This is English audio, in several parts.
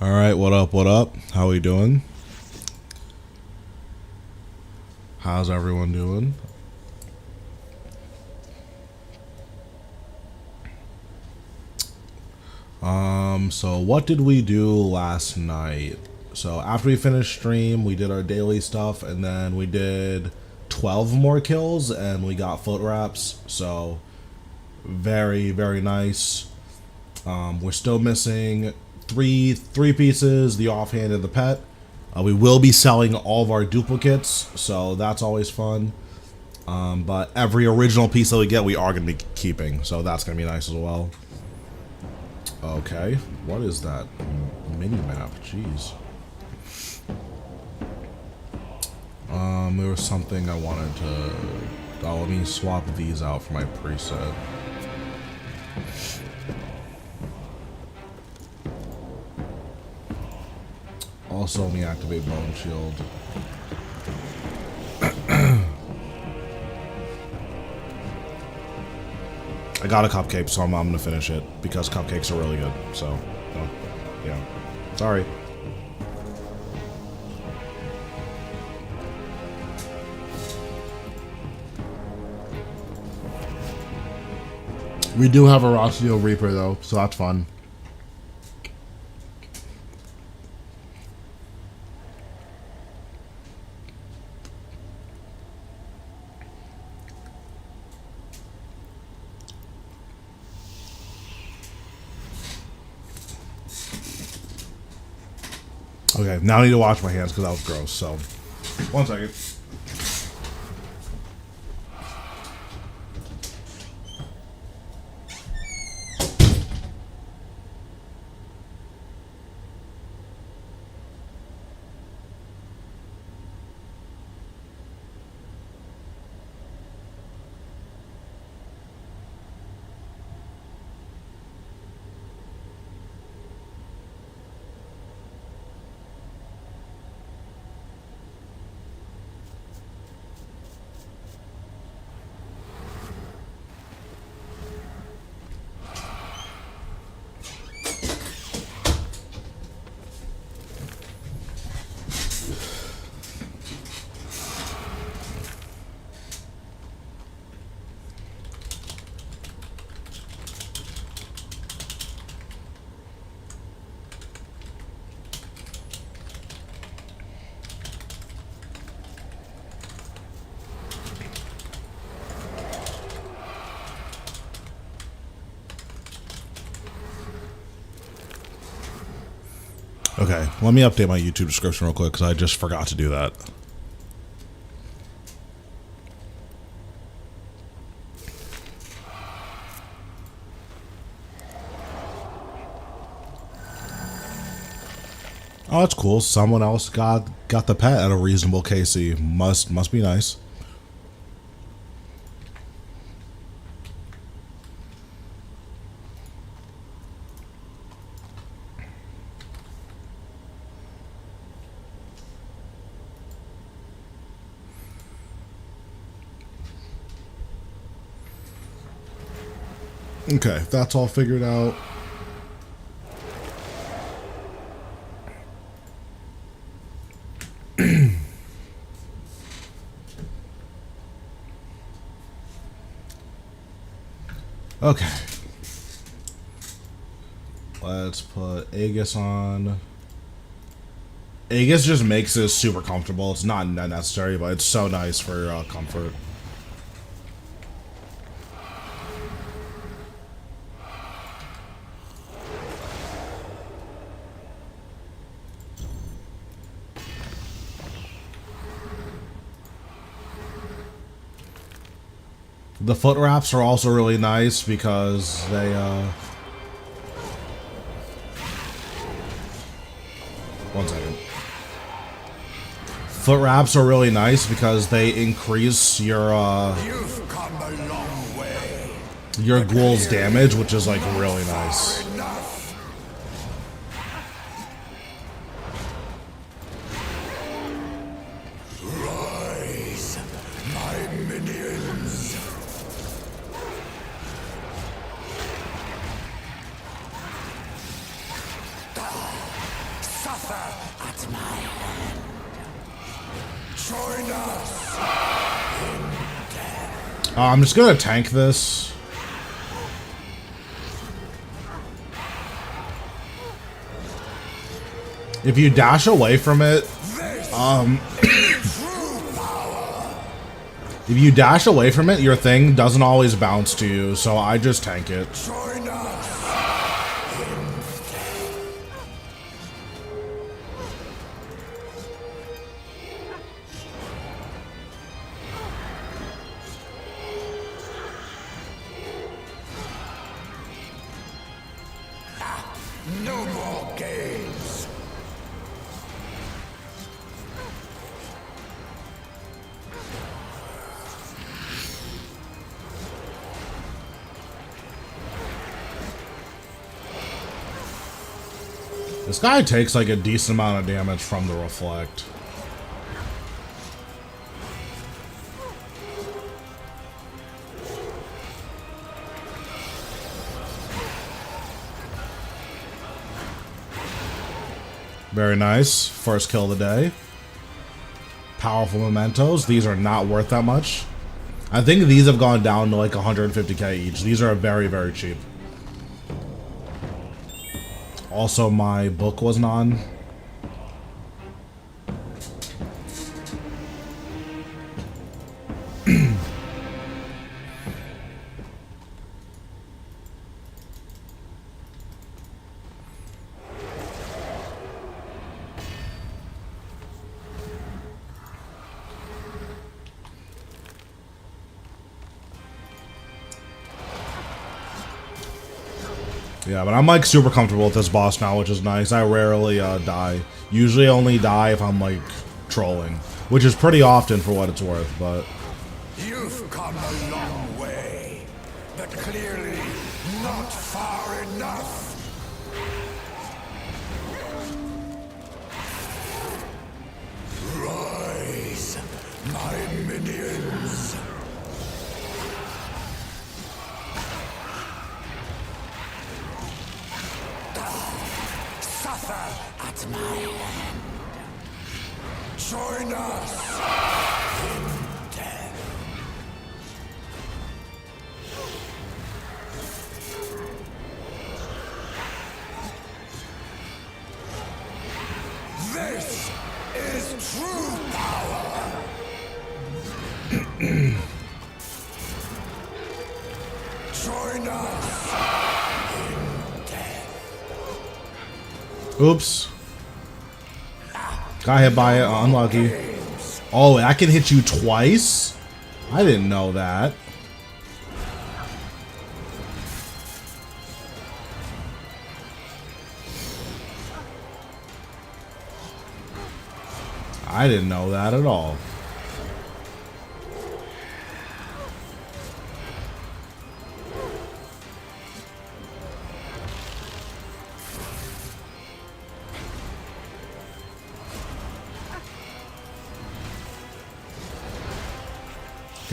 Alright, what up, what up? How we doing? How's everyone doing? So what did we do last night? So after we finished stream, we did our daily stuff, and then we did 12 more kills, and we got foot wraps, so very, very nice. We're still missing three pieces, the offhand and the pet. We will be selling all of our duplicates, so that's always fun. But every original piece that we get, we are going to be keeping, so that's going to be nice as well. Okay, what is that mini-map? Jeez. There was something I wanted to... Oh, let me swap these out for my preset. Also, let me activate Bone Shield. I got a cupcake, so I'm gonna finish it because cupcakes are really good. So, yeah. Sorry. We do have a Rasial Reaper though, so that's fun. Okay, now I need to wash my hands because that was gross, so... One second. Okay, let me update my YouTube description real quick because I just forgot to do that. Oh, that's cool. Someone else got the pet at a reasonable KC. Must be nice. Okay, that's all figured out. Okay. Let's put Aegis on. Aegis just makes it super comfortable. It's not necessary, but it's so nice for comfort. The foot wraps are also really nice because they, one second. Foot wraps are really nice because they increase your, You've come a long way. your ghoul's damage, which is, like, really nice. Rise, my minions. Suffer at my hand. Join us. I'm just gonna tank this. If you dash away from it, if you dash away from it, your thing doesn't always bounce to you, so I just tank it. Join us. No more games. This guy takes like a decent amount of damage from the reflect. Very nice. First kill of the day. Powerful mementos. These are not worth that much. I think these have gone down to like 150k each. These are very, very cheap. Also, my book wasn't on. Yeah, but I'm like super comfortable with this boss now, which is nice. I rarely die. Usually only die if I'm like trolling, which is pretty often for what it's worth, but... You've come a long way, but clearly not far enough. Rise, my minions. Suffer at my hand. Join us in death. This is true power. Join us in death. Oops. Got hit by it. Unlucky. Oh, I can hit you twice? I didn't know that. I didn't know that at all.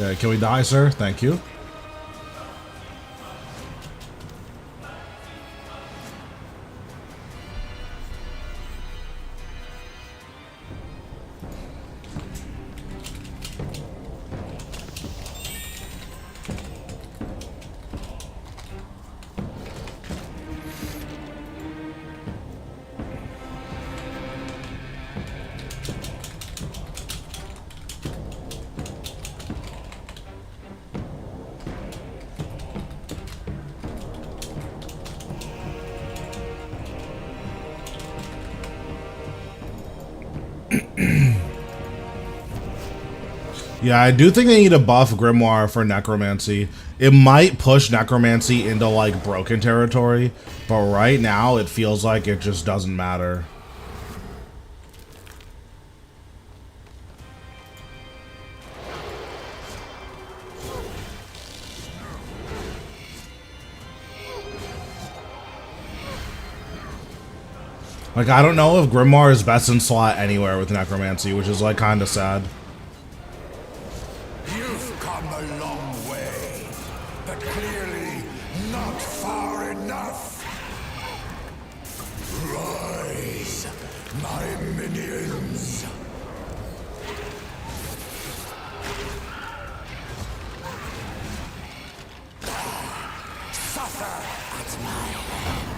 Okay, can we die, sir? Thank you. Yeah, I do think they need to buff Grimoire for Necromancy. It might push Necromancy into, like, broken territory, but right now it feels like it just doesn't matter. Like, I don't know if Grimoire is best in slot anywhere with Necromancy, which is, like, kind of sad. You've come a long way, but clearly not far enough. Rise, my minions. Suffer at my hand.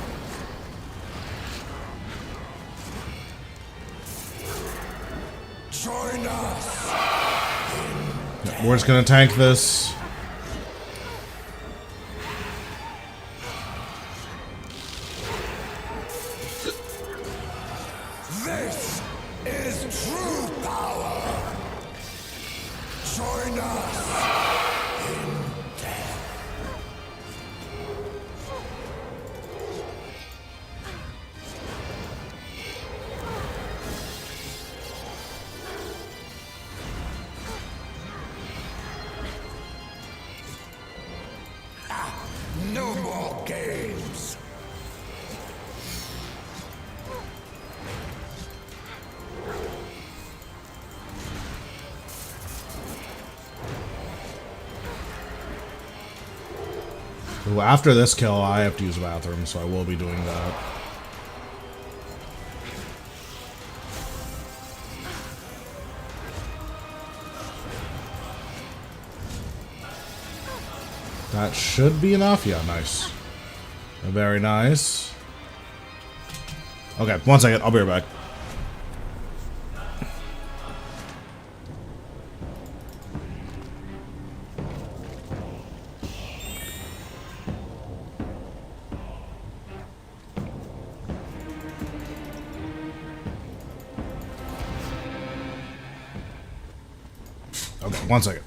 Join us. We're just gonna tank this. This is true power. Join us in death. No more games. Ooh, after this kill, I have to use the bathroom, so I will be doing that. That should be enough. Yeah, nice. Very nice. Okay, 1 second. I'll be right back. Okay, 1 second.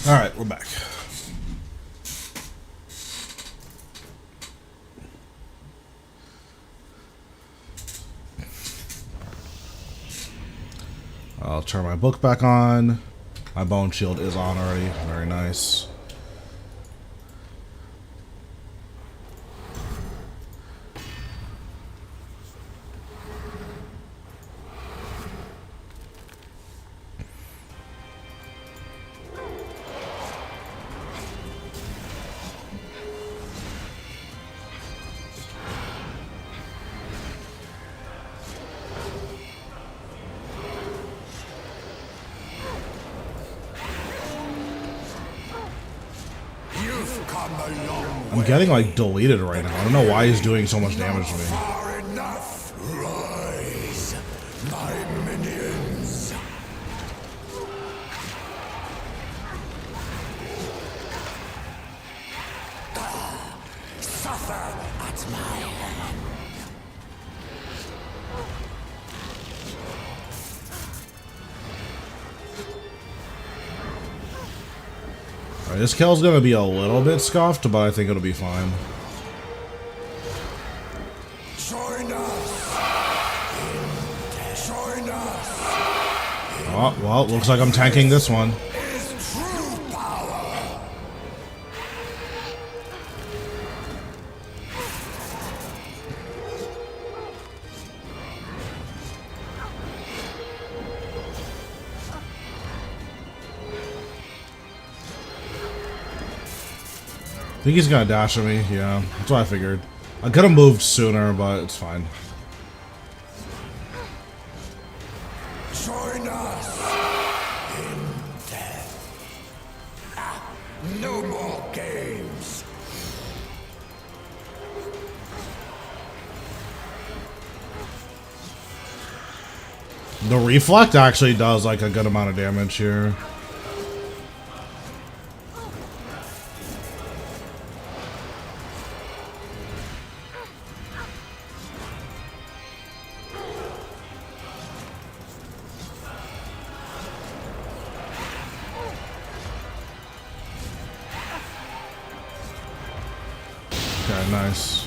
Alright, we're back. I'll turn my book back on. My bone shield is on already. Very nice. I'm getting like deleted right now. I don't know why he's doing so much damage to me. Far enough. Rise, my minions. Suffer at my hand. This kill's gonna be a little bit scuffed, but I think it'll be fine. Join us. Join us. Oh, well, looks like I'm tanking this one. Is true power. I think he's gonna dash at me. Yeah, that's what I figured. I could have moved sooner, but it's fine. Join us in death. No more games. The reflect actually does like a good amount of damage here. Okay, nice.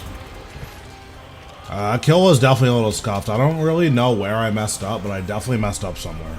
Kill was definitely a little scuffed. I don't really know where I messed up, but I definitely messed up somewhere.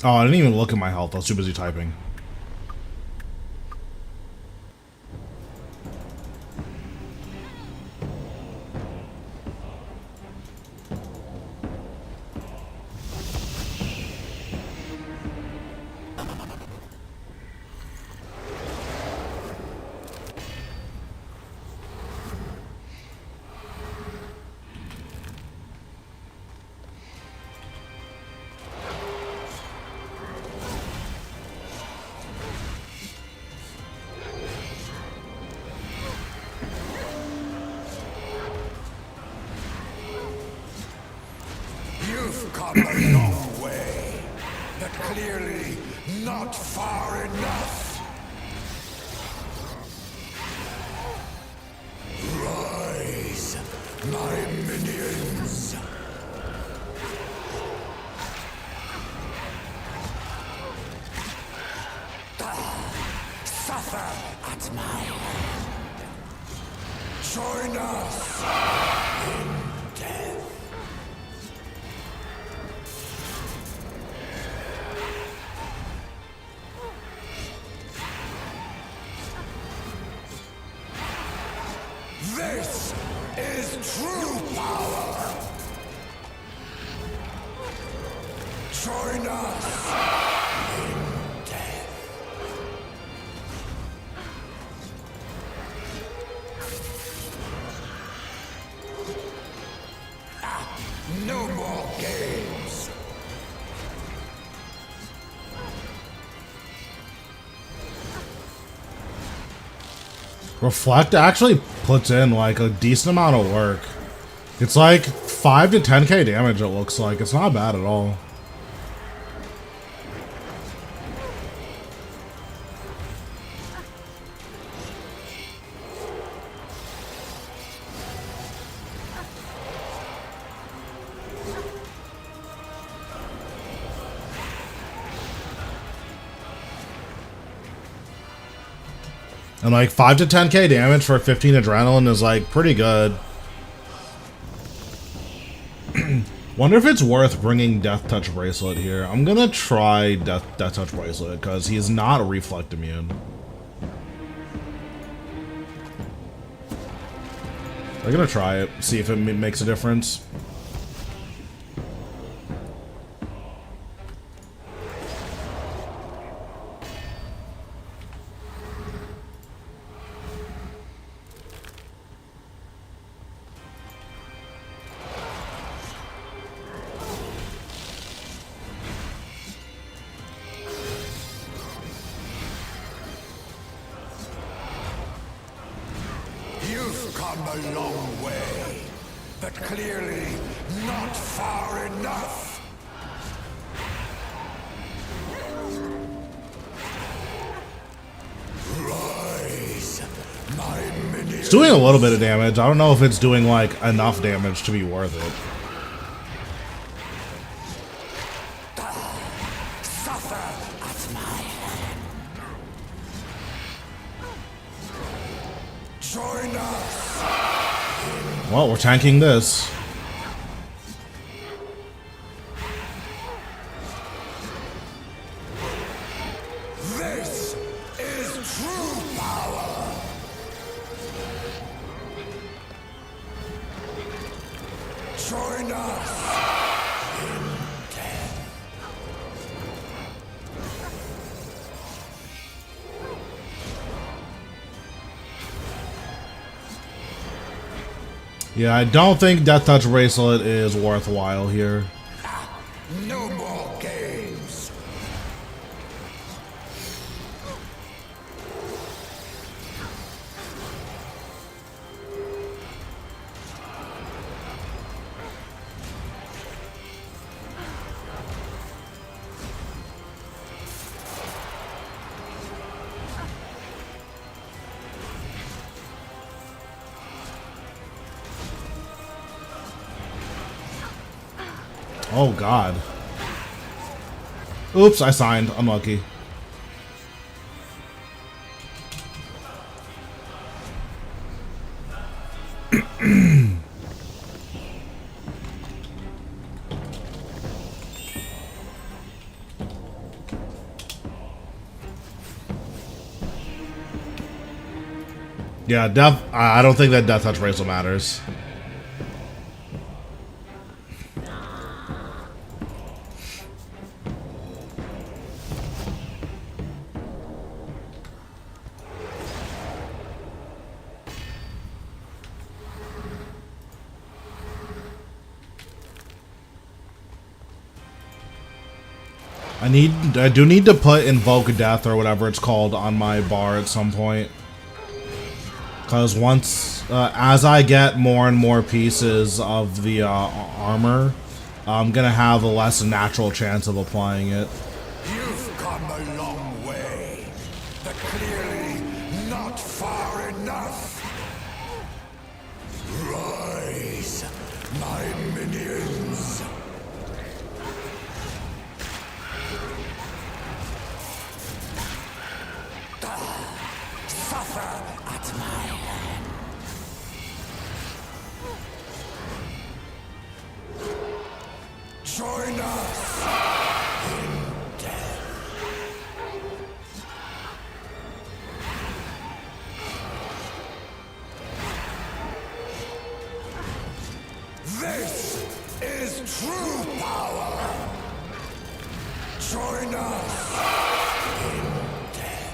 Oh, I didn't even look at my health. I was too busy typing. You've come a long way, but clearly not far enough. Rise, my minions. Suffer at my hand. Join us in death. This is true power! Join us in death. No more games! Reflect actually puts in like a decent amount of work. It's like 5 to 10k damage, it looks like. It's not bad at all. And like 5 to 10k damage for 15 adrenaline is like pretty good. Wonder if it's worth bringing Death Touch Bracelet here. I'm gonna try Death Touch Bracelet because he's not reflect immune. I'm gonna try it, see if it makes a difference. You've come a long way, but clearly not far enough. Rise, my minions. It's doing a little bit of damage. I don't know if it's doing like enough damage to be worth it. Suffer at my hand. Join us. Well, we're tanking this. This is true power. Join us in death. Yeah, I don't think Death Touch Bracelet is worthwhile here. No more games. Oh god. Oops, I signed. Unlucky. Yeah, I don't think that Death Touch Bracelet matters. I do need to put Invoke Death or whatever it's called on my bar at some point. Because once, as I get more and more pieces of the armor, I'm gonna have a less natural chance of applying it. You've come a long way, but clearly not far enough. Rise, my minions. Suffer at my hand. Join us in death. This is true power. Join us in death.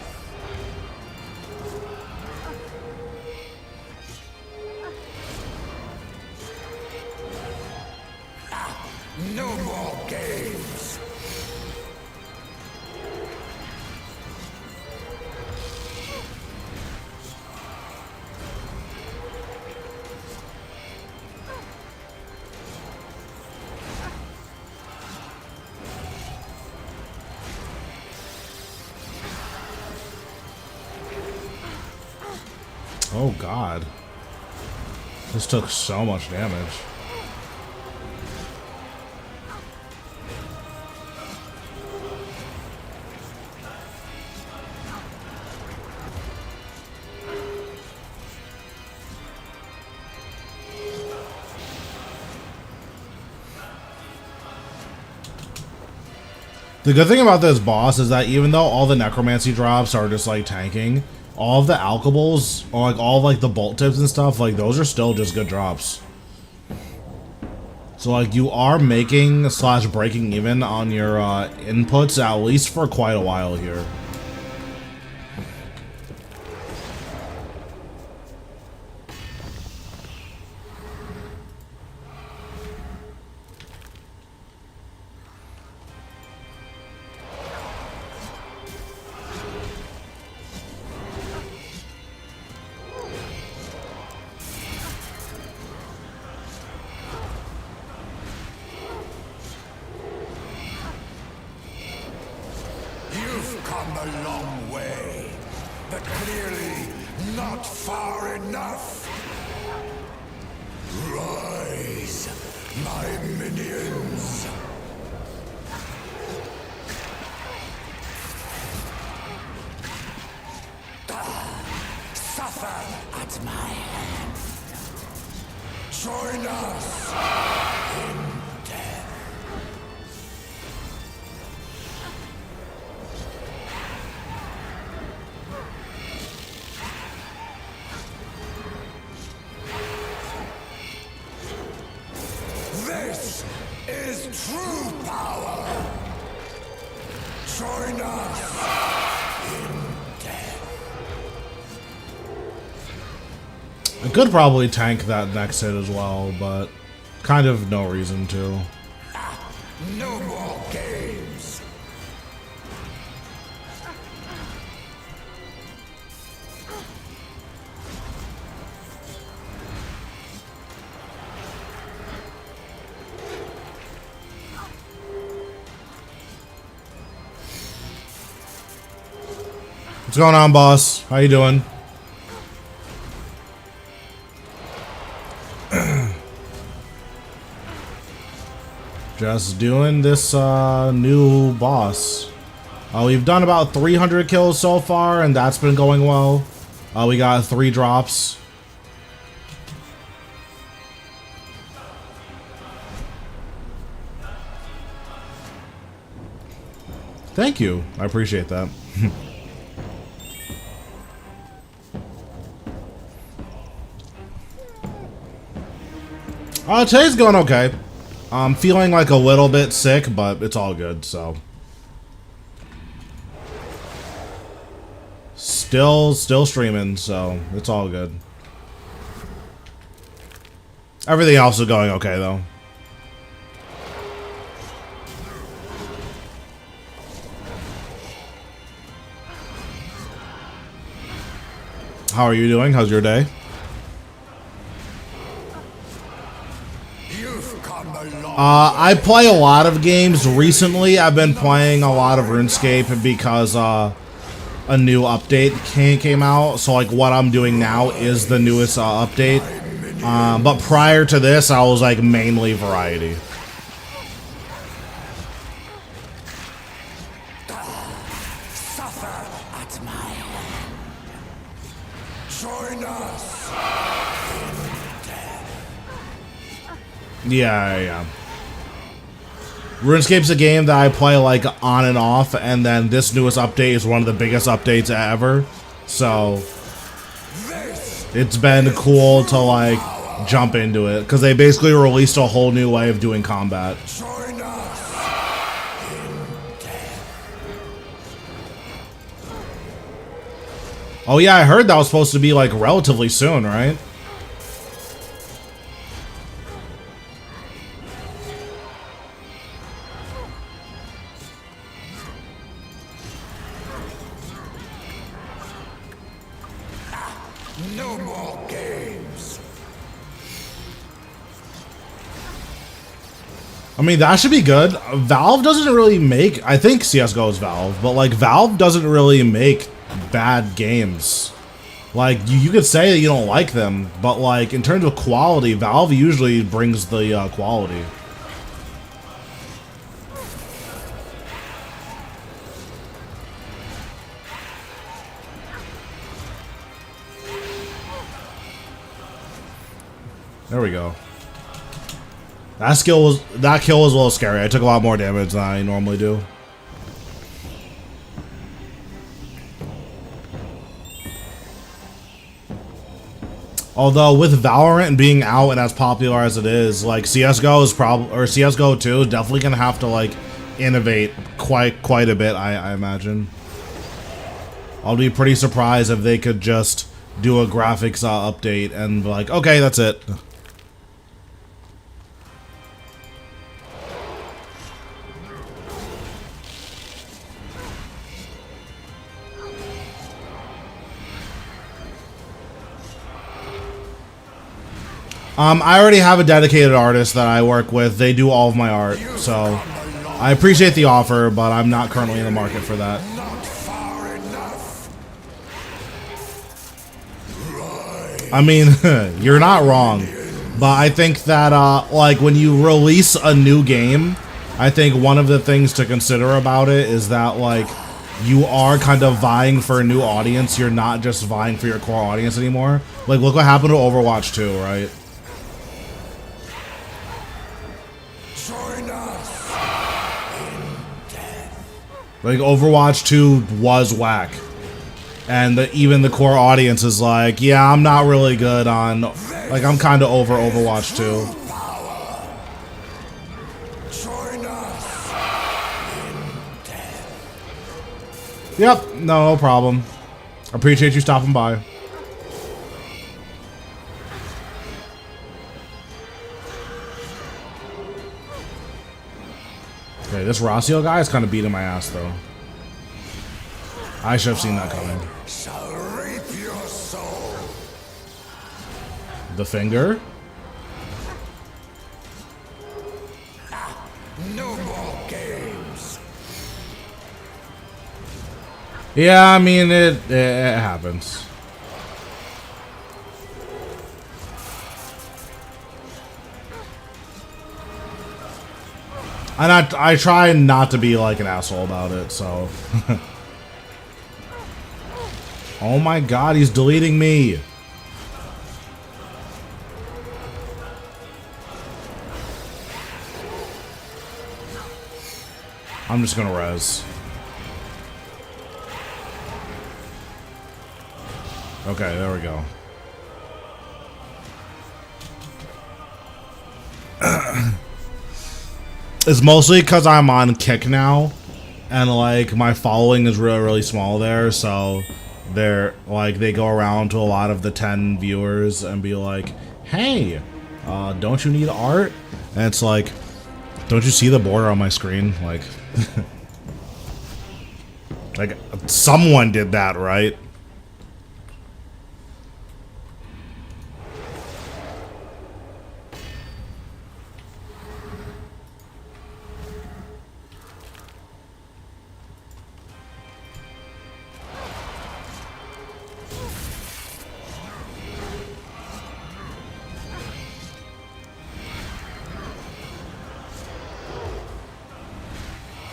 No more games. Oh god. This took so much damage. The good thing about this boss is that even though all the necromancy drops are just like tanking, all of the alchables, or like all of, like the bolt tips and stuff, like those are still just good drops. So like you are making / breaking even on your inputs at least for quite a while here. You've come a long way, but clearly not far enough. Rise, my minions. Suffer at my hand. Join us in death. This is true power. Join us in death. I could probably tank that next hit as well, but kind of no reason to. No more games. What's going on, boss? How you doing? Just doing this new boss. We've done about 300 kills so far, and that's been going well. We got 3 drops. Thank you. I appreciate that. Today's going okay. I'm feeling like a little bit sick, but it's all good, so. Still streaming, so it's all good. Everything else is going okay, though. How are you doing? How's your day? I play a lot of games. Recently, I've been playing a lot of RuneScape because a new update came out. So, like, what I'm doing now is the newest update. But prior to this, I was, like, mainly variety. Suffer at my hand. Join us in death. Yeah. RuneScape's a game that I play like on and off, and then this newest update is one of the biggest updates ever. So it's been cool to like jump into it because they basically released a whole new way of doing combat. Join us in death. Oh yeah, I heard that was supposed to be like relatively soon, right? No more games. I mean, that should be good. Valve doesn't really make... I think CSGO is Valve, but like Valve doesn't really make bad games. Like, you could say that you don't like them, but like, in terms of quality, Valve usually brings the quality. There we go. That kill was a little scary. I took a lot more damage than I normally do. Although with Valorant being out and as popular as it is, like CS:GO is CS:GO 2 is definitely gonna have to like innovate quite a bit. I imagine. I'll be pretty surprised if they could just do a graphics update and be like, okay, that's it. I already have a dedicated artist that I work with. They do all of my art, so I appreciate the offer, but I'm not currently in the market for that. I mean, you're not wrong, but I think that like when you release a new game, I think one of the things to consider about it is that like you are kind of vying for a new audience. You're not just vying for your core audience anymore. Like, look what happened to Overwatch 2, right? Like, Overwatch 2 was whack. And even the core audience is like, yeah, I'm not really good on... Like, I'm kind of over Overwatch 2. Yep, no problem. Appreciate you stopping by. Okay, this Rasial guy is kind of beating my ass, though. I should have seen that coming. Shall reap your soul. The finger? No more games. Yeah, I mean, it happens. And I try not to be like an asshole about it, so. Oh my god, he's deleting me. I'm just gonna res. Okay, there we go. It's mostly because I'm on Kick now, and like my following is really small there, so they're like they go around to a lot of the 10 viewers and be like, "Hey, don't you need art?" And it's like, don't you see the border on my screen? Like, like someone did that, right?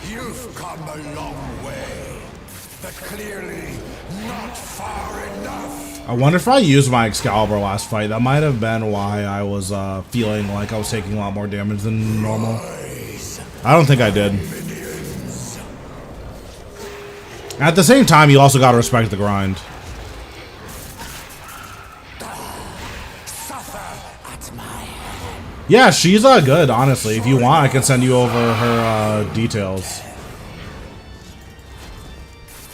You've come a long way, but clearly not far enough. I wonder if I used my Excalibur last fight. That might have been why I was feeling like I was taking a lot more damage than normal. I don't think I did. At the same time, you also gotta respect the grind. Yeah, she's good, honestly. If you want, I can send you over her details.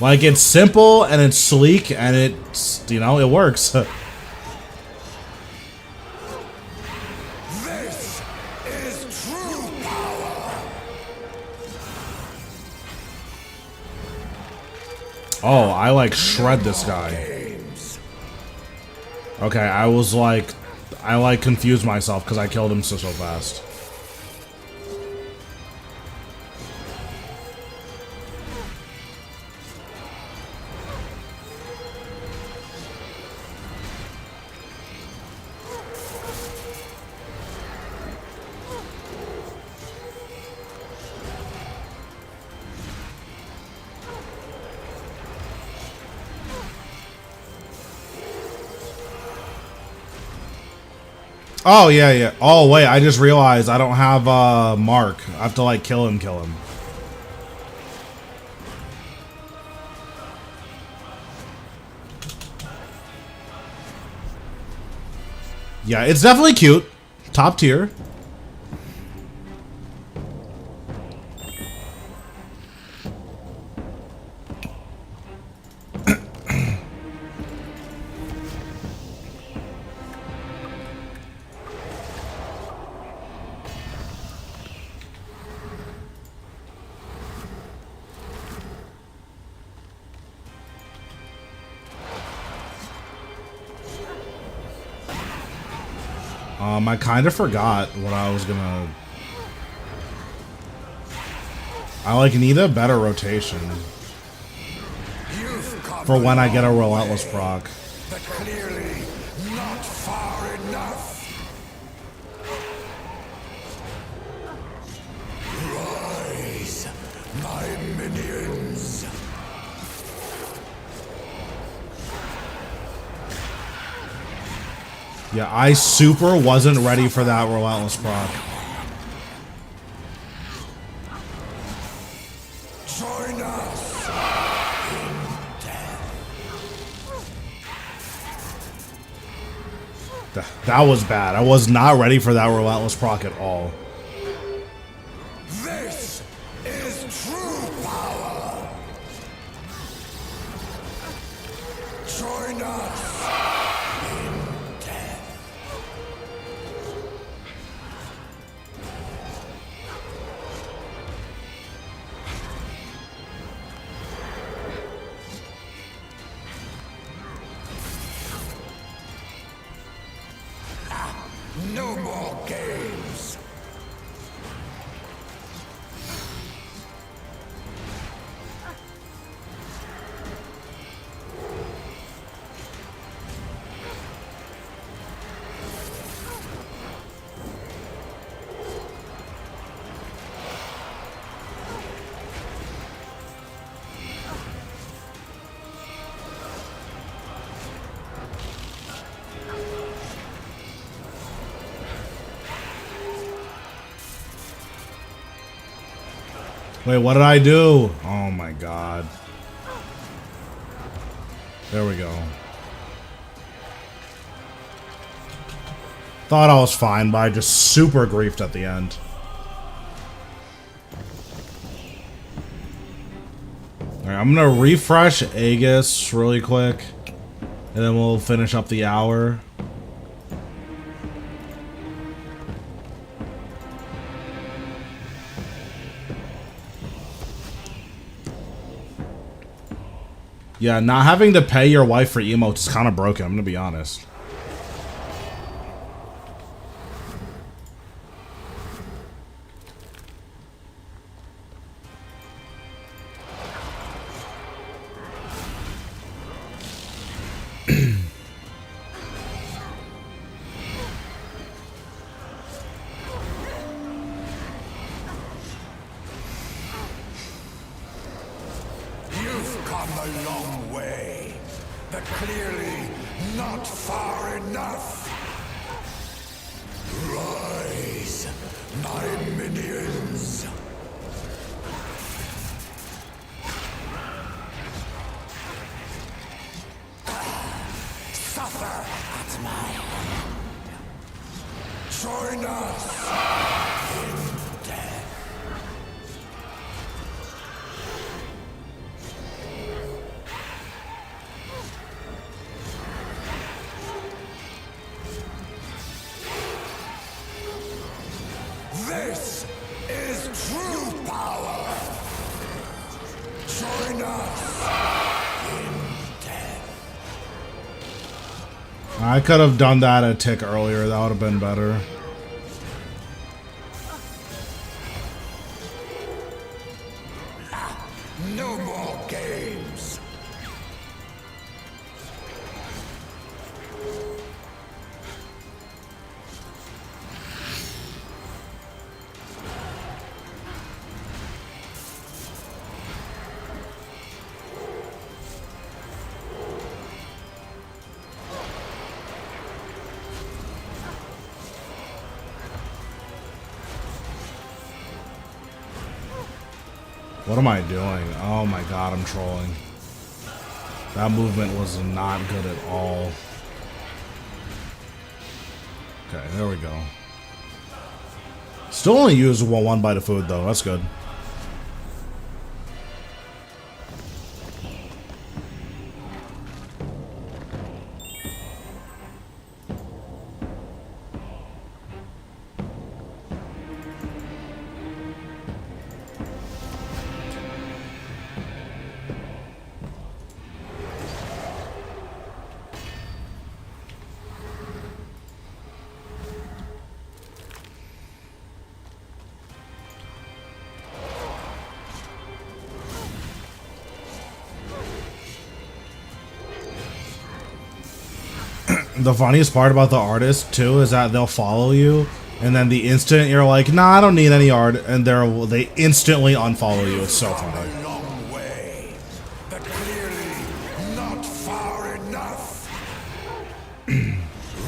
Like, it's simple, and it's sleek, and it's, you know, it works. This is true power. Oh, I, like, shred this guy. Okay, I was, like... I, like, confused myself because I killed him so fast. Oh, yeah, yeah. Oh, wait, I just realized I don't have Mark. I have to, like, kill him. Yeah, it's definitely cute. Top tier. I kind of forgot what I was gonna... I, like, need a better rotation for when I get a relentless proc. But clearly not far enough. Rise, my minions. Yeah, I super wasn't ready for that relentless proc. Join us in death. That was bad. I was not ready for that relentless proc at all. This is true power. Join us in death. No more games. Wait, what did I do? Oh my god. There we go. Thought I was fine, but I just super griefed at the end. Alright, I'm gonna refresh Aegis really quick. And then we'll finish up the hour. Yeah, not having to pay your wife for emotes is kind of broken, I'm gonna be honest. You've come a long way, but clearly not far enough. Rise, my minions. Suffer at my hand. Join us in death. This is true power. Join us in death. I could have done that a tick earlier, that would have been better. No more games. What am I doing? Oh my god, I'm trolling. That movement was not good at all. Okay, there we go. Still only use one bite of food though, that's good. The funniest part about the artist too is that they'll follow you, and then the instant you're like, "Nah, I don't need any art," and they instantly unfollow you. It's so funny. A long way, but clearly not far enough.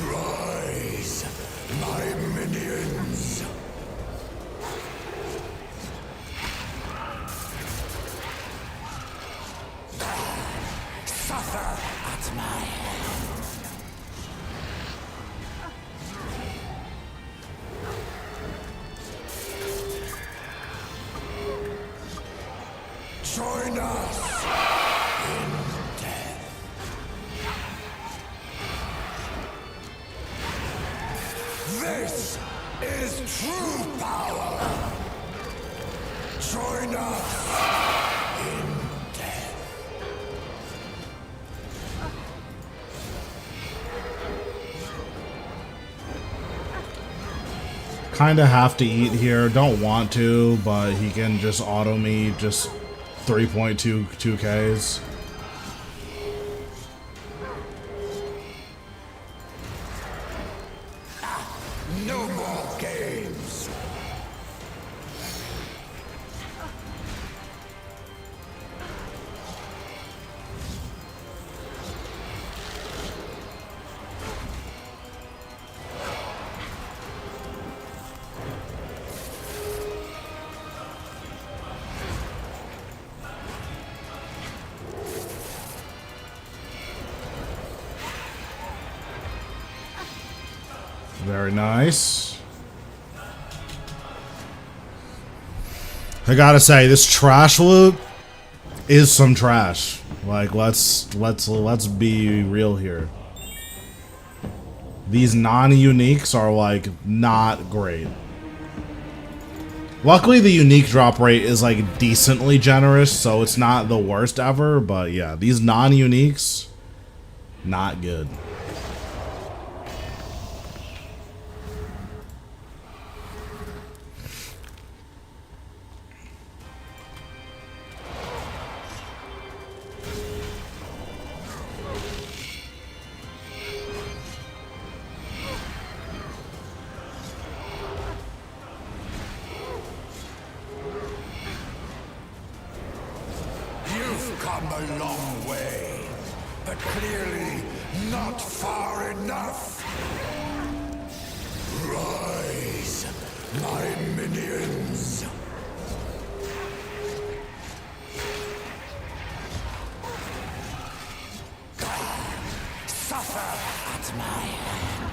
Rise, my minions. Suffer at my hand. Join us in death. This is true power. Join us in death. Kinda have to eat here. Don't want to, but he can just auto me just 3.22Ks. No more games. Very nice. I gotta say, this trash loot is some trash. Like, let's be real here. These non-uniques are like not great. Luckily, the unique drop rate is like decently generous, so it's not the worst ever. But yeah, these non-uniques, not good. You've come a long way, but clearly not far enough. Rise, my minions. Suffer at my hand.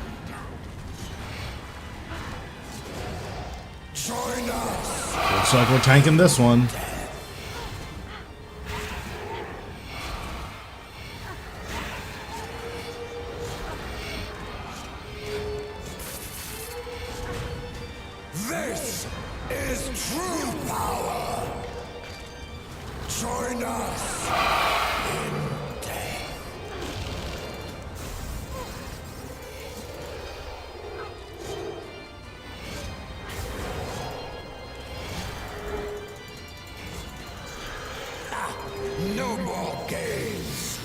Join us. Looks like we're tanking this one. This is true power. Join us in death. No more games.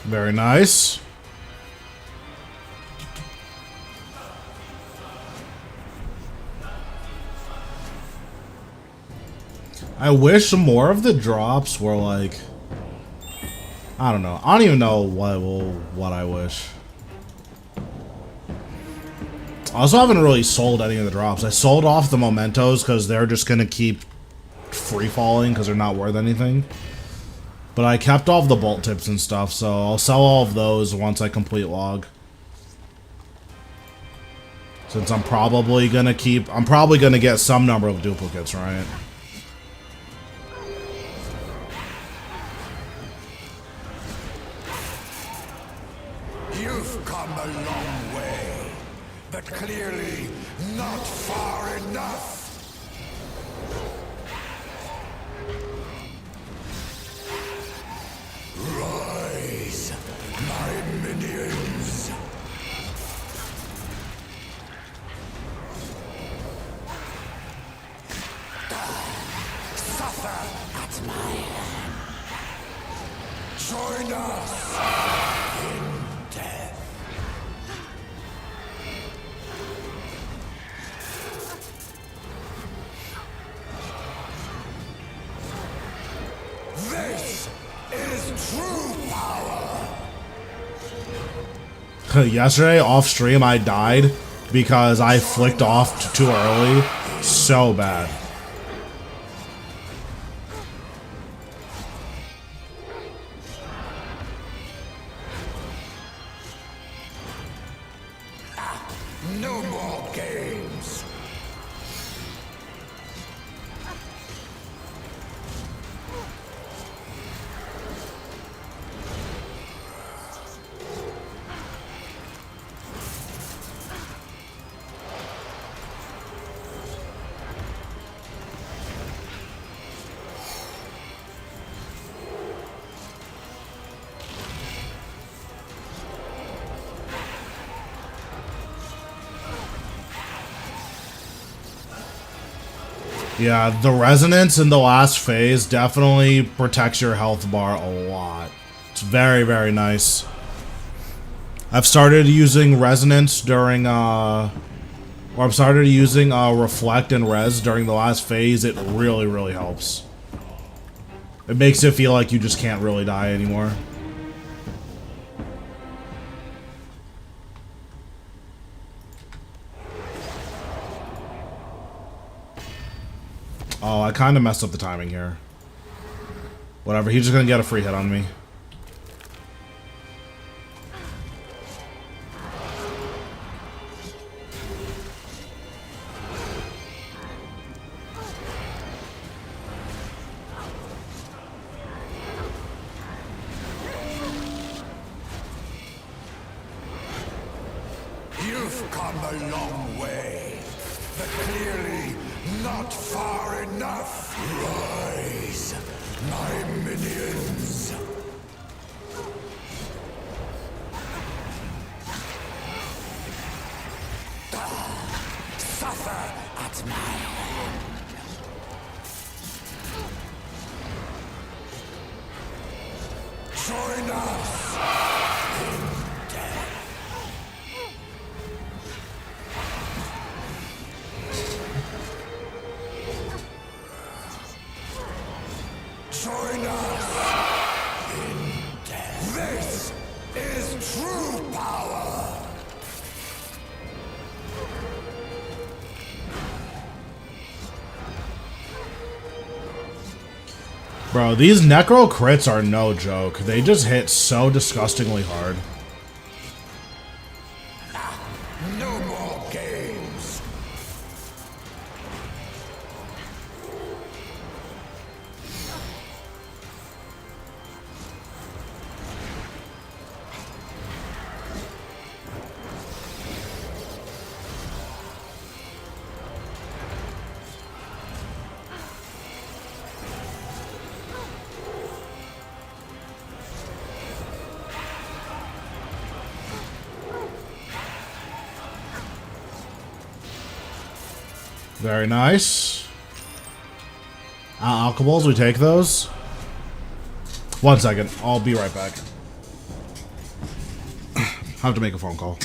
Very nice. I wish some more of the drops were like, I don't know. I don't even know what I wish. I also haven't really sold any of the drops. I sold off the mementos because they're just gonna keep free falling because they're not worth anything. But I kept all of the bolt tips and stuff, so I'll sell all of those once I complete log. Since I'm probably gonna get some number of duplicates, right? You've come a long way, but clearly not far enough. Rise, my minions. Suffer at my hand. Join us in death. This is true power. Yesterday off stream I died because I flicked off too early. So bad. No more games. Yeah, the resonance in the last phase definitely protects your health bar a lot. It's very, very nice. I've started using resonance during, I've started using reflect and res during the last phase. It really, really helps. It makes it feel like you just can't really die anymore. Oh, I kind of messed up the timing here. Whatever, he's just gonna get a free hit on me. You've come a long way, but clearly not far enough. Rise, my minions. Suffer at my hand. Join us in death. Join us in death. This is true power. Bro, these necro crits are no joke. They just hit so disgustingly hard. No more games. Very nice. Alkaballs, we take those. 1 second, I'll be right back. I have to make a phone call.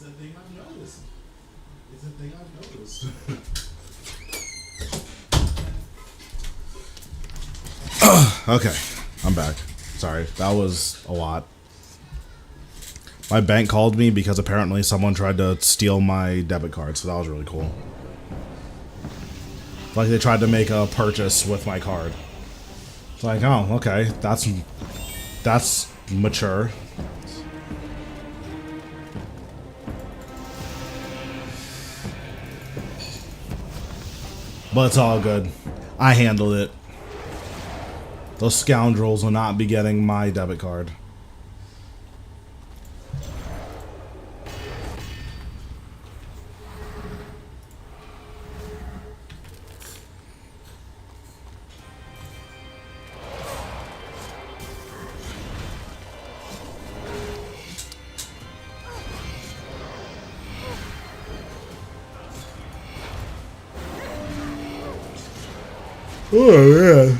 It's a thing I've noticed. It's a thing I've noticed. Okay, I'm back. Sorry, that was a lot. My bank called me because apparently someone tried to steal my debit card, so that was really cool. Like they tried to make a purchase with my card. It's like, oh, okay, that's mature. But it's all good. I handled it. Those scoundrels will not be getting my debit card. Oh, man.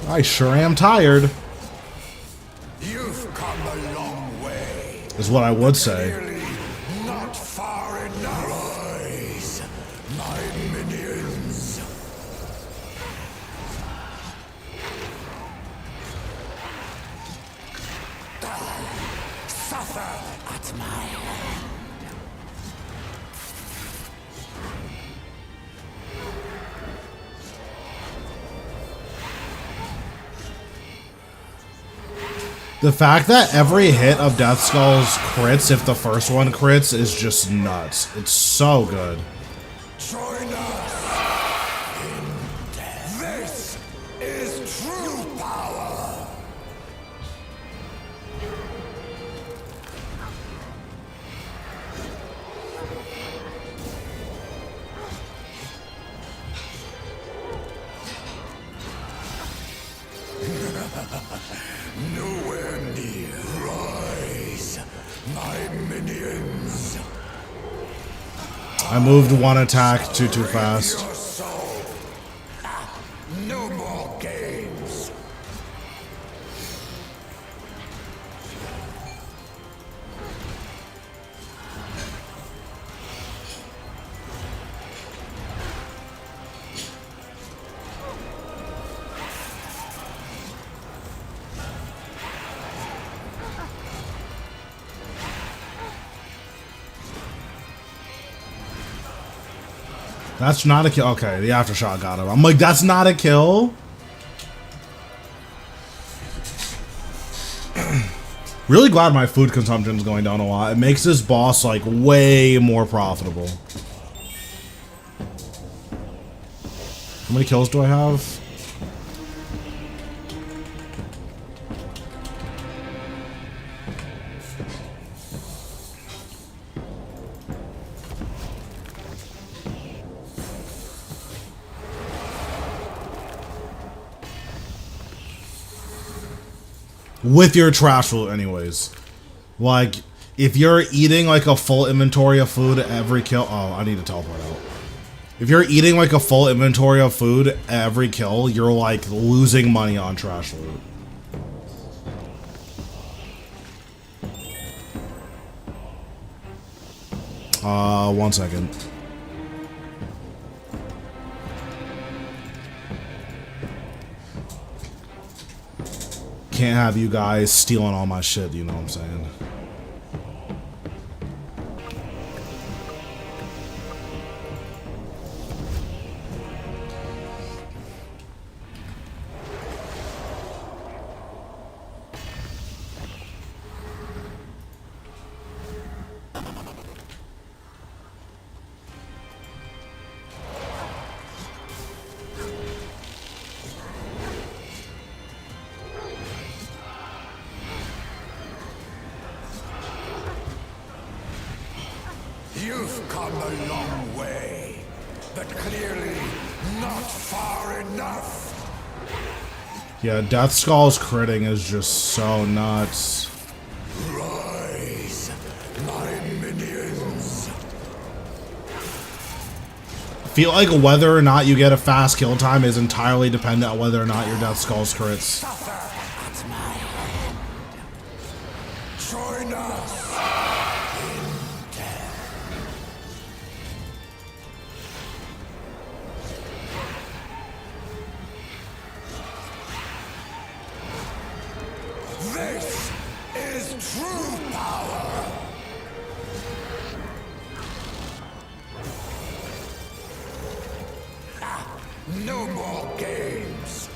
I sure am tired. You've come a long way. Is what I would say. Clearly not far enough. Rise, my minions. Suffer at my hand. The fact that every hit of Death Skull's crits if the first one crits is just nuts. It's so good. Join us in death. This is true power. Nowhere near. Rise, my minions. I moved one attack too fast. Your soul. No more games. That's not a kill. Okay, the aftershock got him. I'm like, that's not a kill? Really glad my food consumption is going down a lot. It makes this boss, like, way more profitable. How many kills do I have? With your trash food, anyways. Like, if you're eating like a full inventory of food every kill. Oh, I need to teleport out. If you're eating like a full inventory of food every kill, you're like losing money on trash food. One second. Can't have you guys stealing all my shit, you know what I'm saying? You've come a long way, but clearly not far enough. Yeah, Death Skull's critting is just so nuts. Rise, my minions. I feel like whether or not you get a fast kill time is entirely dependent on whether or not your Death Skull's crits. Suffer at my hand. Join us in No more games.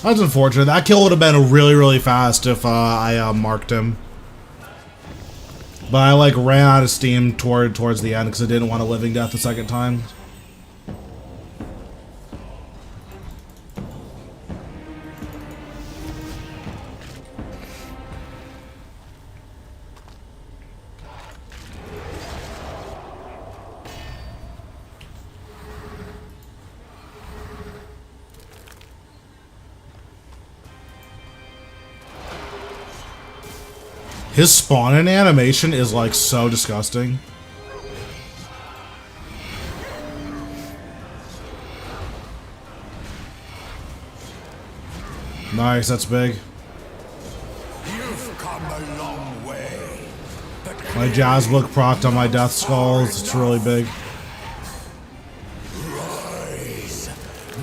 That's unfortunate. That kill would have been really, really fast if I marked him. But I like ran out of steam towards the end because I didn't want a living death the second time. His spawning animation is like so disgusting. Nice, that's big. You've come a long way. My jazz book procced on my death skulls. It's really big. Rise,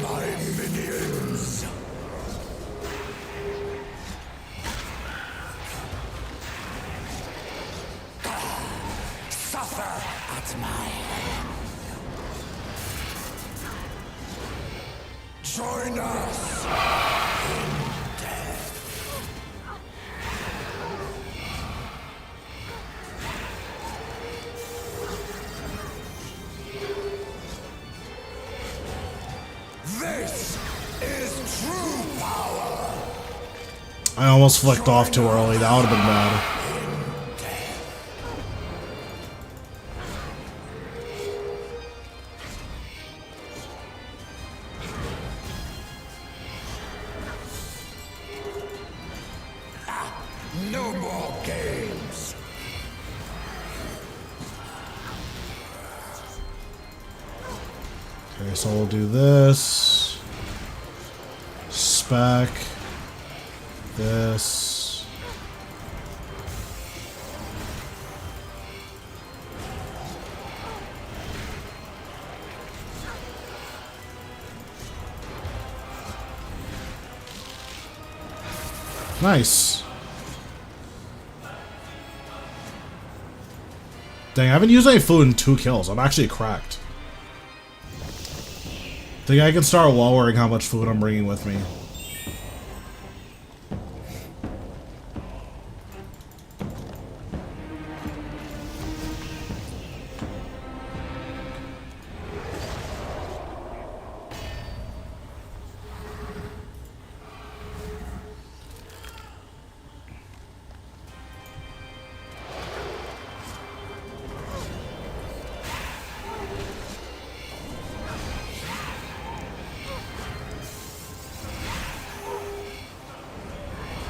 my minions. Suffer at my hand. Join us in death. This is true power. I almost flicked off too early. That would have been bad. No more games. Okay, so we'll do this. Spec. This. Nice. Dang, I haven't used any food in 2 kills. I'm actually cracked. Think I can start lowering how much food I'm bringing with me.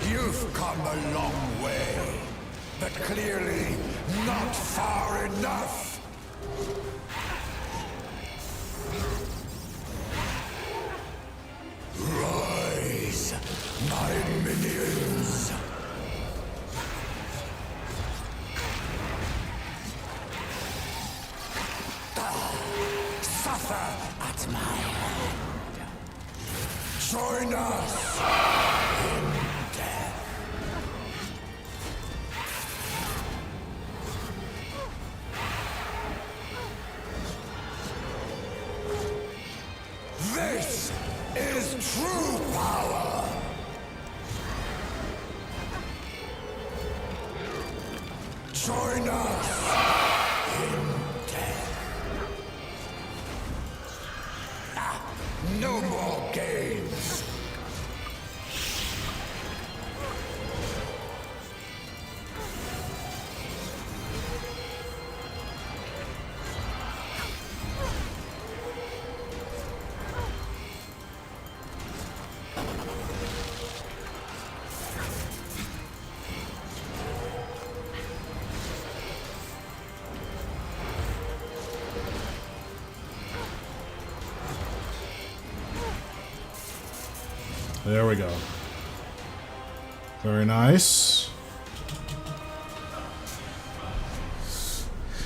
You've come a long way, but clearly not far enough. Rise, my minions. Suffer at my hand. Join us in death. This is true power. Join us in death. No more games. There we go. Very nice.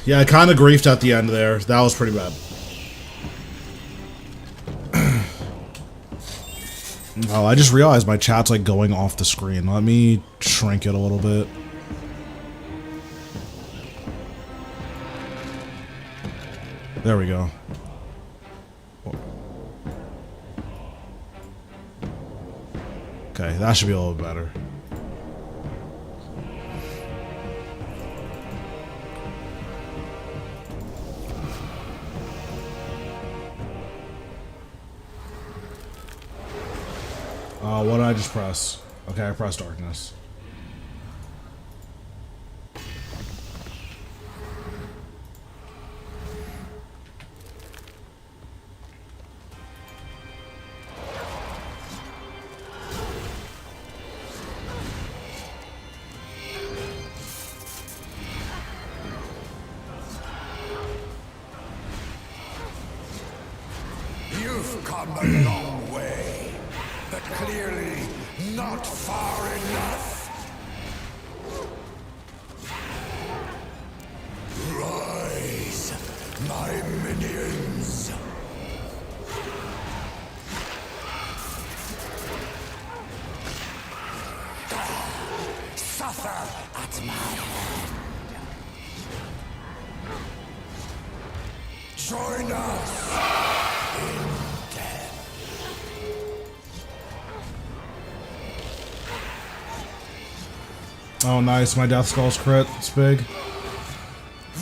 Yeah, I kind of griefed at the end there. That was pretty bad. Oh, I just realized my chat's like going off the screen. Let me shrink it a little bit. There we go. Okay, that should be a little bit better. What did I just press? Okay, I pressed darkness. You've come a long way, but clearly not far enough. Rise, my minions. Suffer at my hand. Join us in death. Oh, nice. My Death Skull's crit. It's big.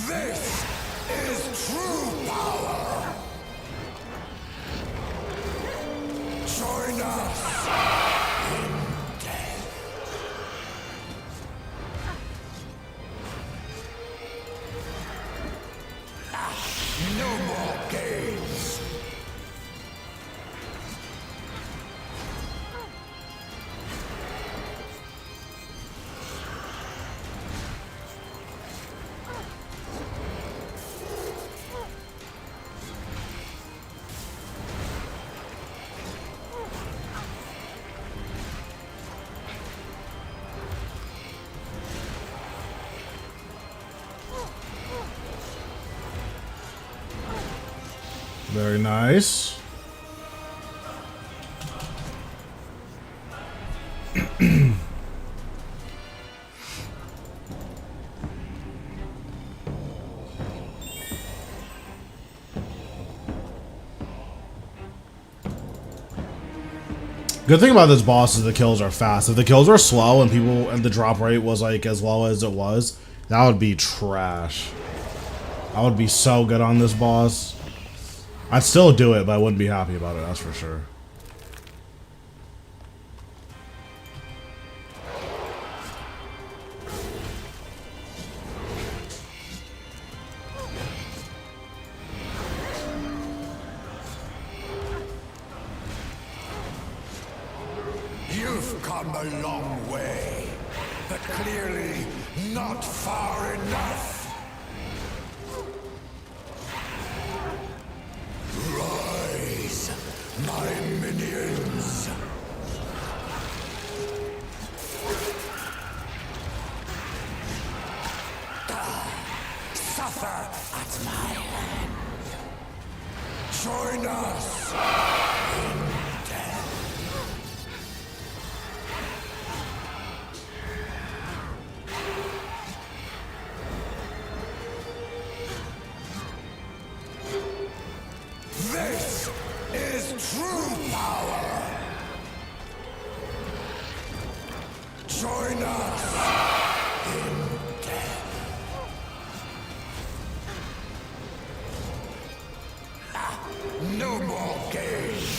This is true power. Join us in death. No more games. Very nice. Good thing about this boss is the kills are fast. If the kills were slow and the drop rate was like as low as it was, that would be trash. I would be so good on this boss. I'd still do it, but I wouldn't be happy about it, that's for sure. You've come a long way, but clearly not far enough. Rise, my minions. Suffer at my hand. Join us in death. This is true power. Join us in death. No more games.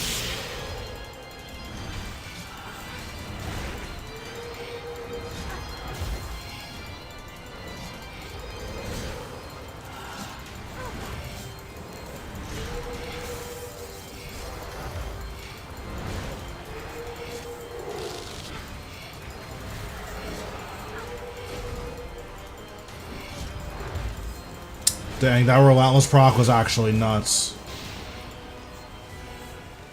Dang, that Relentless proc was actually nuts.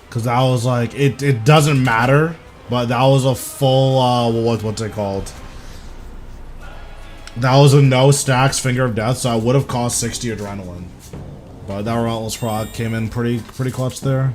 Because that was like, it doesn't matter But that was a full, what's it called? That was a no stacks Finger of Death, so I would have cost 60 adrenaline. But that Relentless proc came in pretty clutch there.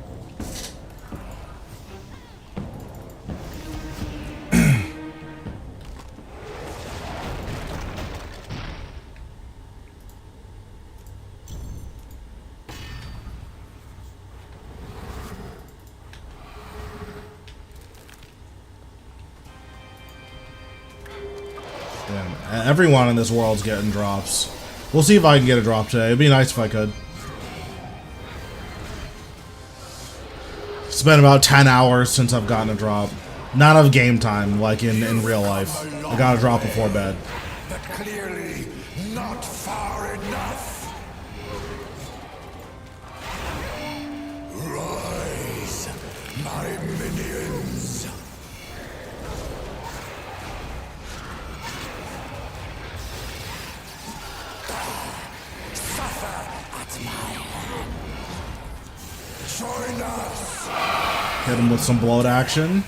Damn, everyone in this world's getting drops. We'll see if I can get a drop today. It'd be nice if I could. It's been about 10 hours since I've gotten a drop. Not of game time, like in real life. I got a drop before bed. But clearly not far enough. Rise, my minions. Suffer at my hand. Join us. Hit him with some bloat action.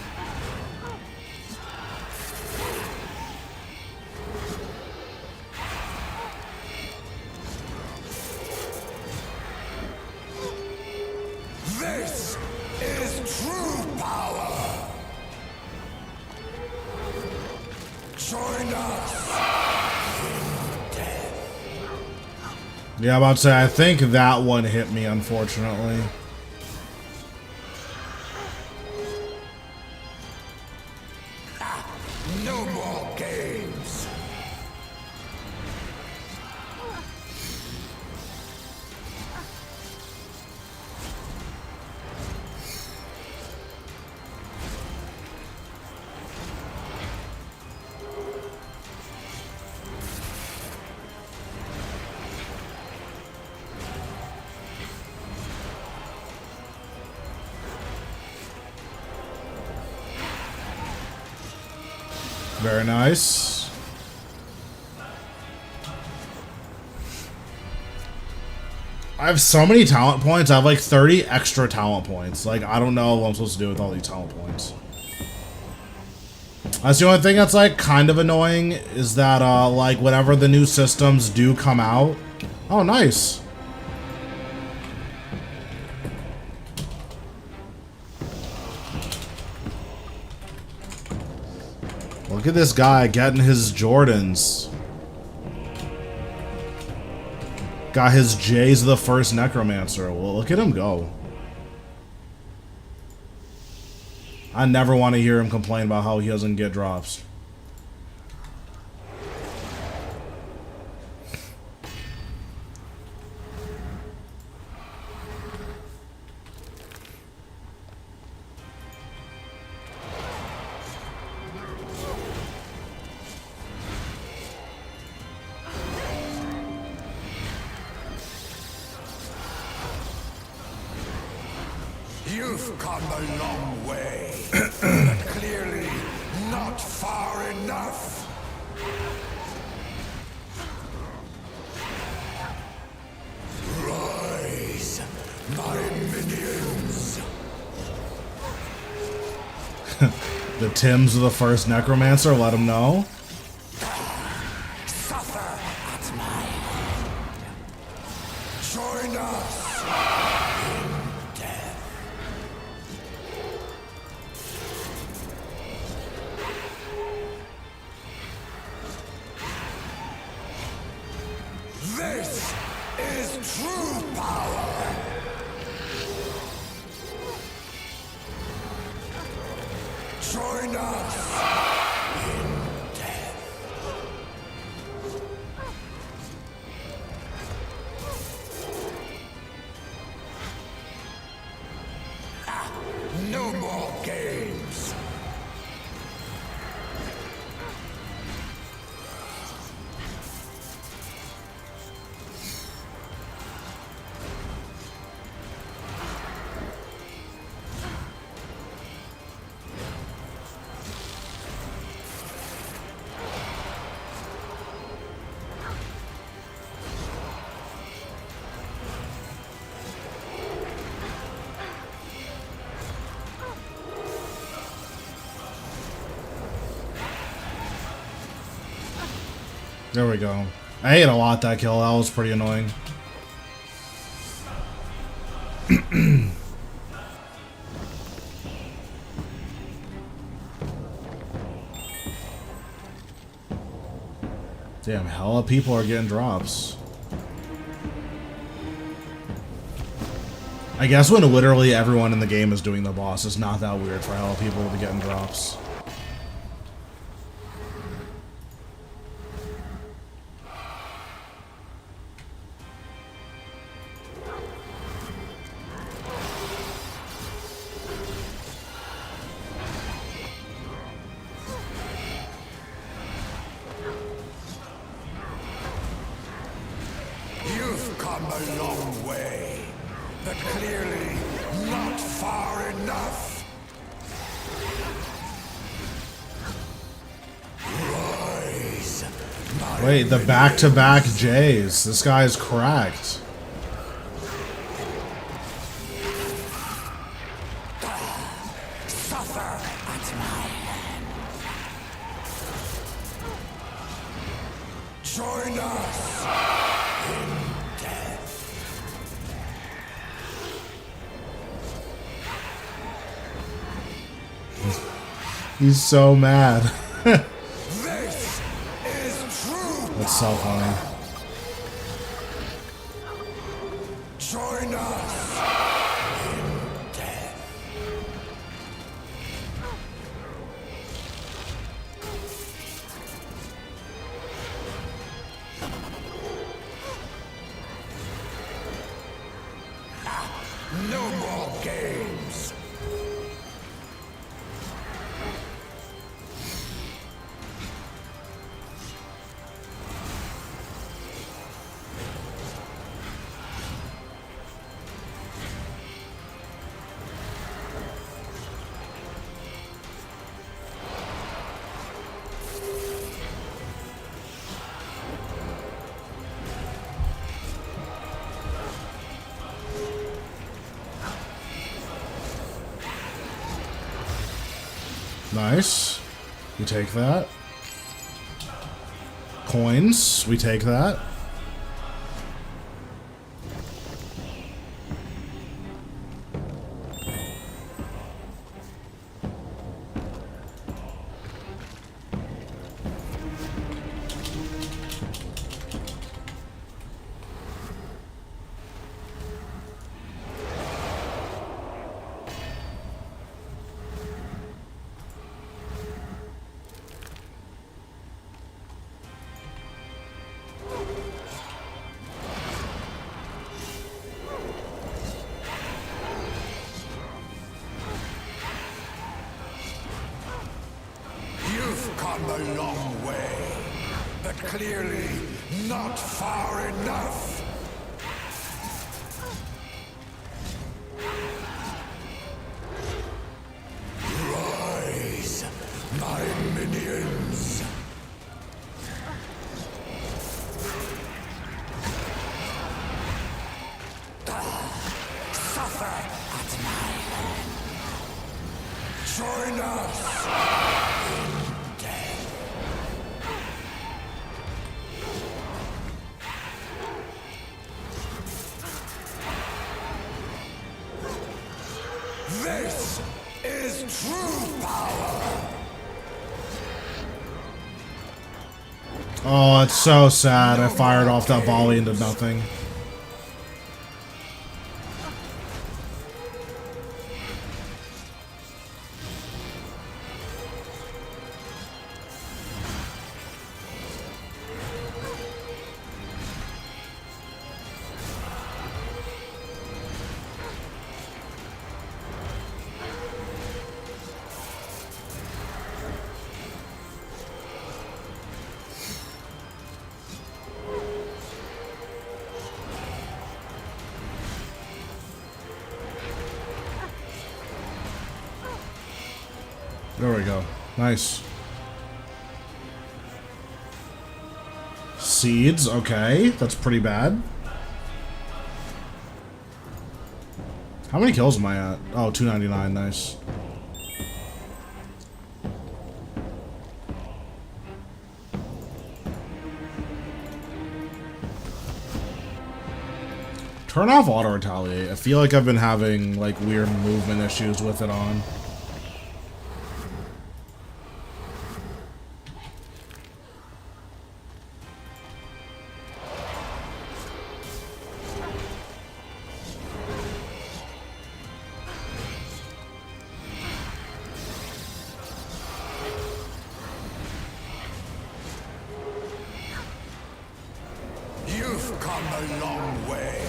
This is true power. Join us. Yeah, I'm about to say, I think that one hit me, unfortunately. No more games. Very nice. I have so many talent points. I have like 30 extra talent points. Like, I don't know what I'm supposed to do with all these talent points. That's the only thing that's like kind of annoying is that like whenever the new systems do come out. Oh, nice. Look at this guy getting his Jordans. Got his J's the First Necromancer. Well, look at him go. I never want to hear him complain about how he doesn't get drops. You've come a long way, but clearly not far enough. Rise, my minions. The Tims of the First Necromancer, let him know. Suffer at my hand. Join us. This is true power. Join us in death. No more games. There we go. I ate a lot that kill. That was pretty annoying. Damn, hella people are getting drops. I guess when literally everyone in the game is doing the boss, it's not that weird for hella people to be getting drops. You've come a long way, but clearly not far enough. Rise, my Wait, the back-to-back J's. This guy's cracked. suffer at my hand. Join us in death. He's so mad. This is true. That's so funny. Join us in death. No more games. Nice. We take that. Coins. We take that. You've come a long way, but clearly not far enough. Rise, my minions. Suffer at my hand. Join us in death. This is true power. Oh, it's so sad. I fired off that volley into nothing. There we go. Nice. Seeds, okay. That's pretty bad. How many kills am I at? Oh, 299, nice. Turn off auto retaliate. I feel like I've been having like weird movement issues with it on. You've come a long way,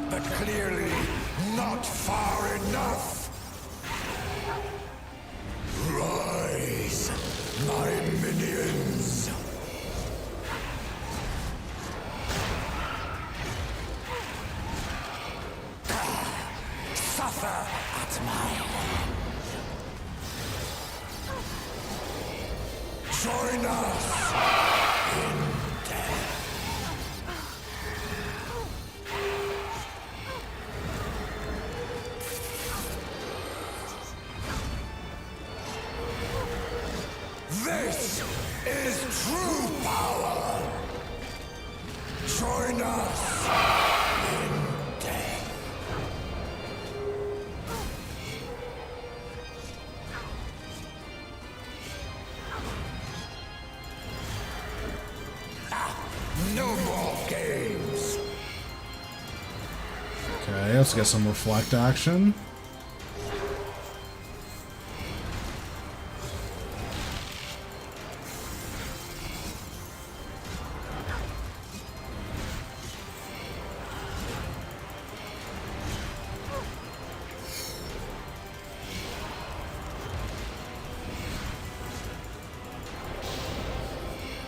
but clearly not far enough. Rise, my minions. Suffer at my hand. Join us in death. This is true power. Join us in death. No more games. Okay, let's get some reflect action.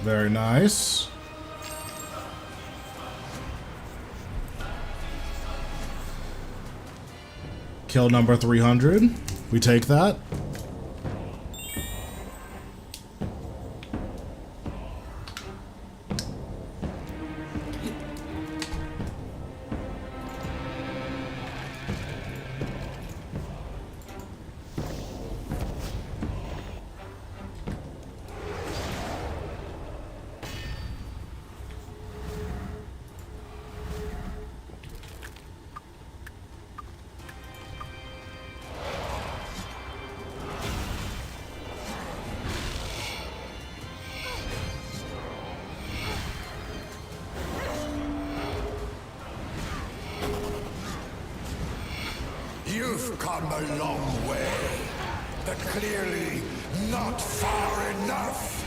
Very nice. Kill number 300. We take that. You've come a long way, but clearly not far enough.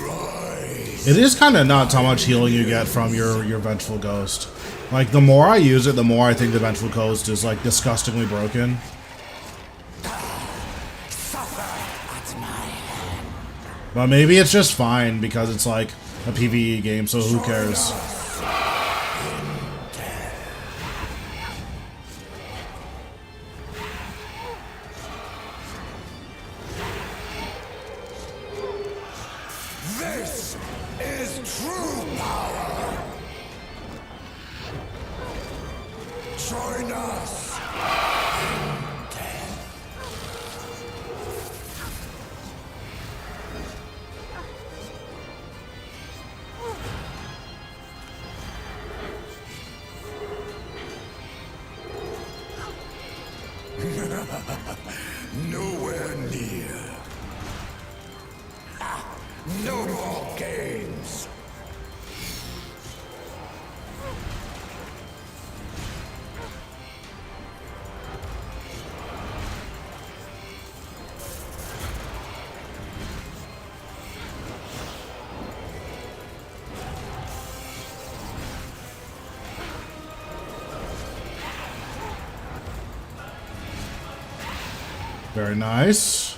Rise. It is kind of nuts how much healing you get from your Vengeful Ghost. Like, the more I use it, the more I think the Vengeful Ghost is, like, disgustingly broken. Suffer at my hand. But maybe it's just fine because it's, like, a PvE game, so who cares? This is true power. Join us in death. Nowhere near. No more games. Very nice.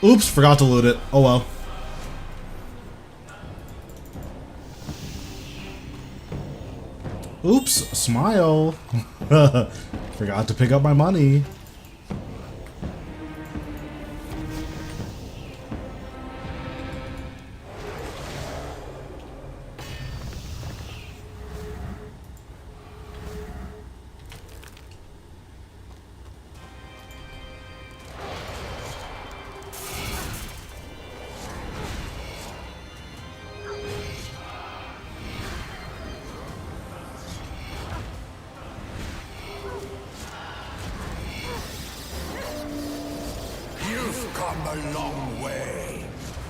Oops, forgot to loot it. Oh well. Oops, smile. Forgot to pick up my money. come a long way,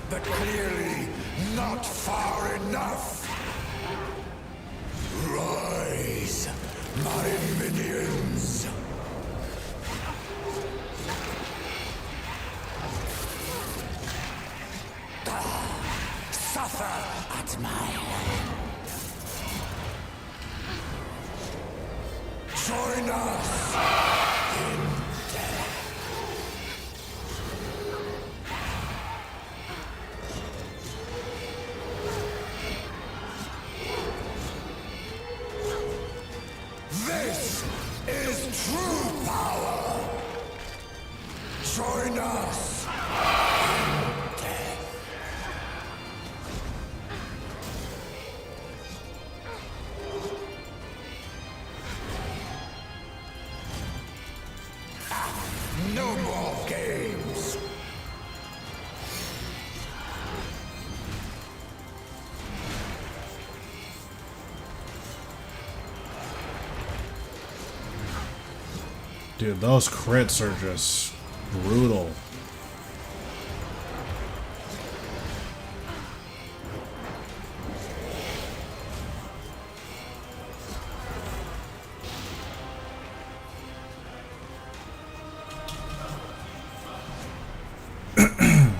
but clearly not far enough. Rise, my minions. Suffer at my hand. Join us in death. This is true power. Join us in death. No more games. Dude, those crits are just brutal.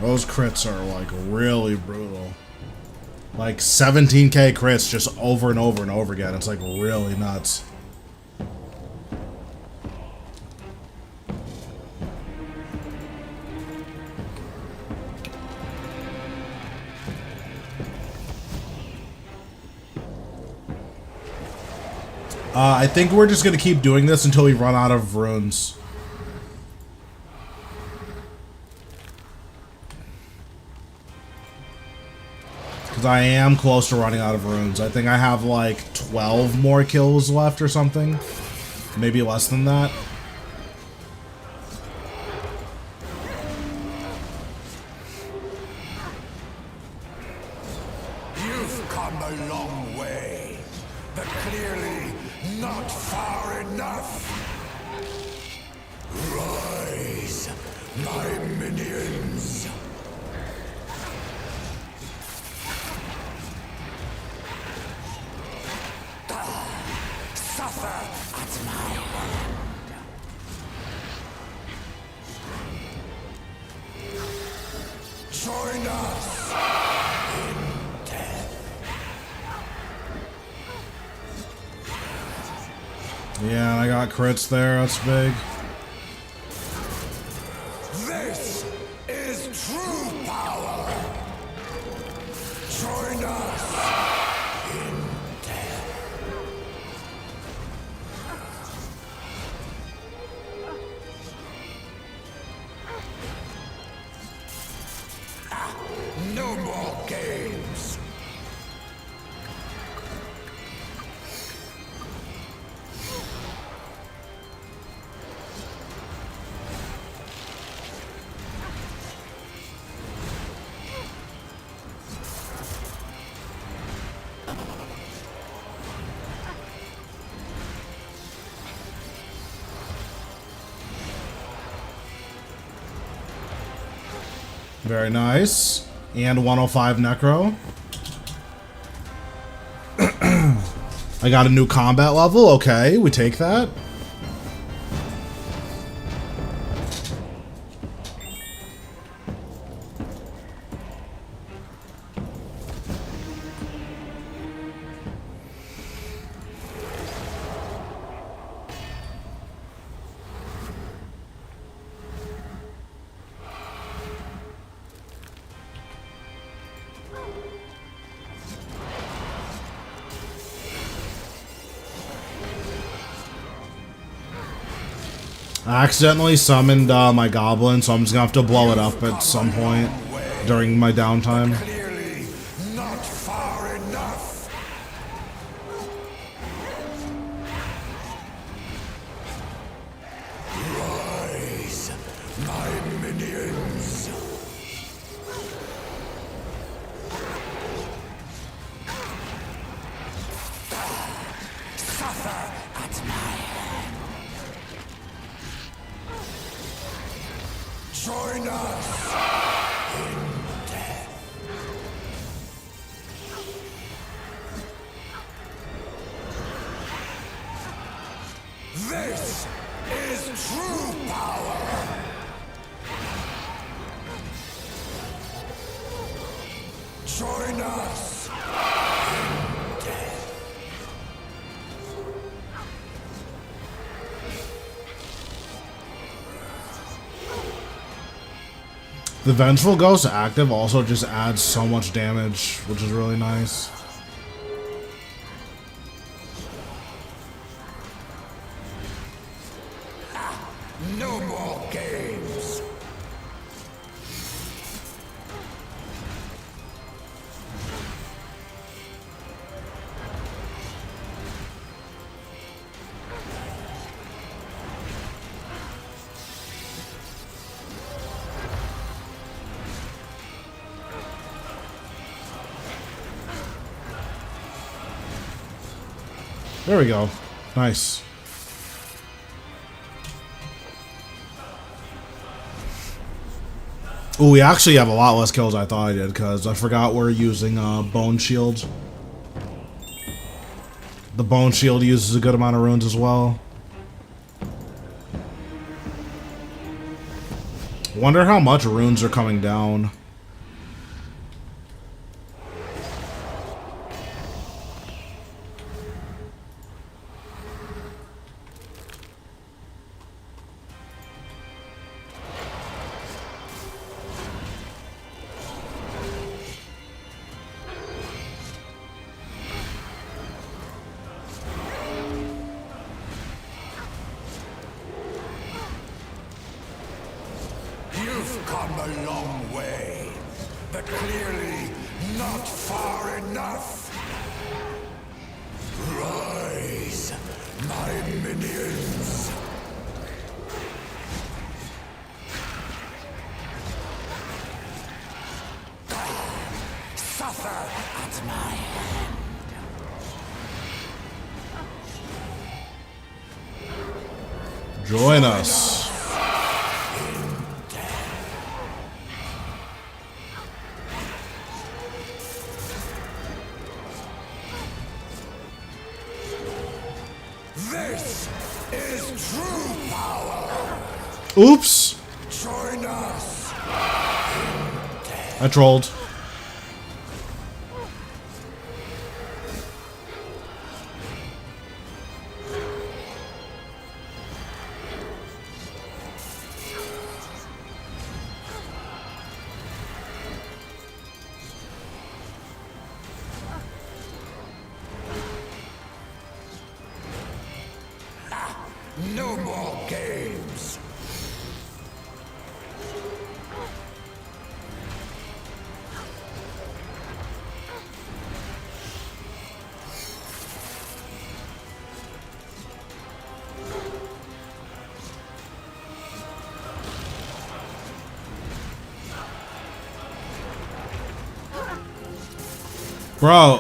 Those crits are like really brutal. Like 17k crits just over and over and over again. It's like really nuts. I think we're just gonna keep doing this until we run out of runes. Because I am close to running out of runes. I think I have like 12 more kills left or something. Maybe less than that. You've come a long way, but clearly not far enough. Rise, my minions. Suffer at my hand. Join us in death. Yeah, I got crits there. That's big. This is true power. Join us in death. No more games. Very nice. And 105 Necro. I got a new combat level. Okay, we take that. I accidentally summoned my goblin, so I'm just gonna have to blow it up at some point during my downtime. Clearly not far enough. Rise, my minions. Suffer at my hand. Join us in death. This is true power. Join us in death. The Vengeful Ghost active also just adds so much damage, which is really nice. No more games. There we go. Nice. Ooh, we actually have a lot less kills I thought I did, because I forgot we're using Bone Shield. The Bone Shield uses a good amount of runes as well. Wonder how much runes are coming down. You've come a long way, but clearly not far enough. Rise, my minions. Suffer at my hand. Join us. This is true power. Oops. Join us. I trolled. No more games. Bro,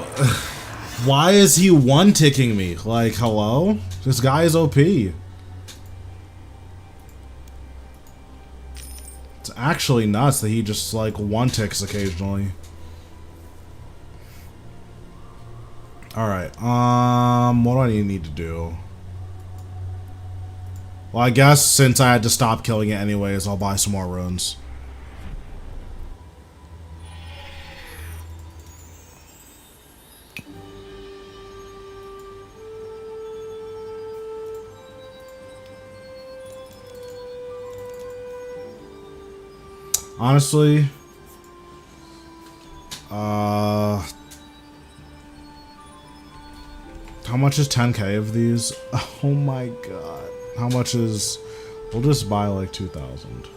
why is he one-ticking me? Like, hello? This guy is OP. It's actually nuts that he just, like, one-ticks occasionally. Alright, what do I need to do? Well, I guess since I had to stop killing it anyways, I'll buy some more runes. Honestly, how much is 10k of these? Oh my god. How much is... We'll just buy like 2,000.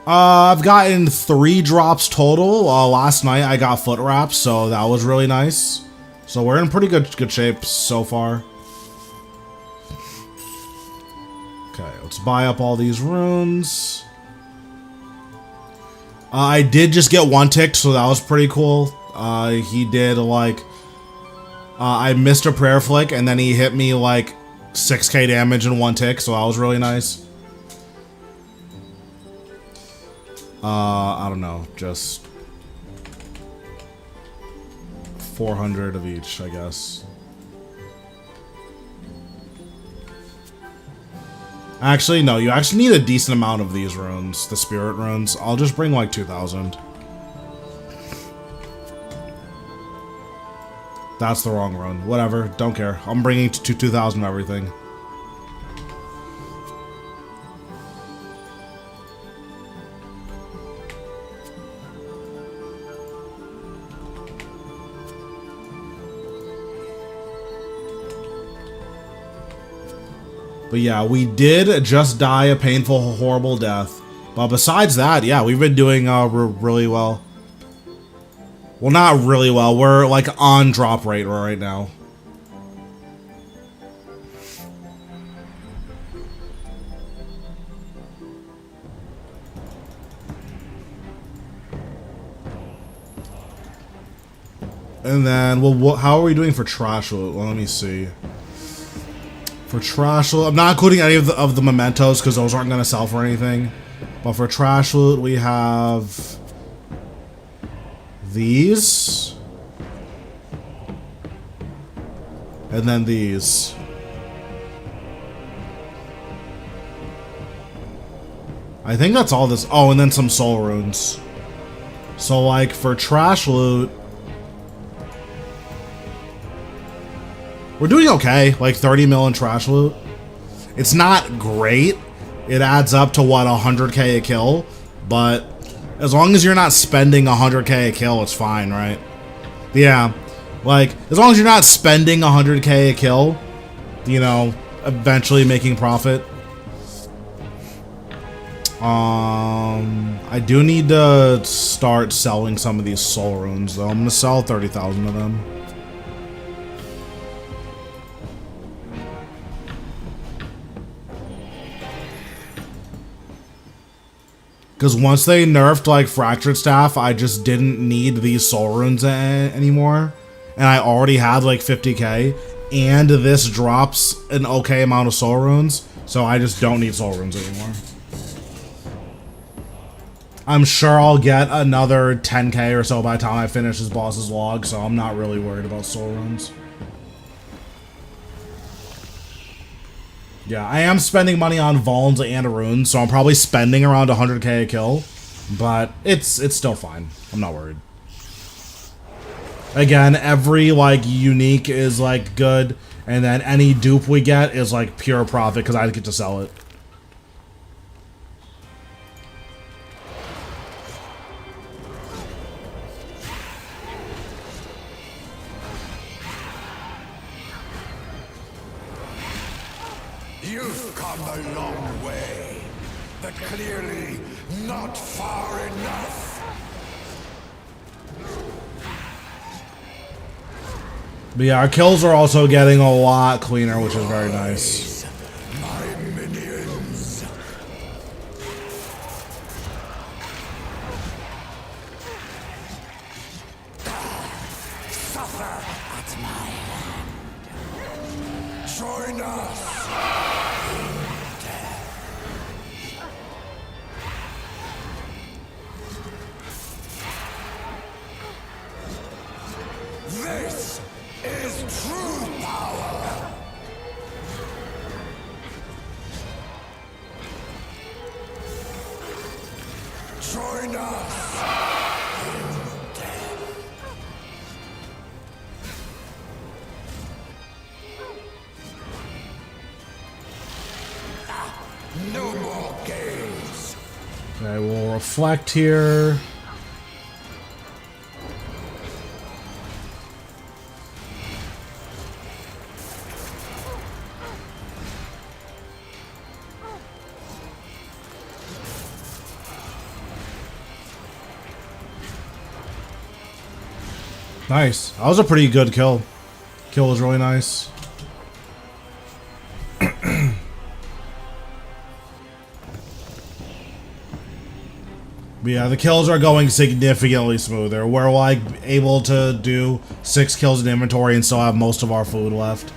I've gotten 3 drops total. Last night I got foot wraps, so that was really nice. So we're in pretty good shape so far. Okay, Okay, let's buy up all these runes. I did just get one tick, so that was pretty cool. He did like... I missed a prayer flick, and then he hit me like 6k damage in one tick, so that was really nice. I don't know, just 400 of each, I guess. Actually, no, you actually need a decent amount of these runes, the spirit runes. I'll just bring like 2,000. That's the wrong rune. Whatever, don't care. I'm bringing 2,000 of everything. But yeah, we did just die a painful, horrible death. But besides that, yeah, we've been doing really well. Well, not really well. We're like on drop rate right now. And then, well, how are we doing for trash loot? Well, let me see. For trash loot, I'm not including any of the mementos because those aren't going to sell for anything. But for trash loot, we have these. And then these. I think that's all this. Oh, and then some soul runes. So, like, for trash loot, we're doing okay, like 30 mil in trash loot. It's not great. It adds up to what, 100k a kill, but as long as you're not spending 100k a kill, it's fine, right? Yeah, like as long as you're not spending 100k a kill, you know, eventually making profit. I do need to start selling some of these soul runes though. I'm gonna sell 30,000 of them. Because once they nerfed, like, Fractured Staff, I just didn't need these soul runes anymore. And I already had, like, 50k. And this drops an okay amount of soul runes. So I just don't need soul runes anymore. I'm sure I'll get another 10k or so by the time I finish this boss's log. So I'm not really worried about soul runes. Yeah, I am spending money on Vulns and runes, so I'm probably spending around 100k a kill, but it's still fine. I'm not worried. Again, every like unique is like good, and then any dupe we get is like pure profit because I get to sell it. You've come a long way, but clearly not far enough. But yeah, our kills are also getting a lot cleaner, which is very nice. My minions. Suffer at my hand. Join us. This is true power! Join us in death. No more games. Okay, we'll reflect here. Nice. That was a pretty good kill. Kill was really nice. But yeah, the kills are going significantly smoother. We're like able to do 6 kills in inventory and still have most of our food left.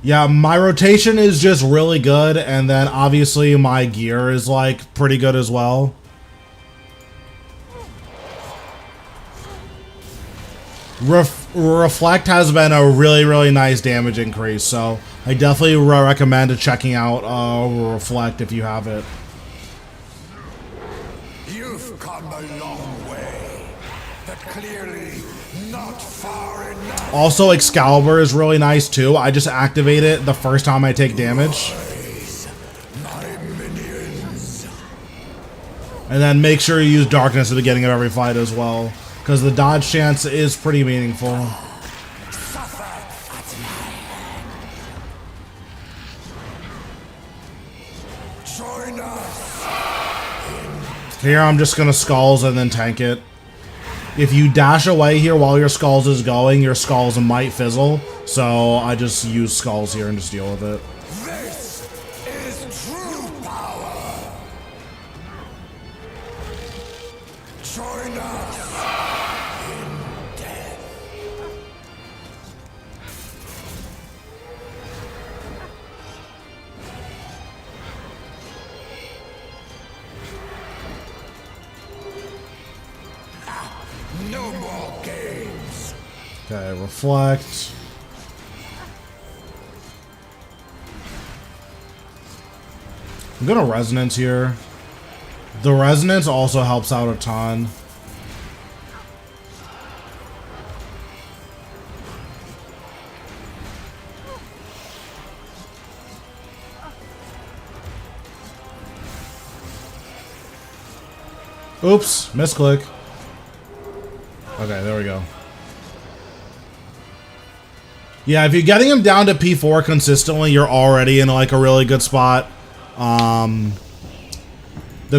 Yeah, my rotation is just really good, and then obviously my gear is like pretty good as well. Reflect has been a really nice damage increase, so I definitely recommend checking out Reflect if you have it. You've come a long way, but clearly not far enough. Also, Excalibur is really nice too. I just activate it the first time I take damage. My minions. And then make sure you use Darkness at the beginning of every fight as well, because the dodge chance is pretty meaningful. Join us. Here I'm just gonna Skulls and then tank it. If you dash away here while your Skulls is going, your Skulls might fizzle, so I just use Skulls here and just deal with it. This is true power. Join us in death. No more games. Okay, Reflect. I'm gonna Resonance here. The Resonance also helps out a ton. Oops, misclick. Okay, there we go. Yeah, if you're getting him down to P4 consistently, you're already in like a really good spot. The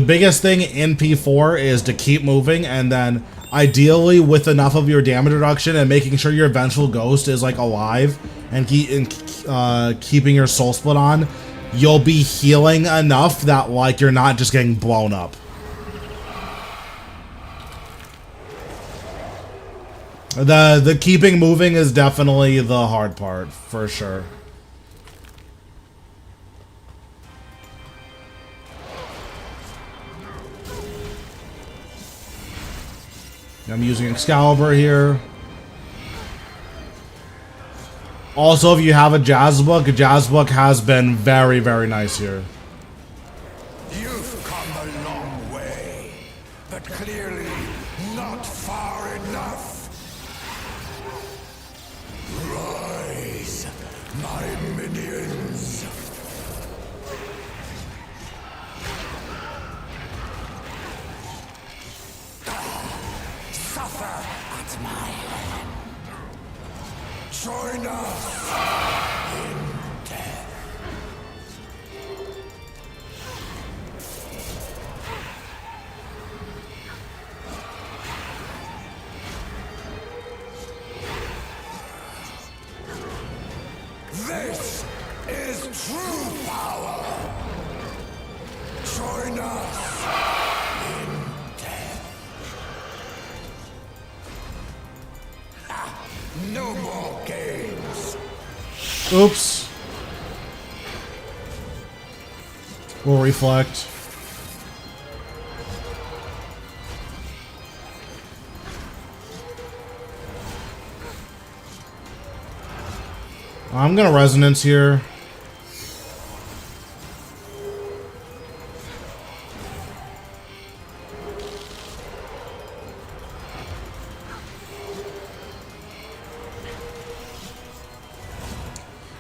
biggest thing in P4 is to keep moving, and then ideally with enough of your damage reduction and making sure your Vengeful Ghost is like alive and keeping your Soul Split on, you'll be healing enough that like you're not just getting blown up. The keeping moving is definitely the hard part, for sure. I'm using Excalibur here. Also, if you have a Jazz Book has been very nice here. You've come a long way, but clearly not far enough. Rise, my minions. Suffer at my hand. Join us in death. This is true power. Join us in death. No more games. Oops. We'll Reflect. I'm gonna Resonance here.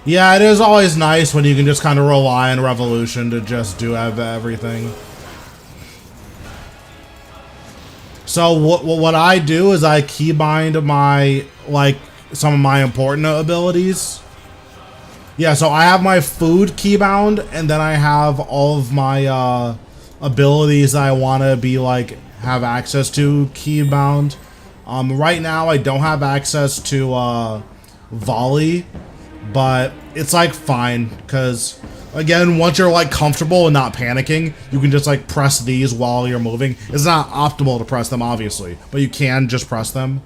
Yeah, it is always nice when you can just kind of rely on Revolution to just do everything. So what I do is I keybind my, like, some of my important abilities. Yeah, so I have my food keybound, and then I have all of my abilities that I want to be, like, have access to keybound. Right now I don't have access to volley, but it's like fine, because again, once you're like comfortable and not panicking, you can just like press these while you're moving. It's not optimal to press them, obviously, but you can just press them.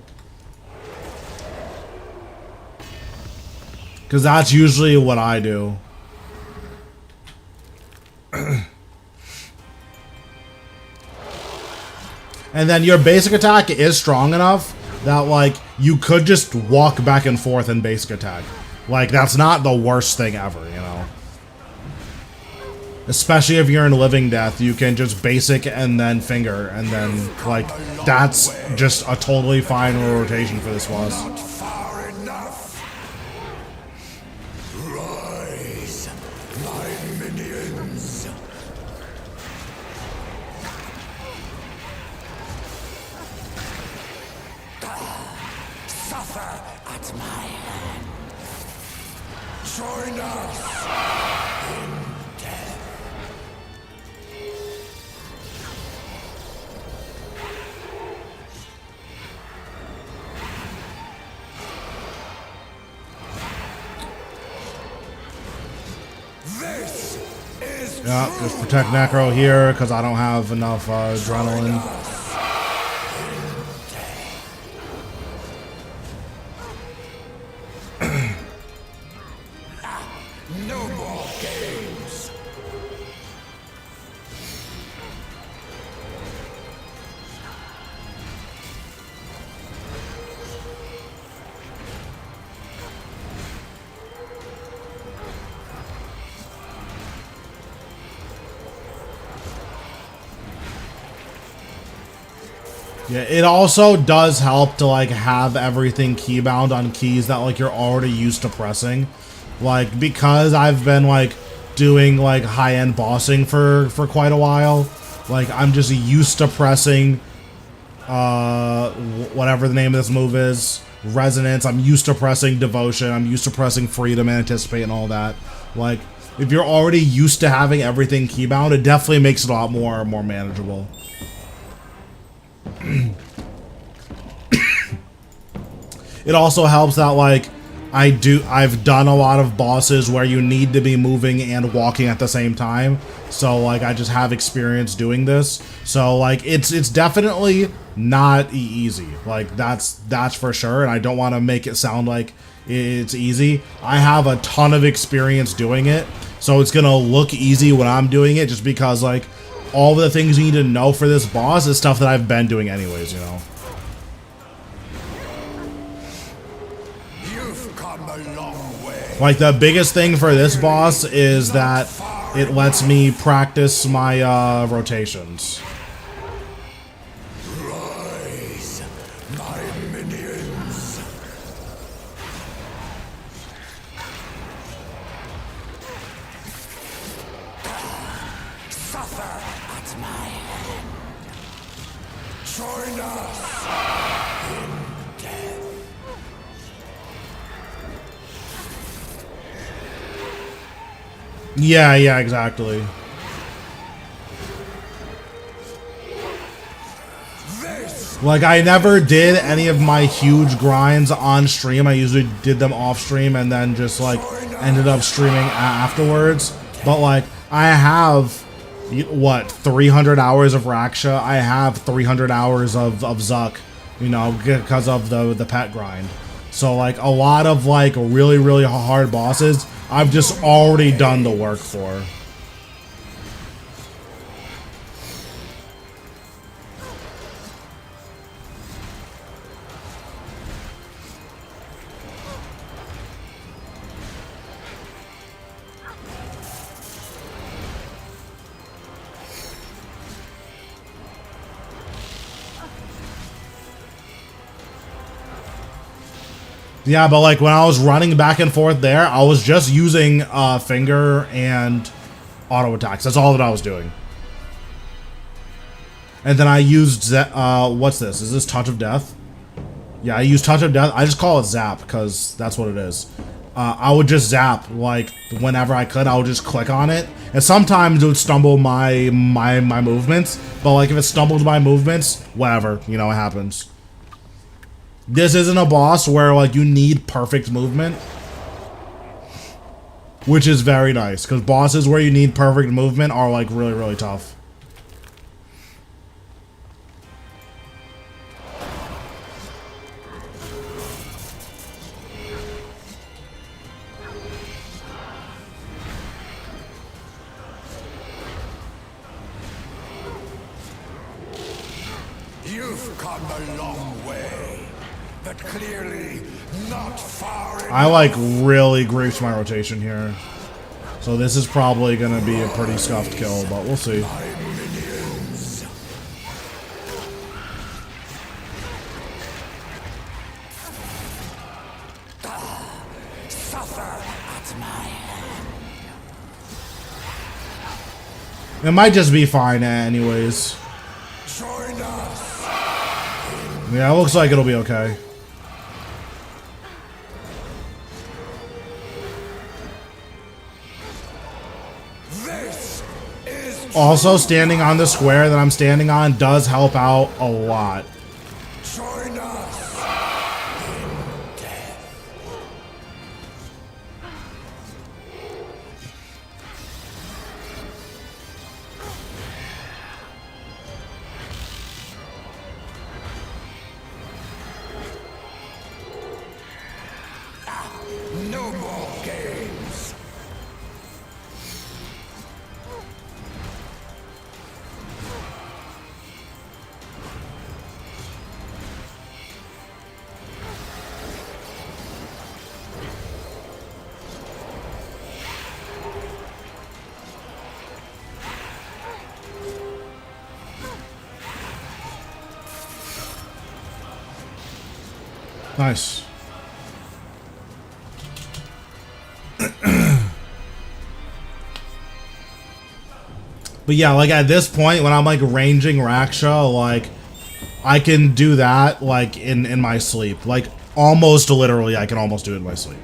Because that's usually what I do. And then your basic attack is strong enough that, like, you could just walk back and forth in basic attack. Like, that's not the worst thing ever, you know? Especially if you're in Living Death, you can just basic and then finger, and then, like, that's just a totally fine rotation for this boss. Not far enough. Rise, my minions. Suffer at my hand. Join us in death. This is Yeah, just protect Necro here, because I don't have enough adrenaline. no more games. Yeah, it also does help to like have everything keybound on keys that like you're already used to pressing. Like, because I've been like doing like high-end bossing for quite a while, like I'm just used to pressing whatever the name of this move is, Resonance. I'm used to pressing Devotion. I'm used to pressing Freedom and Anticipate and all that. Like, if you're already used to having everything keybound, it definitely makes it a lot more manageable. It also helps that like I've done a lot of bosses where you need to be moving and walking at the same time, so like I just have experience doing this, so like it's definitely not easy, like that's for sure, and I don't want to make it sound like it's easy. I have a ton of experience doing it, so it's gonna look easy when I'm doing it, just because like all the things you need to know for this boss is stuff that I've been doing anyways, you know. You've come a long way. Like, the biggest thing for this boss is that it lets me practice my rotations. Rise, my minions. Suffer at my hand. Join us in death. Yeah, exactly. This Like, I never did any of my huge grinds on stream. I usually did them off stream and then just, like, ended up streaming afterwards. But, like, I have, what, 300 hours of Raksha? I have 300 hours of Zuck, you know, because of the pet grind. So, like, a lot of, like, really, really hard bosses, I've just already done the work for. Yeah, but like when I was running back and forth there, I was just using finger and auto attacks. That's all that I was doing. And then I used what's this? Is this Touch of Death? Yeah, I used Touch of Death. I just call it Zap because that's what it is. I would just zap like whenever I could. I would just click on it, and sometimes it would stumble my movements. But like if it stumbles my movements, whatever, you know, it happens. This isn't a boss where like you need perfect movement, which is very nice because bosses where you need perfect movement are like really, really tough. You've come a long way, but clearly not far enough. I like really griefed my rotation here. So this is probably gonna be a pretty scuffed kill, but we'll see. My minions. Suffer at my hand. It might just be fine anyways. Join us. Yeah, it looks like it'll be okay. This is Also, standing on the square that I'm standing on does help out a lot. join us. No more games. Nice. But yeah, like at this point when I'm like ranging Raksha, like I can do that like in my sleep. Like almost literally I can almost do it in my sleep.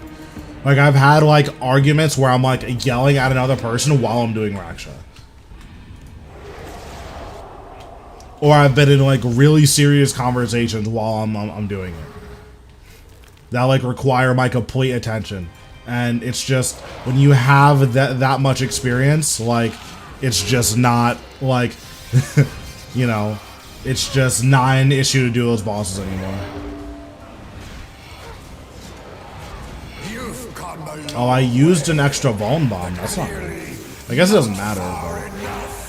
Like I've had like arguments where I'm like yelling at another person while I'm doing Raksha. Or I've been in like really serious conversations while I'm doing it. That like require my complete attention. And it's just when you have that much experience, like it's just not like you know, it's just not an issue to do those bosses anymore. You've come a long Oh, I used an extra Vuln Bomb. That's not good. I guess it doesn't matter. far But enough.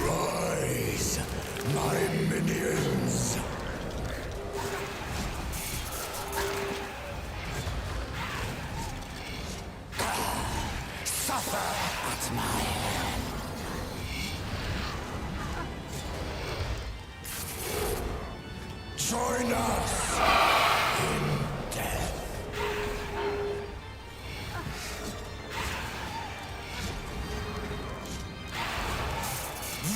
Rise, my minions. Suffer at my hand. Join us in death.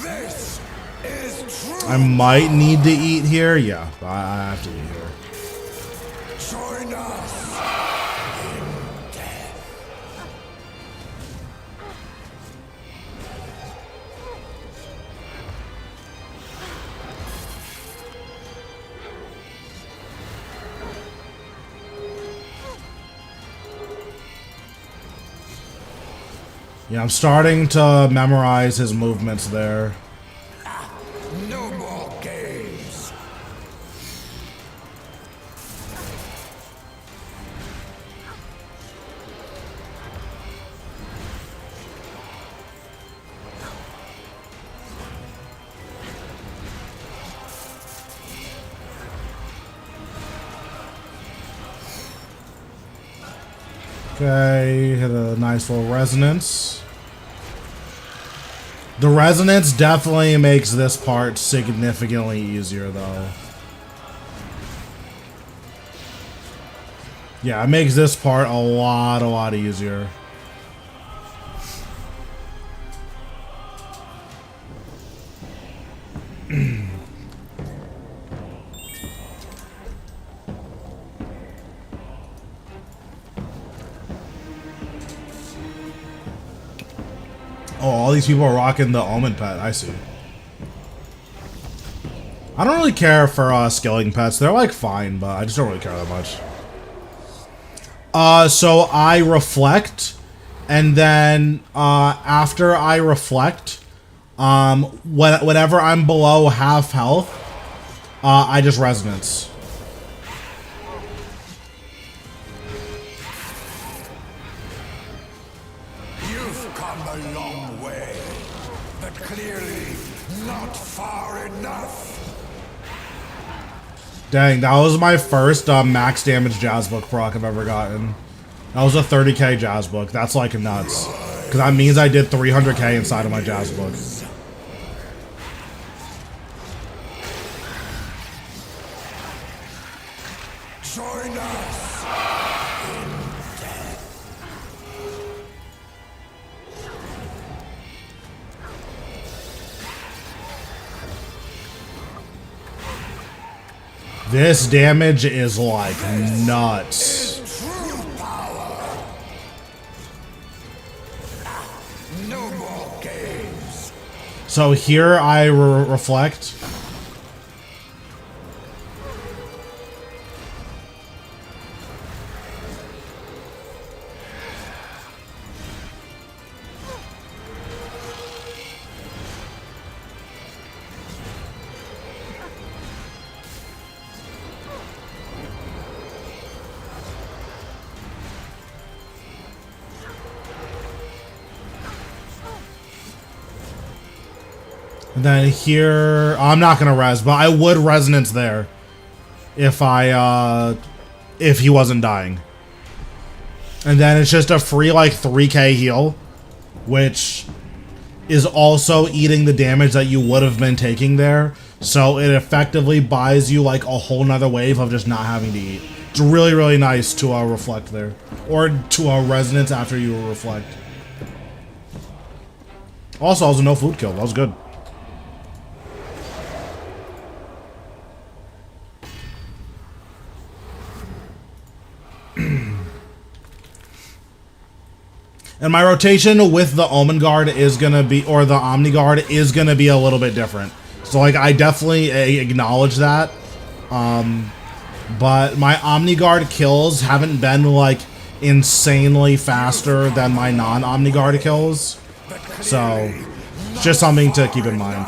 This is true. I might need to eat here. Yeah, I have to eat here. Join us in death. Yeah, I'm starting to memorize his movements there. No more games. Okay, hit a nice little resonance. The resonance definitely makes this part significantly easier, though. Yeah, it makes this part a lot easier. Oh, all these people are rocking the Omen Pet. I see. I don't really care for skilling pets. They're like fine, but I just don't really care that much. So I reflect, and then after I reflect, whenever I'm below half health, I just resonance. You've come a long way, but clearly not far enough. Dang, that was my first max damage jazz book proc I've ever gotten. That was a 30k jazz book. That's like nuts. Because that means I did 300k inside of my jazz book. Join us in death. This damage is like nuts. True power. No more games. So here I reflect. And then here, I'm not gonna res, but I would resonance there if if he wasn't dying. And then it's just a free like 3k heal, which is also eating the damage that you would have been taking there. So it effectively buys you like a whole nother wave of just not having to eat. It's really, really nice to reflect there. Or to resonance after you reflect. Also, it was a no food kill. That was good. And my rotation with the Omen Guard is gonna be, or the Omni Guard is gonna be a little bit different. So like, I definitely acknowledge that. But my Omni Guard kills haven't been like insanely faster than my non-Omni Guard kills. So, it's just something to keep in mind.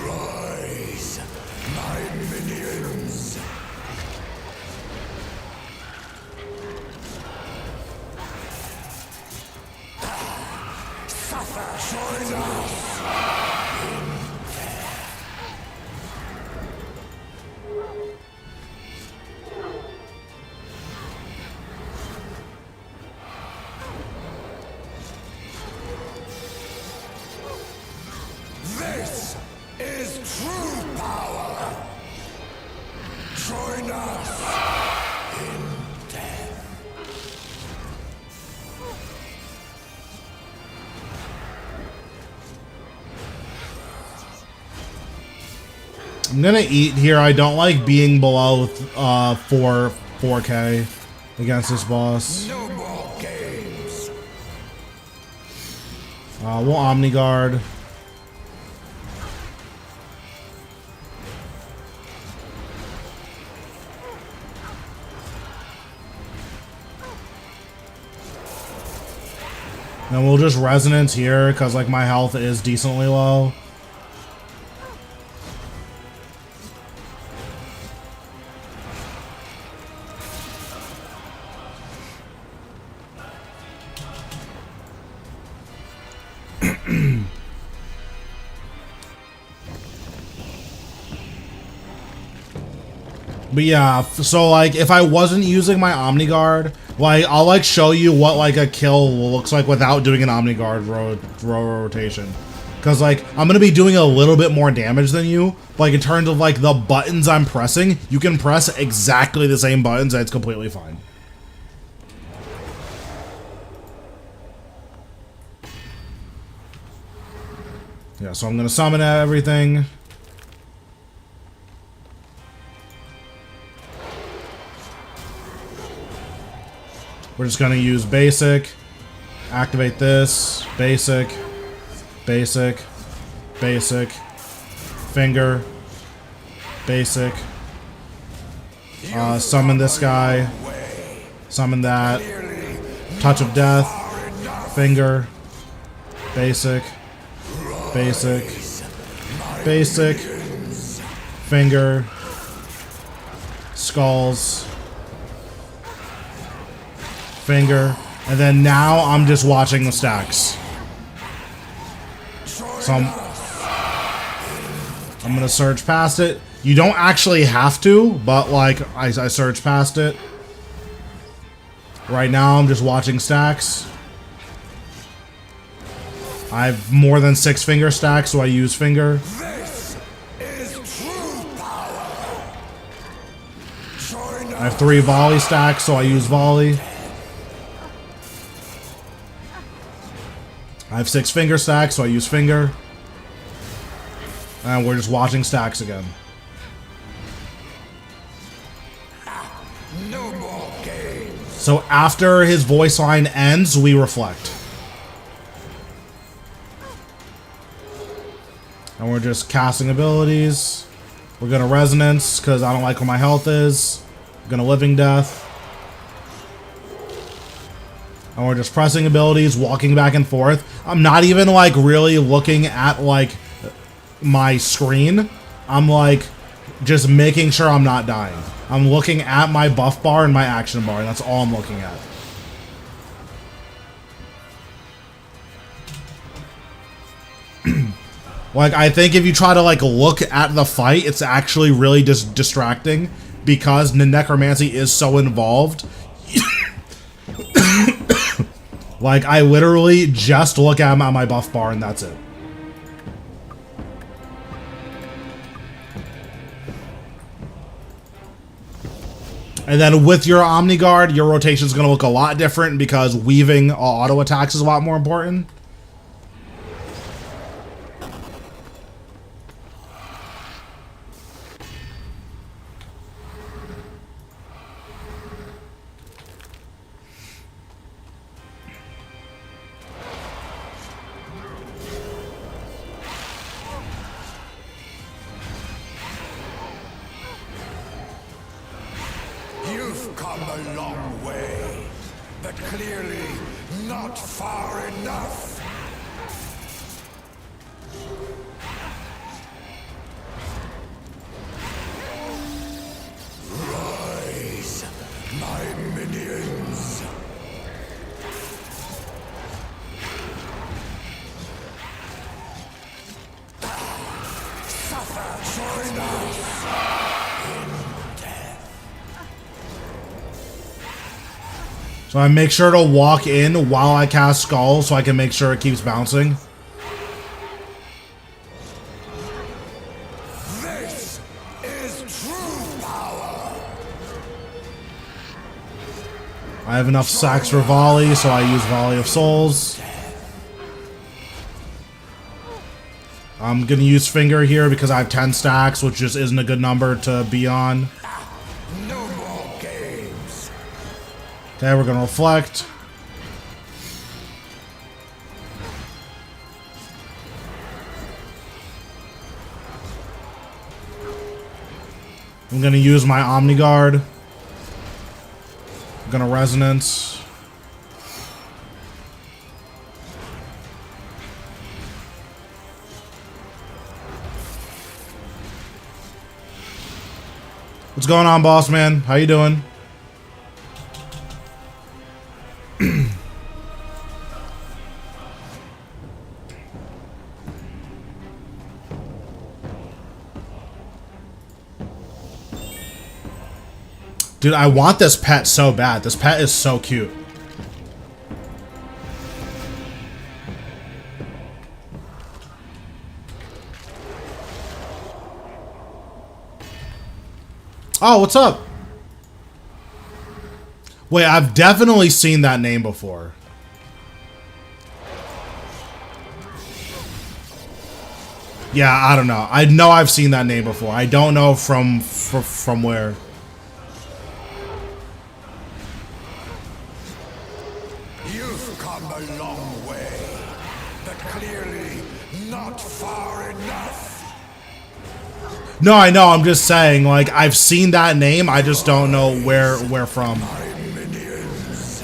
Rise, my minions. Suffer, join us. This is true power. Join us in death. I'm gonna eat here. I don't like being below 4k against this boss. No more games. We'll Omni Guard. And we'll just resonance here because like my health is decently low. But yeah, so like if I wasn't using my Omni Guard, like I'll like show you what like a kill looks like without doing an Omni Guard rotation. Cause like I'm gonna be doing a little bit more damage than you. Like in terms of like the buttons I'm pressing, you can press exactly the same buttons and it's completely fine. Yeah, so I'm gonna summon everything. We're just gonna use basic. Activate this. Basic. Basic. Basic. Finger. Basic. Summon this guy. Summon that. Touch of Death. Finger. Basic. Basic. Basic. Finger. Skulls. Finger. And then now I'm just watching the stacks. So I'm gonna surge past it. You don't actually have to, but like I surge past it. Right now I'm just watching stacks. I have more than 6 finger stacks, so I use finger. This is true power. Join I have 3 volley stacks, so I use volley. I have 6 finger stacks, so I use finger. And we're just watching stacks again. no more games. So after his voice line ends, we reflect. And we're just casting abilities. We're gonna resonance, because I don't like where my health is. We're gonna living death. And we're just pressing abilities, walking back and forth. I'm not even like really looking at like my screen. I'm like just making sure I'm not dying. I'm looking at my buff bar and my action bar, and that's all I'm looking at. Like, I think if you try to like look at the fight, it's actually really just distracting because the necromancy is so involved. Like, I literally just look at my buff bar and that's it. And then with your Omni Guard, your rotation is going to look a lot different because weaving auto attacks is a lot more important. You've come a long way, but clearly not far enough. Rise, my minions. Suffer, join us. So I make sure to walk in while I cast Skull so I can make sure it keeps bouncing. This is true power. I have enough sacks for volley, so I use Volley of Souls. I'm gonna use Finger here because I have 10 stacks, which just isn't a good number to be on. No more games. Okay, we're gonna reflect. I'm gonna use my Omni Guard. I'm gonna resonance. What's going on, boss man? How you doing? Dude, I want this pet so bad. This pet is so cute. Oh, what's up? Wait, I've definitely seen that name before. Yeah, I don't know. I know I've seen that name before. I don't know from where. You You've come a long way, but clearly not far enough. No, I know. I'm just saying, like, I've seen that name. I just don't know where from. My minions.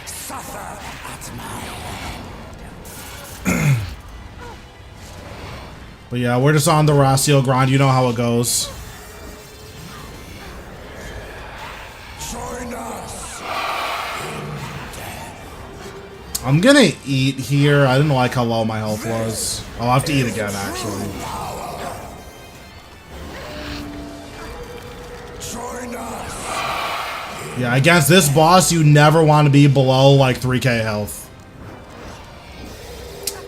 Suffer at my hand. But yeah, we're just on the Rasial grind. You know how it goes. Join us. I'm gonna eat here. I didn't like how low my health was. I'll have to eat again, actually. Join us. Yeah, against this boss, you never want to be below, like, 3k health.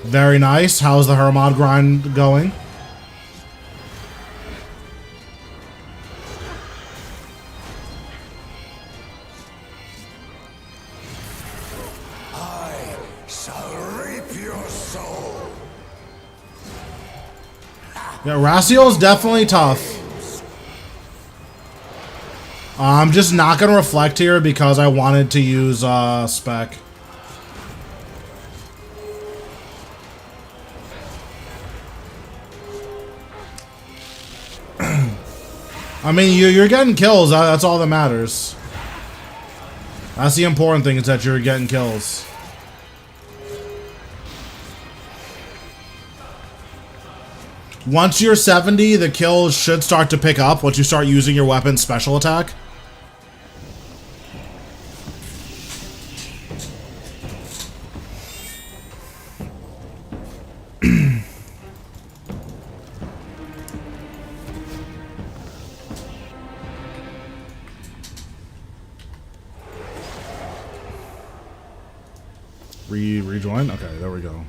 Very nice. How's the Hermod grind going? I shall reap your soul. Yeah, Rasial is definitely tough. I'm just not going to reflect here because I wanted to use spec. I mean, you're getting kills. That's all that matters. That's the important thing, is that you're getting kills. Once you're 70, the kills should start to pick up once you start using your weapon's special attack. Rejoin? Okay, there we go.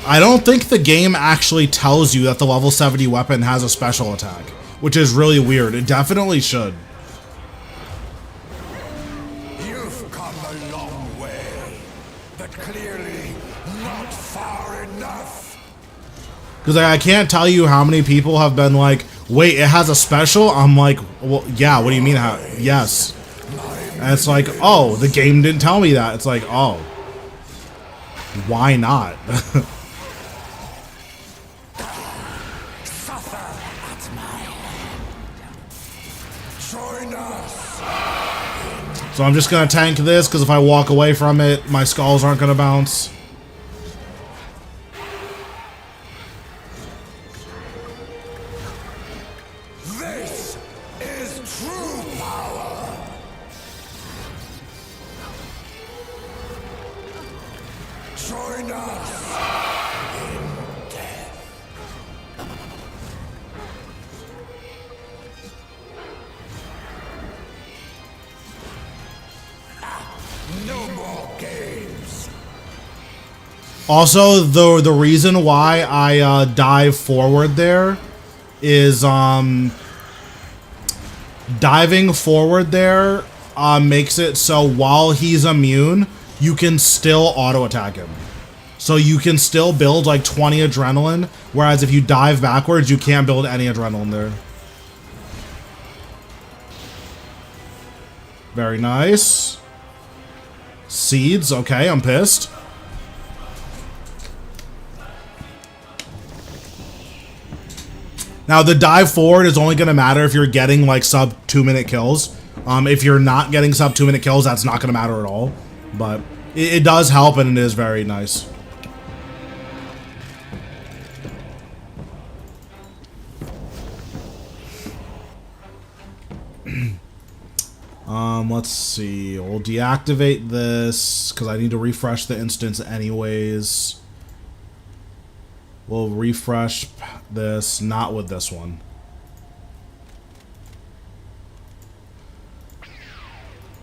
I don't think the game actually tells you that the level 70 weapon has a special attack, which is really weird. It definitely should. You've come a long way, but clearly not far enough. Because I can't tell you how many people have been like, wait, it has a special? I'm like, well, yeah, what do you mean? Yes. And it's like, oh, the game didn't tell me that. It's like, oh, why not? Suffer at my hand. Join us. So I'm just going to tank this, because if I walk away from it, my skulls aren't going to bounce. This is true power. Join us in death. No more games. Also, the reason why I dive forward there is diving forward there makes it so while he's immune, you can still auto attack him. So you can still build like 20 adrenaline, whereas if you dive backwards, you can't build any adrenaline there. Very nice. Seeds, okay, I'm pissed. Now, the dive forward is only going to matter if you're getting, like, sub 2-minute kills. If you're not getting sub 2-minute kills, that's not going to matter at all. But it does help, and it is very nice. Let's see. We'll deactivate this, because I need to refresh the instance anyways. We'll refresh this, not with this one.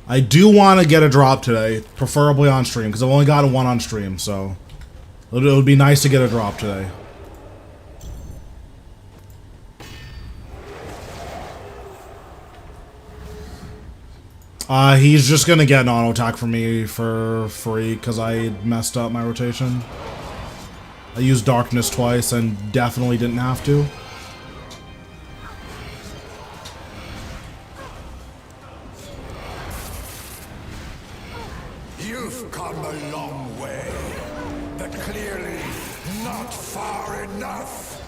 I do want to get a drop today, preferably on stream, because I've only gotten one on stream, so it would be nice to get a drop today. He's just gonna get an auto attack from me for free because I messed up my rotation. I used darkness twice and definitely didn't have to. You've come a long way, but clearly not far enough.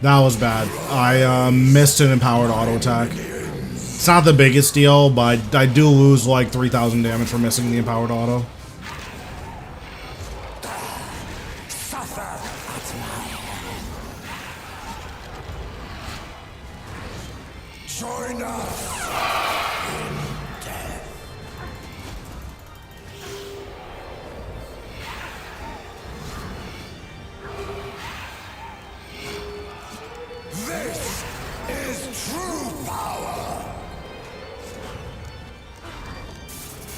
That was bad. I missed an empowered auto attack. It's not the biggest deal, but I do lose like 3,000 damage for missing the empowered auto. Suffer at my hand. Join us in death. This is true power.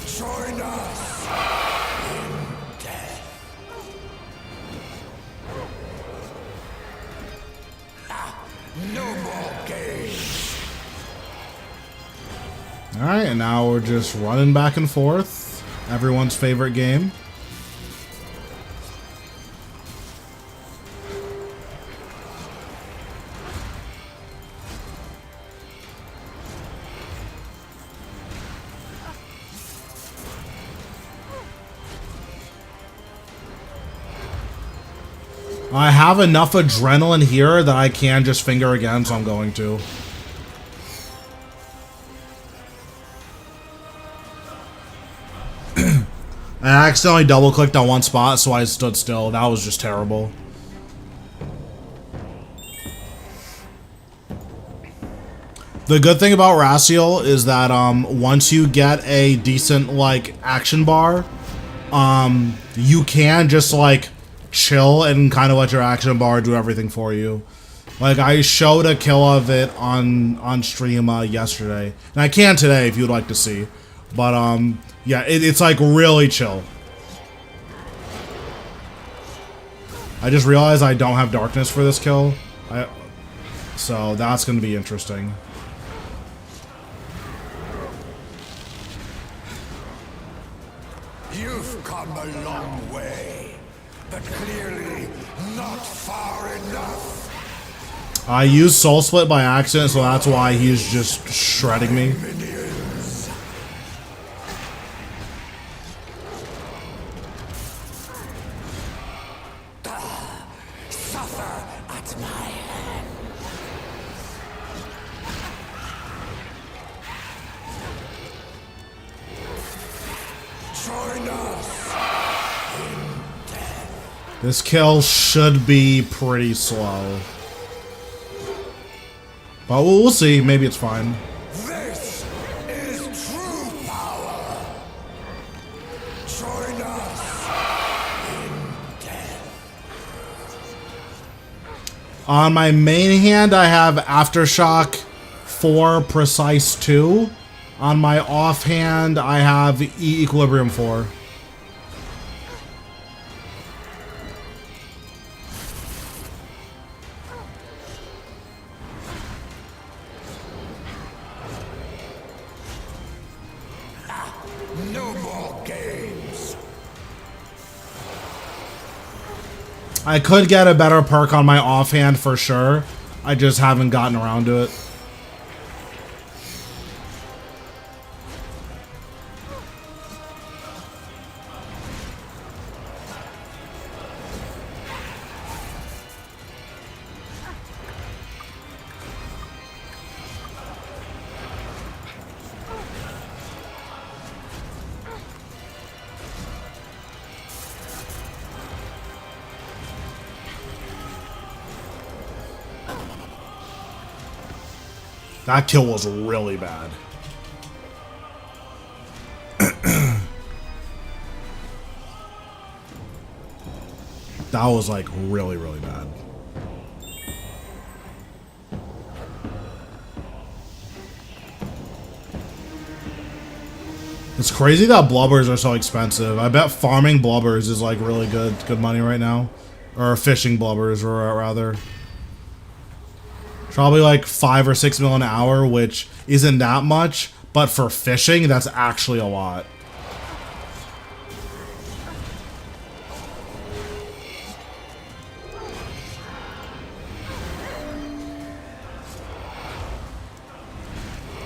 Join us in death. No more games. Alright, and now we're just running back and forth. Everyone's favorite game. I have enough adrenaline here that I can just finger again, so I'm going to. I accidentally double-clicked on one spot, so I stood still. That was just terrible. The good thing about Rasial is that once you get a decent, like, action bar, you can just, like, chill and kind of let your action bar do everything for you. Like, I showed a kill of it on stream yesterday. And I can today if you'd like to see. But, yeah, it's like really chill. I just realized I don't have darkness for this kill. So that's going to be interesting. You've come a long way, but clearly not far enough. I used Soul Split by accident, so that's why he's just shredding me. Minions. Suffer at my hand. Join us in death. This kill should be pretty slow. But we'll see. Maybe it's fine. This is true power. Join us in death. On my main hand, I have Aftershock 4, Precise 2. On my offhand, I have Equilibrium 4. No more games. I could get a better perk on my offhand for sure. I just haven't gotten around to it. That kill was really bad. That was like really, really bad. It's crazy that blubbers are so expensive. I bet farming blubbers is like really good money right now. Or fishing blubbers, or rather. Probably like 5 or 6 mil an hour, which isn't that much, but for fishing, that's actually a lot.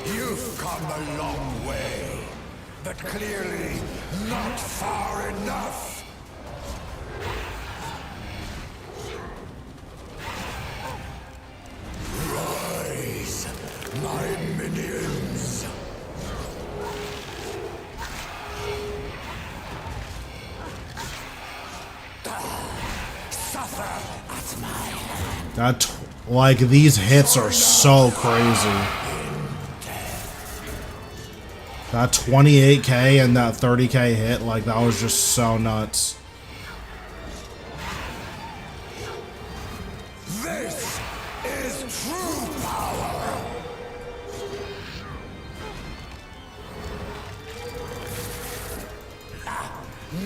You've come a long way, but clearly not far enough. Rise, my minions. Suffer at my hand. That, like, these hits are so crazy. That 28k and that 30k hit, like, that was just so nuts. This is true power.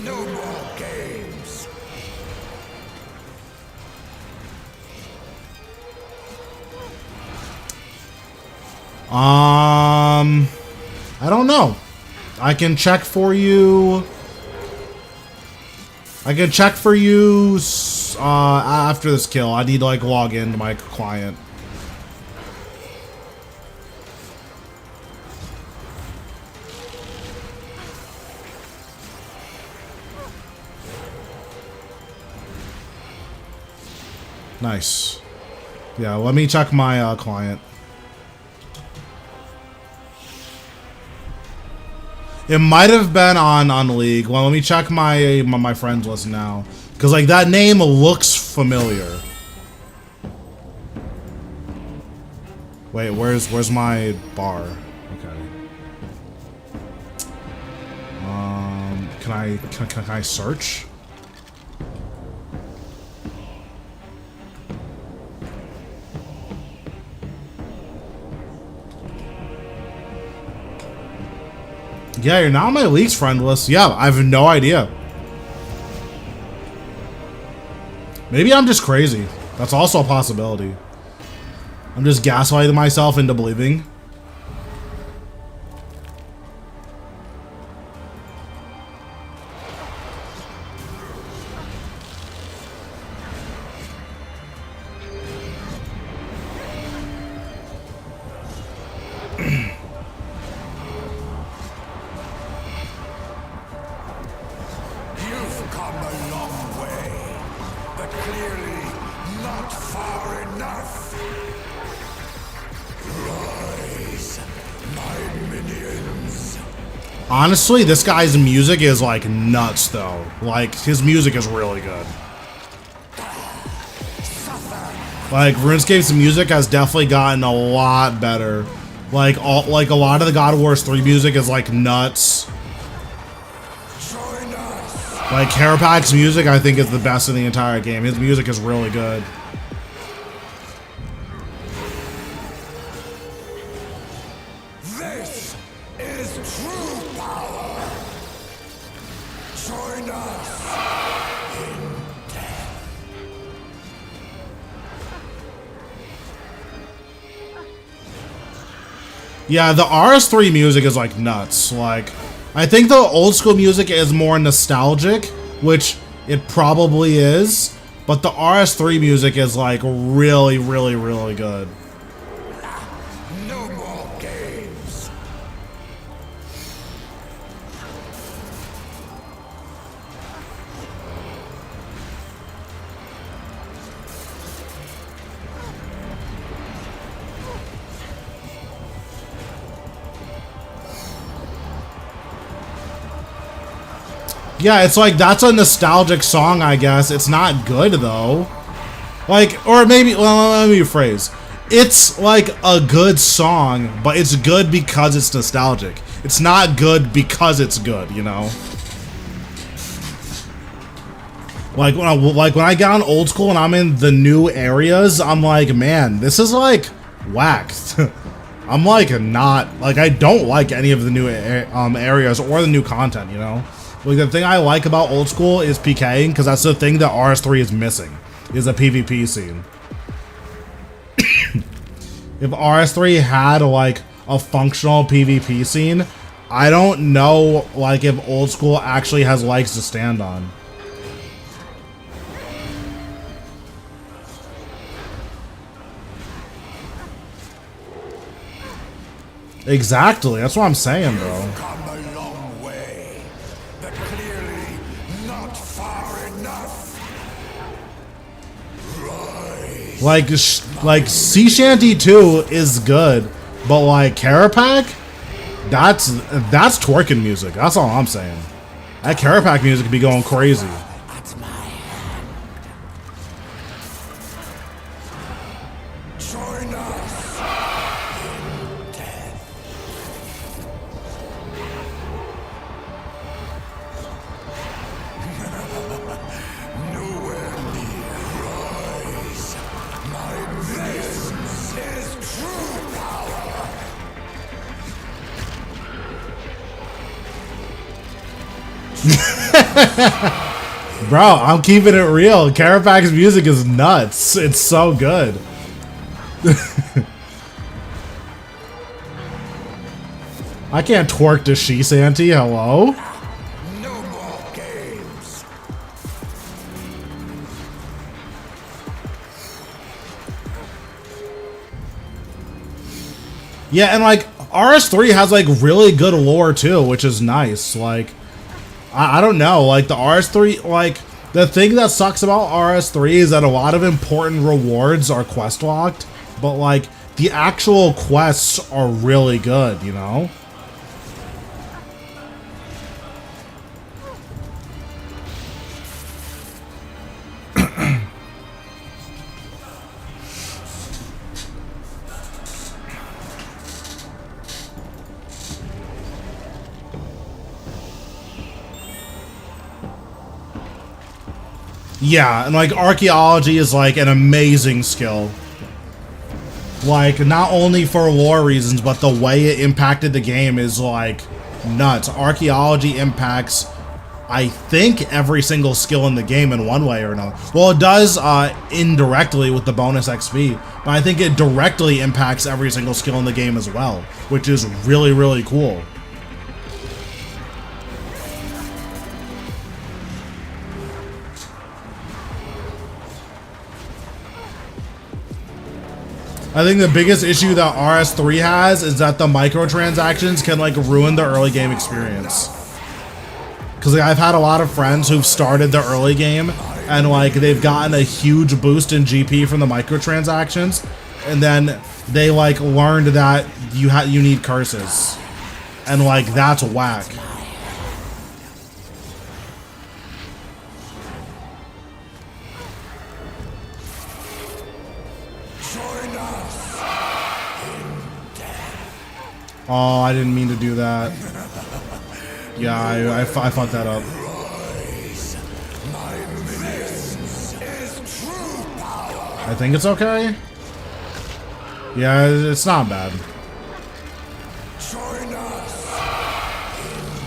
No more games. I don't know. I can check for you. I can check for you after this kill. I need to like log into my client. Nice. Yeah, let me check my client. It might have been on League. Well, let me check my friends list now, because like that name looks familiar. Wait, where's my bar? Okay. Can I search? Yeah, you're not on my League's friend list. Yeah, I have no idea. Maybe I'm just crazy. That's also a possibility. I'm just gaslighting myself into believing. You've come a long way, but clearly not far enough. Rise, my minions. Honestly, this guy's music is like nuts though. Like his music is really good. Like RuneScape's music has definitely gotten a lot better. Like a lot of the God of Wars 3 music is like nuts. Like Karapak's music I think is the best in the entire game. His music is really good. This is true power. Join us in death. Yeah, the RS3 music is like nuts. Like, I think the old school music is more nostalgic, which it probably is, but the RS3 music is like really, really, really good. No more games. Yeah, it's like, that's a nostalgic song, I guess. It's not good, though. Like, or maybe, well, let me rephrase. It's like a good song, but it's good because it's nostalgic. It's not good because it's good, you know? Like when I get on old school and I'm in the new areas, I'm like, man, this is like whacked. I'm like not, like I don't like any of the new areas or the new content, you know? Like the thing I like about old school is PKing, because that's the thing that RS3 is missing, is a PvP scene. If RS3 had like a functional PvP scene, I don't know like if old school actually has legs to stand on. Exactly, that's what I'm saying, bro. Come a long way, but clearly not far enough. Rise. Like Sea Shanty 2 is good, but like Carapack, that's twerking music. That's all I'm saying. That Carapack music could be going crazy. At my hand. Join us in death. Nowhere near rise. My this is true power. Bro, I'm keeping it real. Carapack's music is nuts. It's so good. I can't twerk to Sea Shanty. Hello? No more games. Yeah, and like RS3 has like really good lore too, which is nice. Like, I don't know, like the RS3, like the thing that sucks about RS3 is that a lot of important rewards are quest locked, but like the actual quests are really good, you know? Yeah, and like archaeology is like an amazing skill. Like not only for lore reasons, but the way it impacted the game is like nuts. Archaeology impacts, I think, every single skill in the game in one way or another. Well, it does indirectly with the bonus XP, but I think it directly impacts every single skill in the game as well, which is really, really cool. I think the biggest issue that RS3 has is that the microtransactions can like ruin the early game experience. Cause like, I've had a lot of friends who've started the early game and like they've gotten a huge boost in GP from the microtransactions, and then they like learned that you need curses, and like that's whack. Oh, I didn't mean to do that. Yeah, I fucked that up. I think it's okay. Yeah, it's not bad.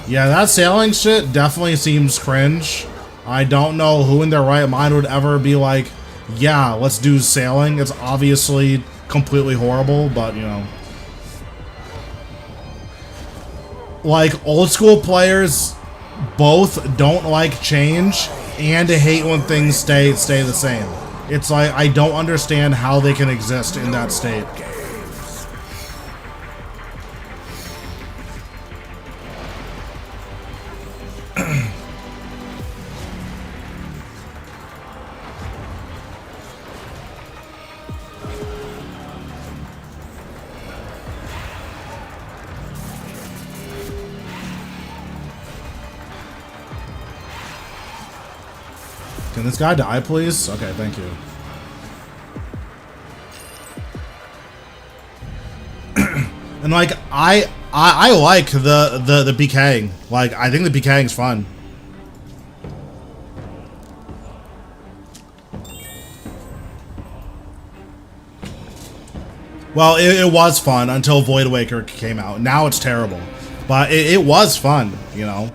Yeah, that sailing shit definitely seems cringe. I don't know who in their right mind would ever be like, yeah, let's do sailing. It's obviously completely horrible, but you know. Like, old school players both don't like change and hate when things stay the same. It's like, I don't understand how they can exist in that state. Can this guy die, please? Okay, thank you. And like, I like the PKing. Like, I think the PKing's fun. Well, it was fun until Void Waker came out. Now it's terrible, but it was fun, you know.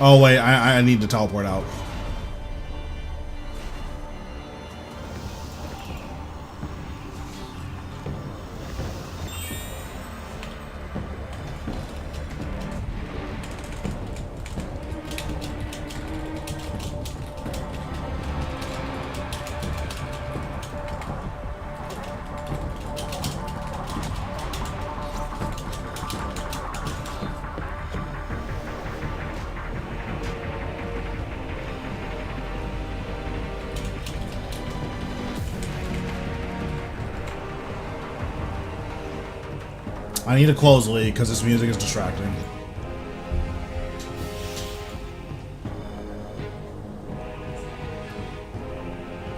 Oh wait, I need to teleport out. I need to close League because this music is distracting.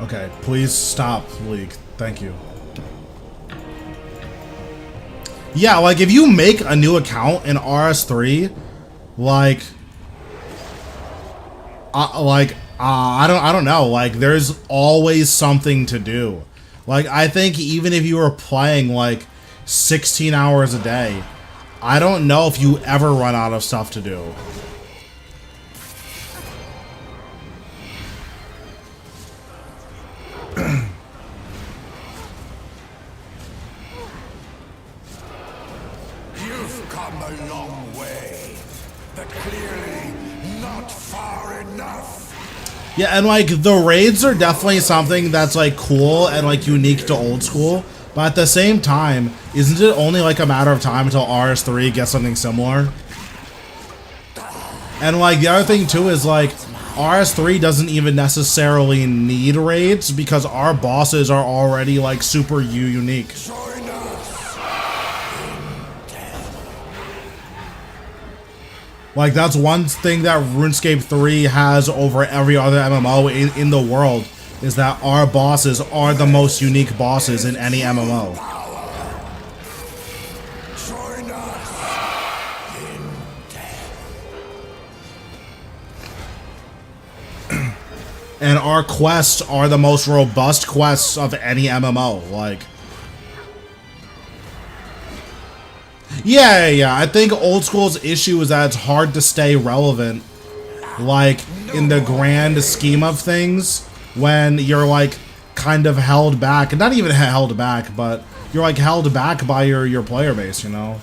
Okay, please stop League. Thank you. Yeah, like if you make a new account in RS3, like I don't know, like there's always something to do. Like I think even if you were playing like 16 hours a day, I don't know if you ever run out of stuff to do. You've come a long way, but clearly not far enough. Yeah, and like the raids are definitely something that's like cool and like unique to old school. But at the same time, isn't it only like a matter of time until RS3 gets something similar? And like the other thing too is like RS3 doesn't even necessarily need raids because our bosses are already like super unique. Like that's one thing that RuneScape 3 has over every other MMO in the world, is that our bosses are the most unique bosses in any MMO. And our quests are the most robust quests of any MMO, like... Yeah, I think old school's issue is that it's hard to stay relevant, like, in the grand scheme of things, when you're, like, kind of held back. Not even held back, but you're, like, held back by your player base, you know?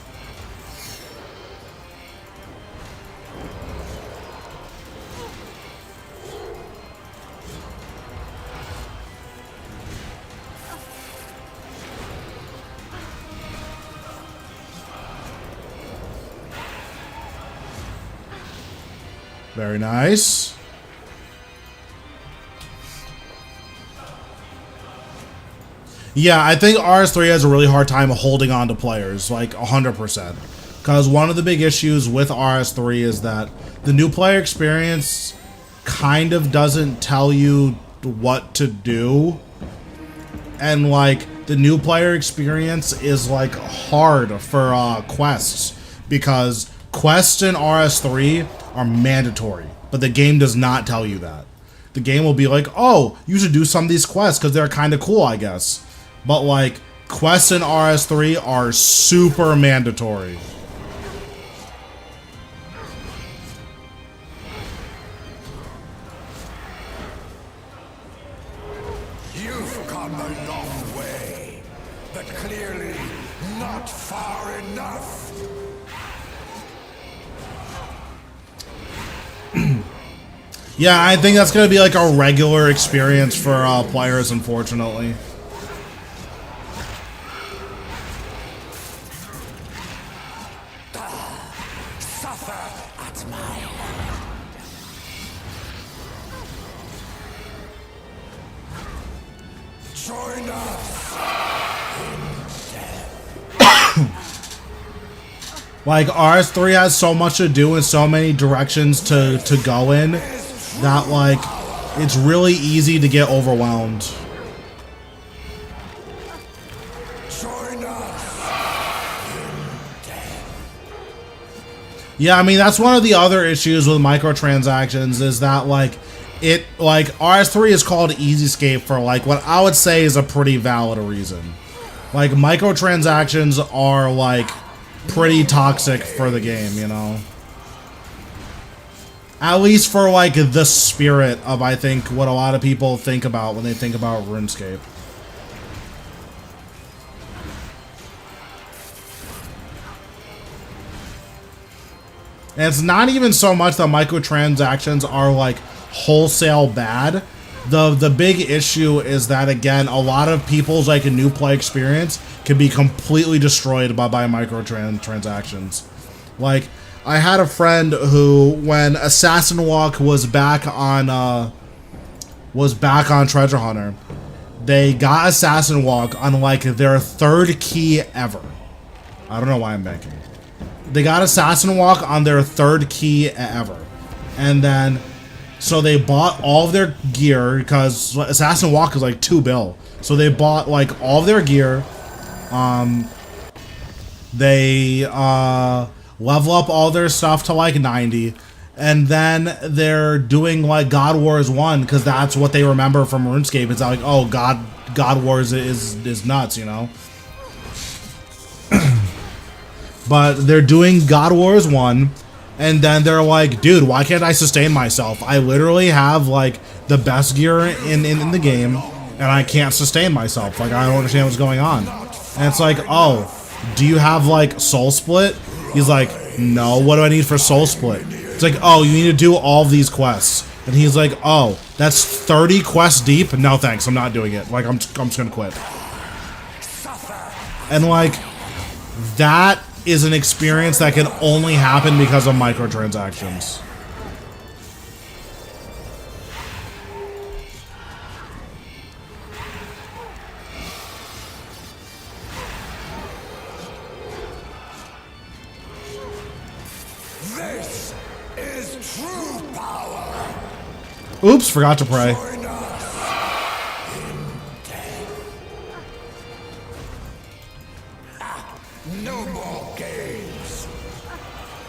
Very nice. Yeah, I think RS3 has a really hard time holding on to players, like 100%. Because one of the big issues with RS3 is that the new player experience kind of doesn't tell you what to do. And like, the new player experience is like hard for quests. Because quests in RS3 are mandatory, but the game does not tell you that. The game will be like, oh, you should do some of these quests because they're kind of cool, I guess. But like, quests in RS3 are super mandatory. You've come a long way, but clearly not far enough. Yeah, I think that's going to be like a regular experience for players, unfortunately. Suffer at my hand. Join us in death. Like, RS3 has so much to do and so many directions to go in that, like, it's really easy to get overwhelmed. Join us in death. Yeah, I mean, that's one of the other issues with microtransactions is that, like, RS3 is called Easyscape for, like, what I would say is a pretty valid reason. Like, microtransactions are, like, pretty toxic for the game, you know? At least for like the spirit of, I think, what a lot of people think about when they think about RuneScape. And it's not even so much that microtransactions are like wholesale bad. The big issue is that, again, a lot of people's like a new play experience can be completely destroyed by microtransactions. Like, I had a friend who, when Assassin Walk was back on Treasure Hunter, they got Assassin Walk on like their 3rd key ever. I don't know why I'm banking. They got Assassin Walk on their 3rd key ever. And then, so they bought all of their gear, because Assassin Walk is like $2 bill. So they bought like all of their gear. They level up all their stuff to like 90. And then they're doing like God Wars 1, because that's what they remember from RuneScape. It's like, oh, God Wars is nuts, you know? But they're doing God Wars 1, and then they're like, dude, why can't I sustain myself? I literally have like the best gear in the game, and I can't sustain myself. Like, I don't understand what's going on. And it's like, oh, do you have like Soul Split? He's like, no, what do I need for Soul Split? It's like, oh, you need to do all of these quests. And he's like, oh, that's 30 quests deep? No thanks, I'm not doing it. Like, I'm just gonna quit. And like, that is an experience that can only happen because of microtransactions. This is true power. Oops, forgot to pray. No more games.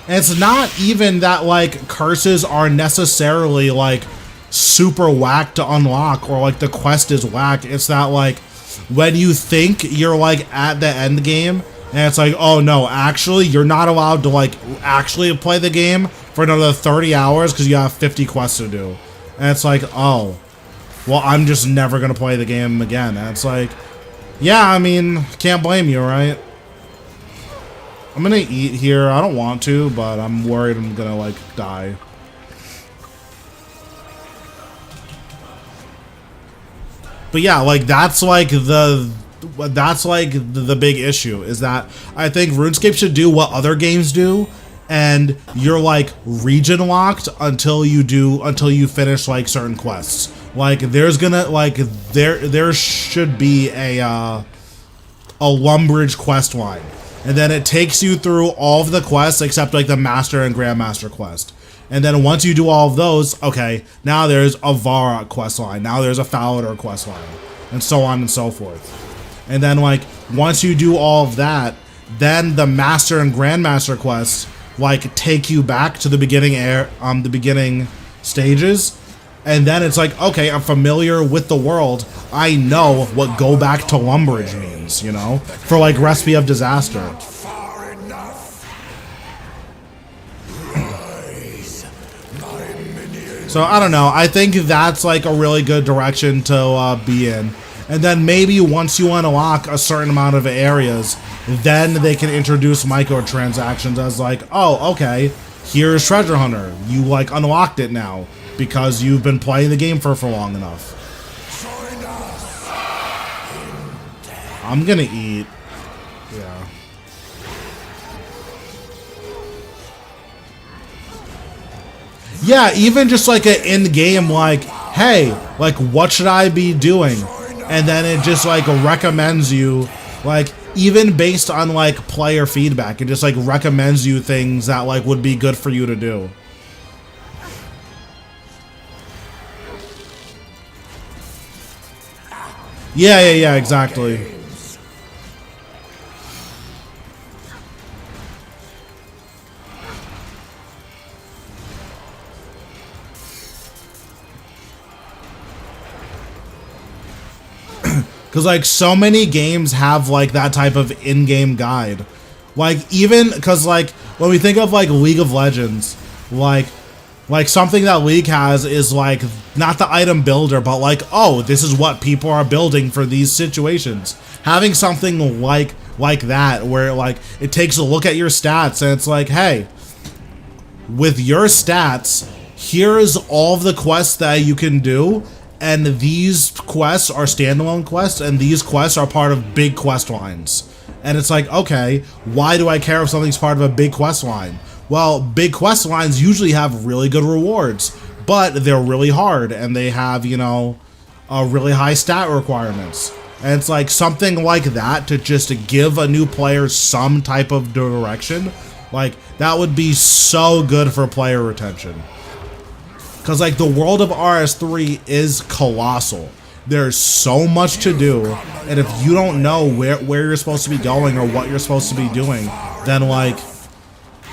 And it's not even that like curses are necessarily like super whack to unlock, or like the quest is whack. It's that like when you think you're like at the end game, and it's like, oh no, actually you're not allowed to like actually play the game for another 30 hours because you have 50 quests to do. And it's like, oh, well, I'm just never gonna play the game again. And it's like, yeah, I mean, can't blame you, right? I'm gonna eat here. I don't want to, but I'm worried I'm gonna like die. But yeah, like that's like the big issue, is that I think RuneScape should do what other games do, and you're like region locked until you finish like certain quests. Like there's gonna like there should be a Lumbridge quest line. And then it takes you through all of the quests except like the Master and Grandmaster quest. And then once you do all of those, okay, now there's a Vara quest line. Now there's a Falador quest line. And so on and so forth. And then like once you do all of that, then the Master and Grandmaster quests like take you back to the beginning stages. And then it's like, okay, I'm familiar with the world. I know what go back to Lumbridge means, you know? For like Recipe of Disaster. Far enough. So I don't know. I think that's like a really good direction to be in. And then maybe once you unlock a certain amount of areas, then they can introduce microtransactions as like, oh, okay, here's Treasure Hunter. You like unlocked it now because you've been playing the game for long enough. I'm gonna eat. Yeah. Yeah, even just like an in-game like, hey, like what should I be doing? And then it just like recommends you, like even based on like player feedback, it just like recommends you things that like would be good for you to do. Yeah, exactly. Because like so many games have like that type of in-game guide. Like even because like when we think of like League of Legends, like Like, something that League has is, like, not the item builder, but, like, oh, this is what people are building for these situations. Having something like that, where, like, it takes a look at your stats, and it's like, hey, with your stats, here's all of the quests that you can do, and these quests are standalone quests, and these quests are part of big quest lines. And it's like, okay, why do I care if something's part of a big quest line? Well, big quest lines usually have really good rewards, but they're really hard, and they have, you know, really high stat requirements. And it's like something like that to just give a new player some type of direction, like, that would be so good for player retention. Because, like, the world of RS3 is colossal. There's so much to do, and if you don't know where you're supposed to be going or what you're supposed to be doing, then, like,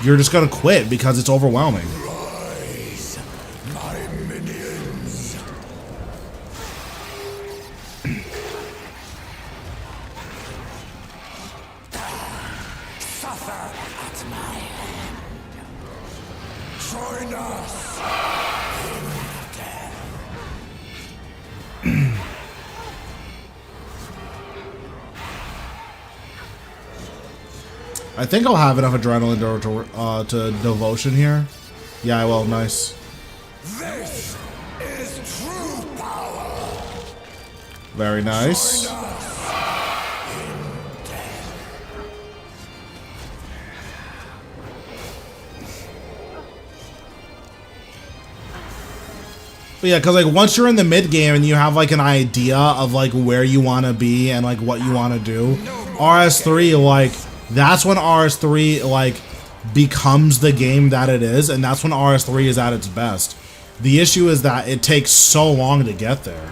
you're just gonna quit because it's overwhelming. Rise, my minions. Suffer at my hand. Join us in death. I think I'll have enough adrenaline to devotion here. Yeah, I will. Nice. This is true power. Very nice. Join us in death. But yeah, because, like, once you're in the mid game and you have, like, an idea of, like, where you want to be and, like, what you want to do, RS3, like, that's when RS3, like, becomes the game that it is, and that's when RS3 is at its best. The issue is that it takes so long to get there.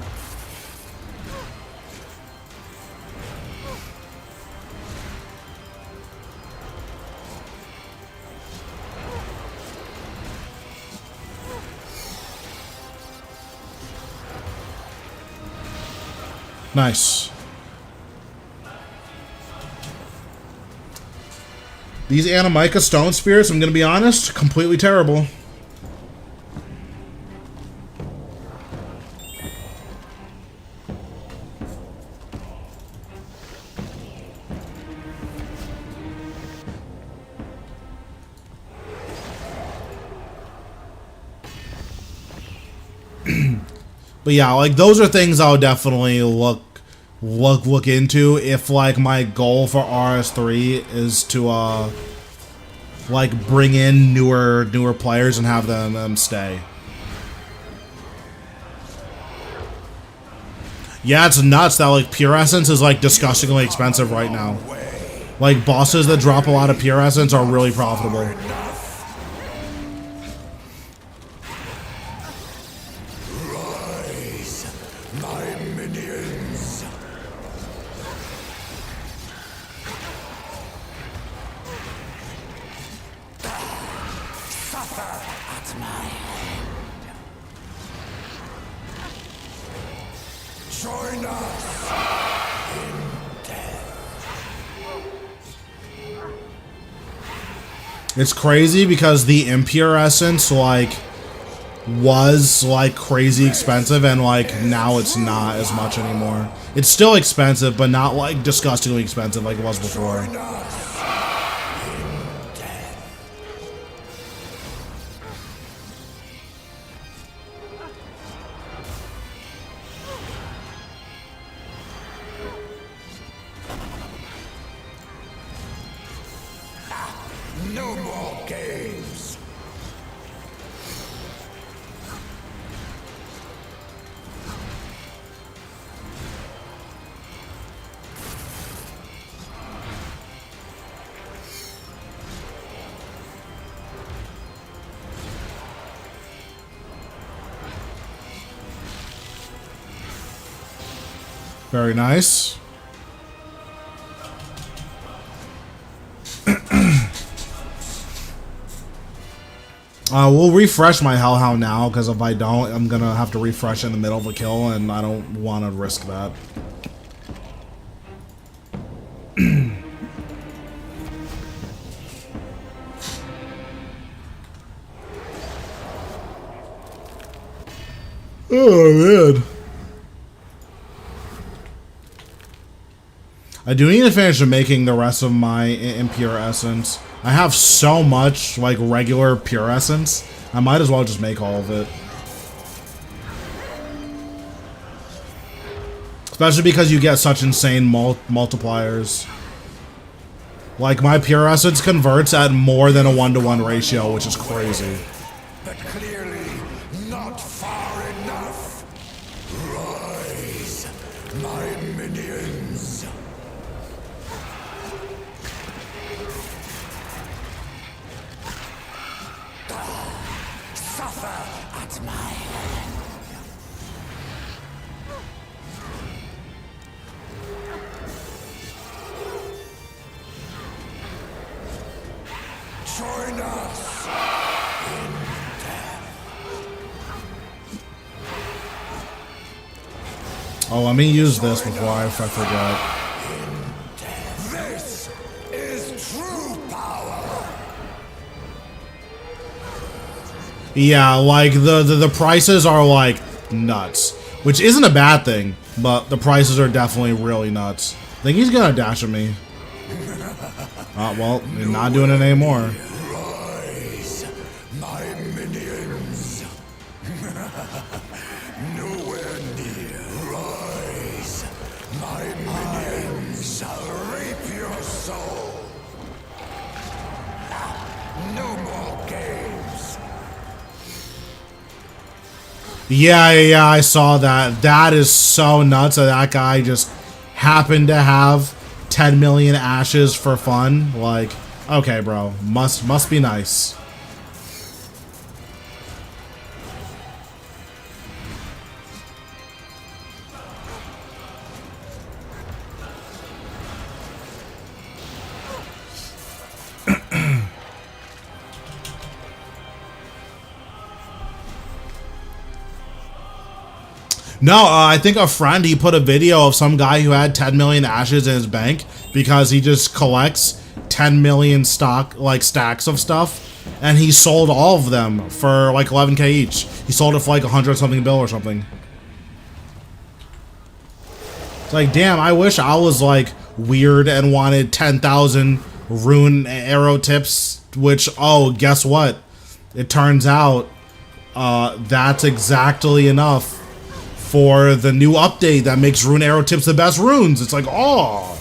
Nice. These Anamika Stone Spirits, I'm gonna be honest, completely terrible. But yeah, like, those are things I would definitely look into if, like, my goal for RS3 is to like, bring in newer players and have them stay. Yeah, it's nuts that, like, Pure Essence is, like, disgustingly expensive right now. Like, bosses that drop a lot of Pure Essence are really profitable. Rise, my minions. Suffer at my hand. Join us in death. It's crazy because the Impure Essence, like, was, like, crazy expensive, and, like, now it's not as much anymore. It's still expensive, but not, like, disgustingly expensive like it was before. Join us in death. No more games. Very nice. We'll refresh my Hellhound now, because if I don't, I'm gonna have to refresh in the middle of a kill, and I don't want to risk that. Oh man. I do need to finish making the rest of my impure essence. I have so much like regular pure essence. I might as well just make all of it. Especially because you get such insane multipliers. Like my pure essence converts at more than a 1-to-1 ratio, which is crazy. But clearly not far enough. Rise, my minions. Suffer at my hand. Join us in death. Oh, let me use this before I forget. This is true power. Yeah, like the prices are like nuts, which isn't a bad thing, but the prices are definitely really nuts. I think he's gonna dash at me. Well, you're not doing it anymore. Rise, my minions. Nowhere near. Rise, my minions shall reap your soul. No more games. Yeah, I saw that. That is so nuts that that guy just happened to have 10 million ashes for fun. Like, okay, bro, must be nice. No, I think a friend, he put a video of some guy who had 10 million ashes in his bank because he just collects 10 million stacks of stuff, and he sold all of them for like 11k each. He sold it for like 100 something bill or something. It's like, damn, I wish I was like weird and wanted 10,000 rune arrow tips, which, oh, guess what? It turns out that's exactly enough for the new update that makes rune arrow tips the best runes. It's like, oh.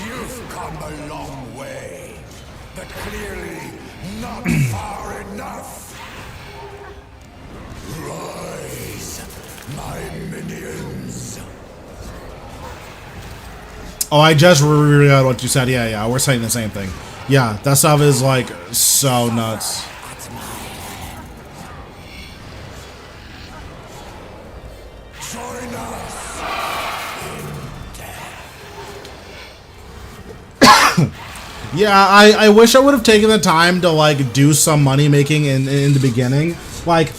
You've come a long way, but clearly not far enough. Rise, my minions. Oh, I just read what you said. Yeah, we're saying the same thing. Yeah, that stuff is like so nuts. Join us in death. Yeah, I wish I would have taken the time to like do some money making in the beginning. Like,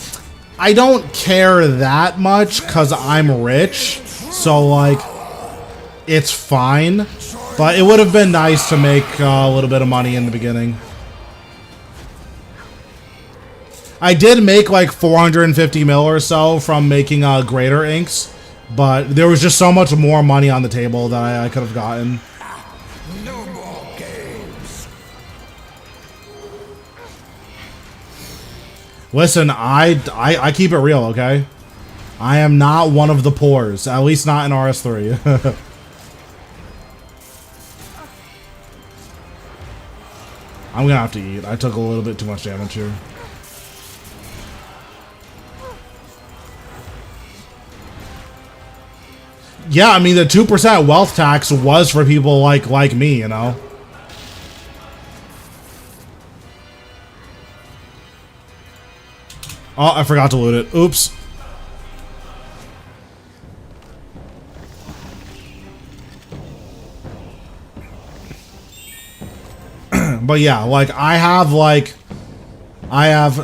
I don't care that much because I'm rich, so like it's fine. But it would have been nice to make a little bit of money in the beginning. I did make like 450 mil or so from making greater inks, but there was just so much more money on the table that I could have gotten. No more games. Listen, I keep it real, okay? I am not one of the poors, at least not in RS3. I'm gonna have to eat. I took a little bit too much damage here. Yeah, I mean, the 2% wealth tax was for people like me, you know? Oh, I forgot to loot it. Oops. But yeah, like, I have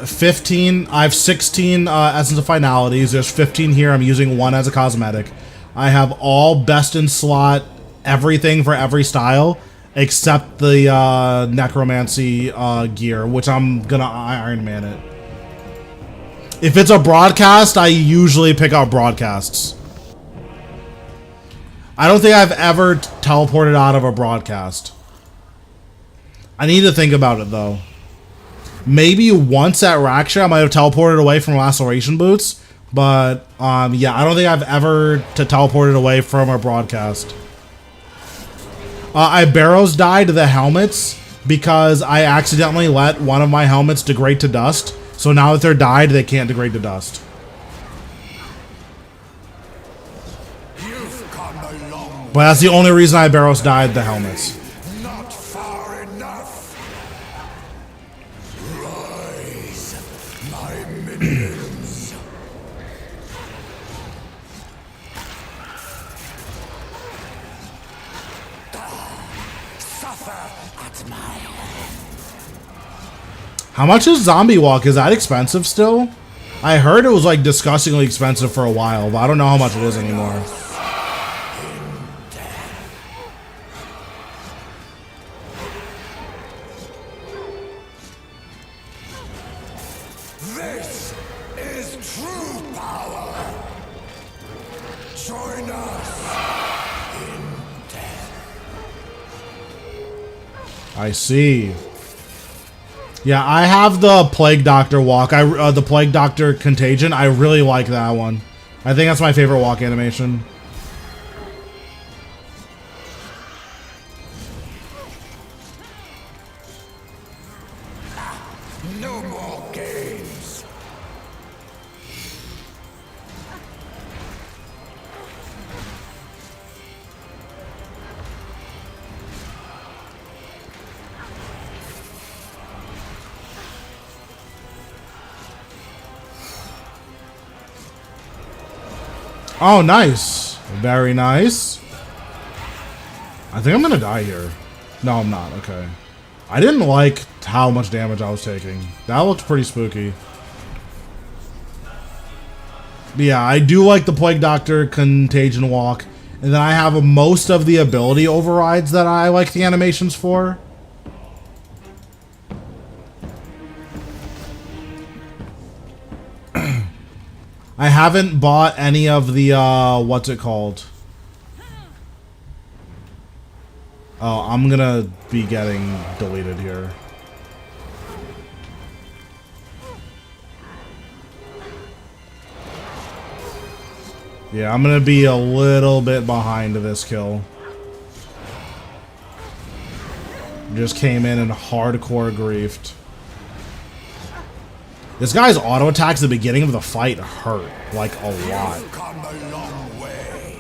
15, I have 16 Essence of Finalities. There's 15 here. I'm using one as a cosmetic. I have all best in slot, everything for every style. except the necromancy gear, which I'm gonna Iron Man it. If it's a broadcast, I usually pick out broadcasts. I don't think I've ever teleported out of a broadcast. I need to think about it though. Maybe once at Raksha I might have teleported away from laceration boots, but yeah, I don't think I've ever teleported away from a broadcast. I Barrows died the helmets because I accidentally let one of my helmets degrade to dust. So now that they're dyed, they can't degrade to dust. You've come a long But that's the only reason I Barrows died the helmets. Not far enough. Rise, my minions. Suffer at my hand. How much is Zombie Walk? Is that expensive still? I heard it was like disgustingly expensive for a while, but I don't know how much it is anymore. This is true power. Join us in death. I see. Yeah, I have the Plague Doctor walk. The Plague Doctor Contagion. I really like that one. I think that's my favorite walk animation. No more games. Oh, nice. Very nice. I think I'm gonna die here. No, I'm not. Okay. I didn't like how much damage I was taking. That looked pretty spooky. But yeah, I do like the Plague Doctor Contagion walk. And then I have most of the ability overrides that I like the animations for. I haven't bought any of the, what's it called? Oh, I'm gonna be getting deleted here. Yeah, I'm gonna be a little bit behind this kill. Just came in and hardcore griefed. This guy's auto attacks at the beginning of the fight hurt, like, a lot. You've come a long way,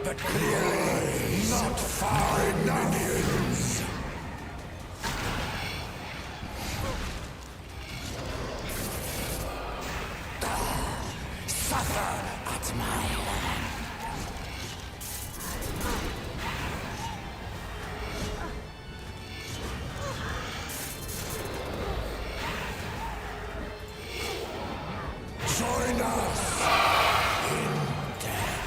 but clearly not far enough. Minions. Suffer at my hand. Join us in death.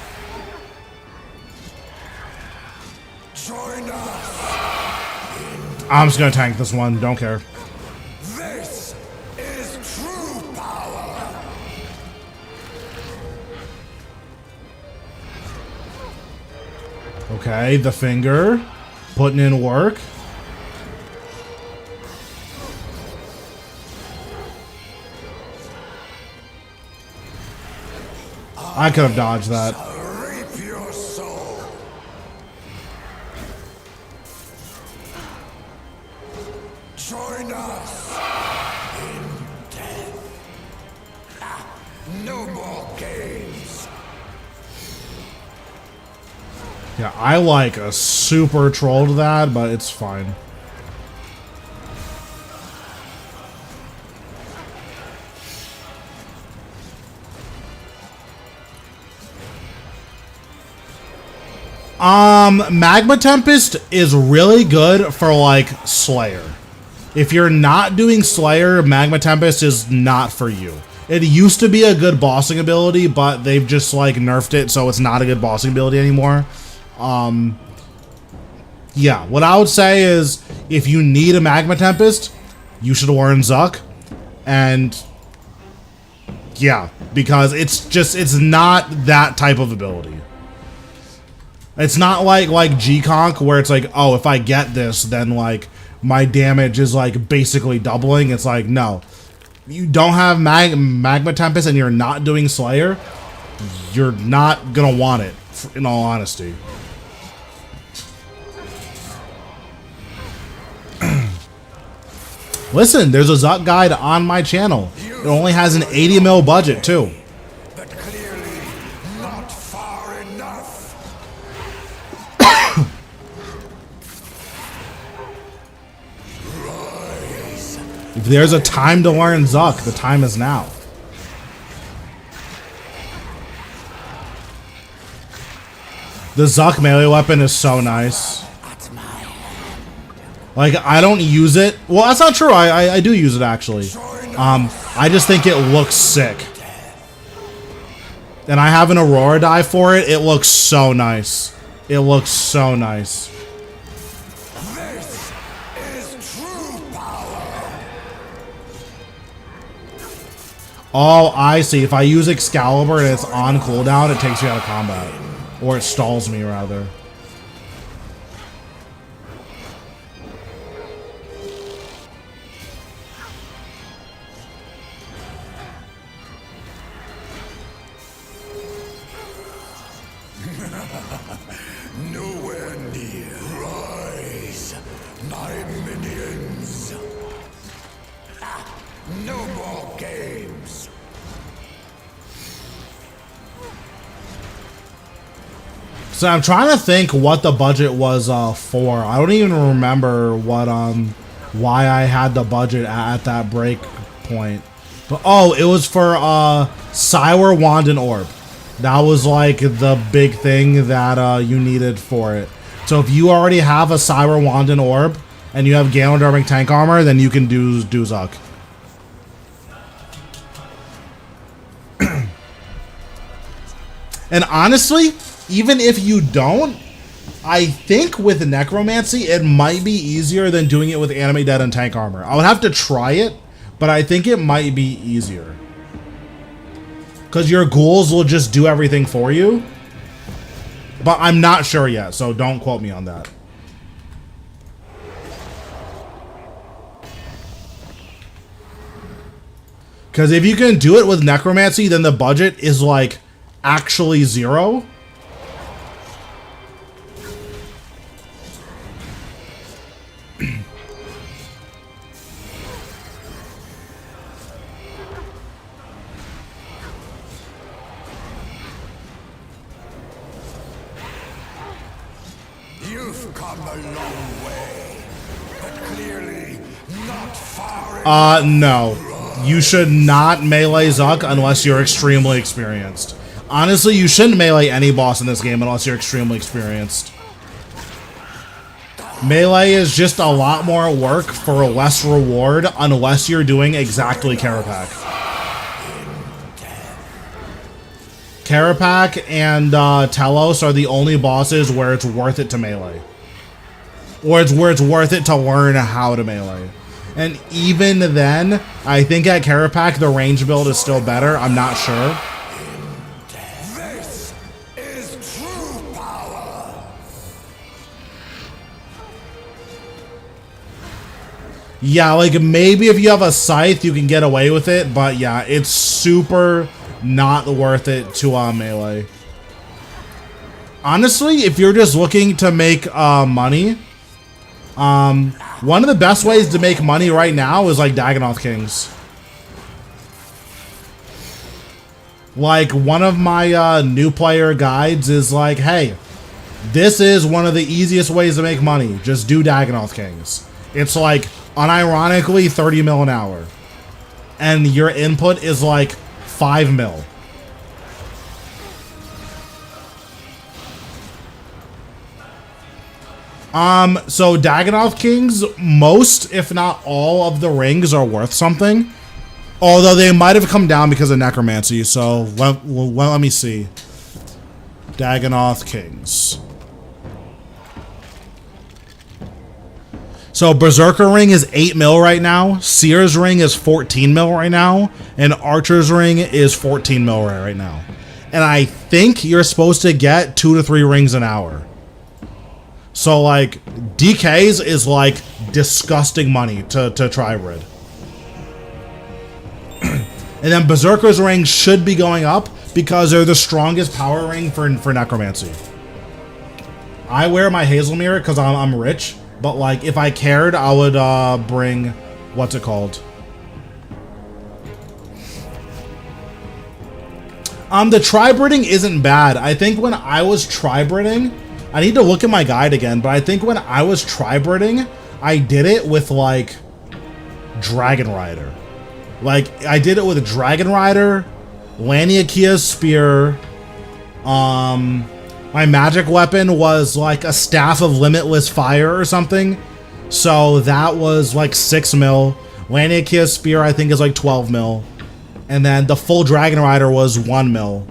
Join us. I'm just gonna tank this one, don't care. This is true power. Okay, the finger. Putting in work. I could have dodged that. Reap your soul. Join us in death. No more games. Yeah, I like a super trolled that, but it's fine. Magma Tempest is really good for, like, Slayer. If you're not doing Slayer, Magma Tempest is not for you. It used to be a good bossing ability, but they've just, like, nerfed it, so it's not a good bossing ability anymore. Yeah, what I would say is if you need a Magma Tempest, you should learn Zuck. And yeah, because it's not that type of ability. It's not like G-Conk where it's like, oh, if I get this, then like my damage is like basically doubling. It's like, no. You don't have Magma Tempest and you're not doing Slayer, you're not gonna want it, in all honesty. Listen, there's a Zuck guide on my channel. It only has an 80 mil budget too. But clearly not far enough. Rise. If there's a time to learn Zuck, the time is now. The Zuck melee weapon is so nice. Like, I don't use it. Well, that's not true. I do use it, actually. I just think it looks sick. And I have an Aurora die for it. It looks so nice. It looks so nice. This is true power. Oh, I see. If I use Excalibur and it's on cooldown, it takes me out of combat. Or it stalls me, rather. Nowhere near. Rise, my minions. No more games. So I'm trying to think what the budget was for. I don't even remember what why I had the budget at that break point. But oh, it was for Cywer Wand and Orb. That was like the big thing that you needed for it. So if you already have a Cyber Wand and Orb and you have Ganodermic tank armor, then you can do Zuck. And honestly, even if you don't, I think with Necromancy, it might be easier than doing it with Animate Dead and tank armor. I would have to try it, but I think it might be easier. Because your ghouls will just do everything for you. But I'm not sure yet, so don't quote me on that. Because if you can do it with Necromancy, then the budget is like actually 0. You've come a long way, but clearly not far enough. No. You should not melee Zuck unless you're extremely experienced. Honestly, you shouldn't melee any boss in this game unless you're extremely experienced. Melee is just a lot more work for less reward unless you're doing exactly Carapac. Carapac and Telos are the only bosses where it's worth it to melee. Or it's where it's worth it to learn how to melee. And even then, I think at Carapac the range build is still better. I'm not sure. This is true power. Yeah, like maybe if you have a scythe you can get away with it, but yeah, it's super not worth it to melee. Honestly, if you're just looking to make money, one of the best ways to make money right now is like Dagonoth Kings. Like one of my new player guides is like, hey, this is one of the easiest ways to make money. Just do Dagonoth Kings. It's like unironically 30 mil an hour. And your input is like 5 mil. So Dagonoth Kings, most, if not all, of the rings are worth something. Although they might have come down because of Necromancy, so let me see. Dagonoth Kings. So Berserker Ring is 8 mil right now, Seer's Ring is 14 mil right now, and Archer's Ring is 14 mil right now. And I think you're supposed to get 2 to 3 rings an hour. So like DK's is like disgusting money to Tribrid. And then Berserker's Ring should be going up because they're the strongest power ring for Necromancy. I wear my Hazel Mirror because I'm rich, but like if I cared, I would bring, what's it called? The Tribriding isn't bad. I think when I was Tribriding, I need to look at my guide again, but I think when I was Tribriding, I did it with like Dragon Rider. Like, I did it with a Dragon Rider, Laniakia's Spear. My magic weapon was like a Staff of Limitless Fire or something. So that was like 6 mil. Laniakia's Spear, I think, is like 12 mil. And then the full Dragon Rider was 1 mil.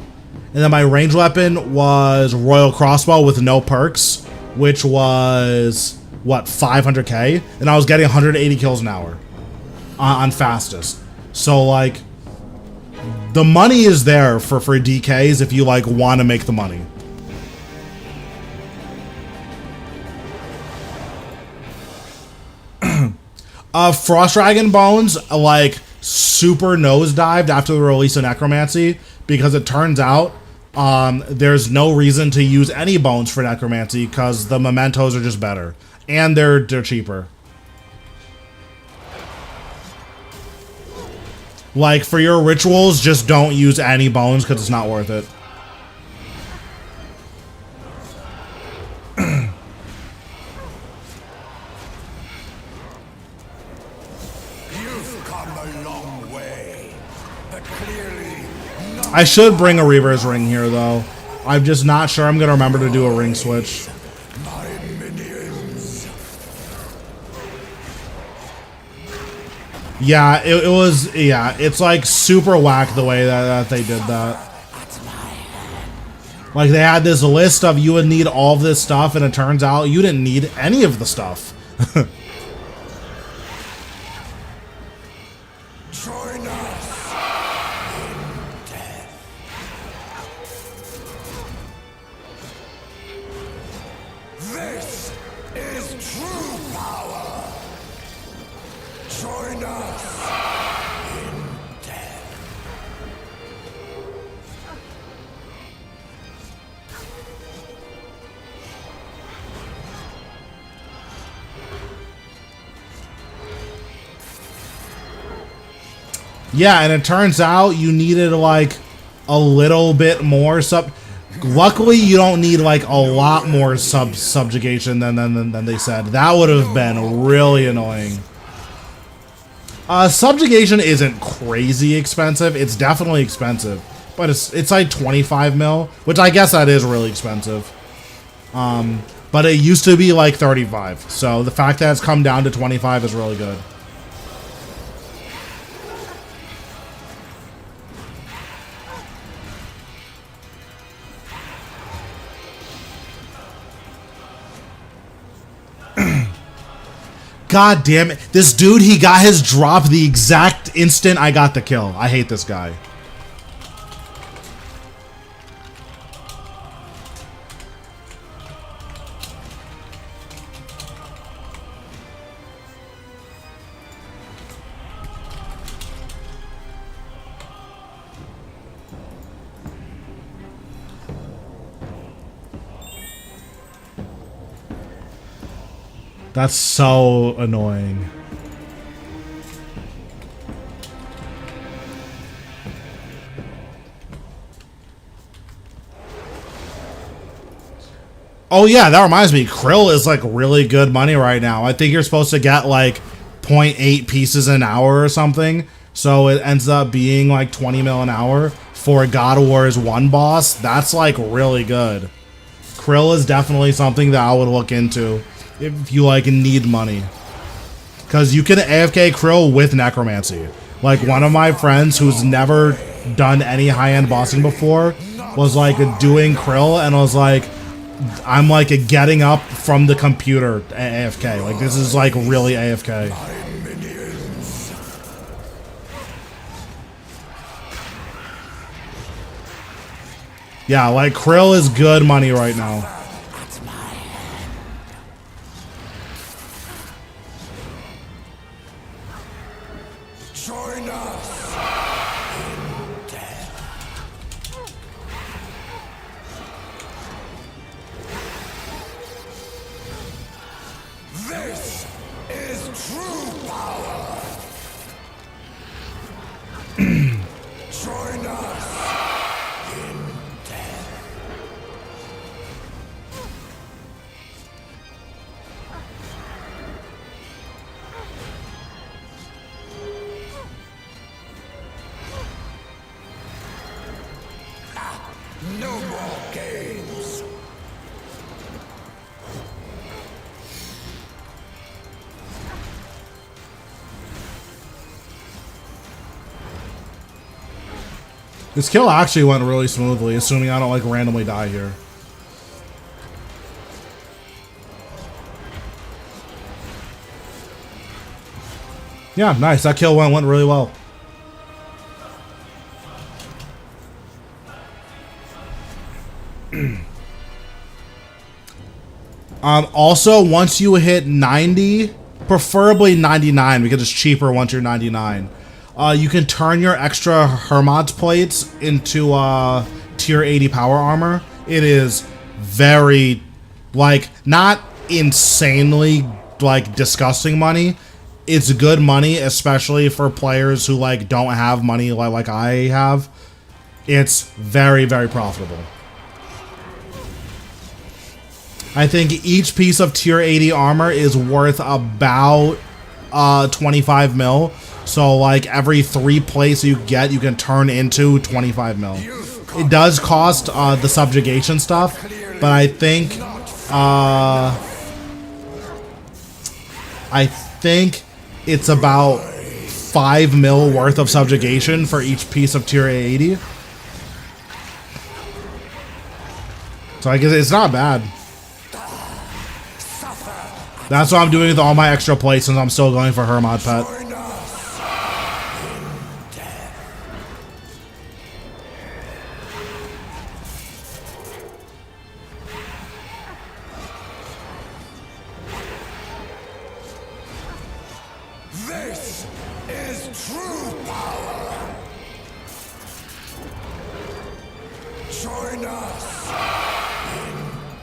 And then my range weapon was Royal Crossbow with no perks, which was, what, 500k? And I was getting 180 kills an hour on fastest. So, like, the money is there for DKs if you, like, want to make the money. Frost Dragon Bones, like, super nosedived after the release of Necromancy because it turns out there's no reason to use any bones for Necromancy because the mementos are just better. And they're cheaper. Like, for your rituals, just don't use any bones because it's not worth it. You've come a long way, but clearly not. I should bring a Reaver's Ring here, though. I'm just not sure I'm going to remember to do a ring switch. My minions. Yeah, it was, yeah, it's like super whack the way that they did that. Like, they had this list of you would need all of this stuff, and it turns out you didn't need any of the stuff. Join us in death. This is true power. Join us in death. Yeah, and it turns out you needed, like, a little bit more Luckily, you don't need, like, a lot more subjugation than they said. That would have been really annoying. Subjugation isn't crazy expensive. It's definitely expensive. But it's like 25 mil, which I guess that is really expensive. But it used to be like 35. So the fact that it's come down to 25 is really good. God damn it. This dude, he got his drop the exact instant I got the kill. I hate this guy. That's so annoying. Oh yeah, that reminds me. Krill is like really good money right now. I think you're supposed to get like 0.8 pieces an hour or something. So it ends up being like 20 mil an hour for God of War's 1 boss. That's like really good. Krill is definitely something that I would look into if you like need money, because you can AFK Krill with Necromancy. Like one of my friends who's never done any high-end bossing before was like doing Krill and was like, I'm like getting up from the computer AFK. Like this is like really AFK. My minions. Yeah, like Krill is good money right now. Join us in death. This is true power. Join us in death. No more games. This kill actually went really smoothly, assuming I don't like randomly die here. Yeah, nice. That kill went really well. Also, once you hit 90, preferably 99 because it's cheaper once you're 99, you can turn your extra Hermod's plates into tier 80 power armor. It is very, like, not insanely, like, disgusting money. It's good money, especially for players who, like, don't have money like I have. It's very, very profitable. I think each piece of tier 80 armor is worth about 25 mil. So like every 3 plates you get, you can turn into 25 mil. It does cost the subjugation stuff, but I think it's about 5 mil worth of subjugation for each piece of tier 80. So I guess it's not bad. That's what I'm doing with all my extra plates since I'm still going for Hermod Pet. This is true power. Join us in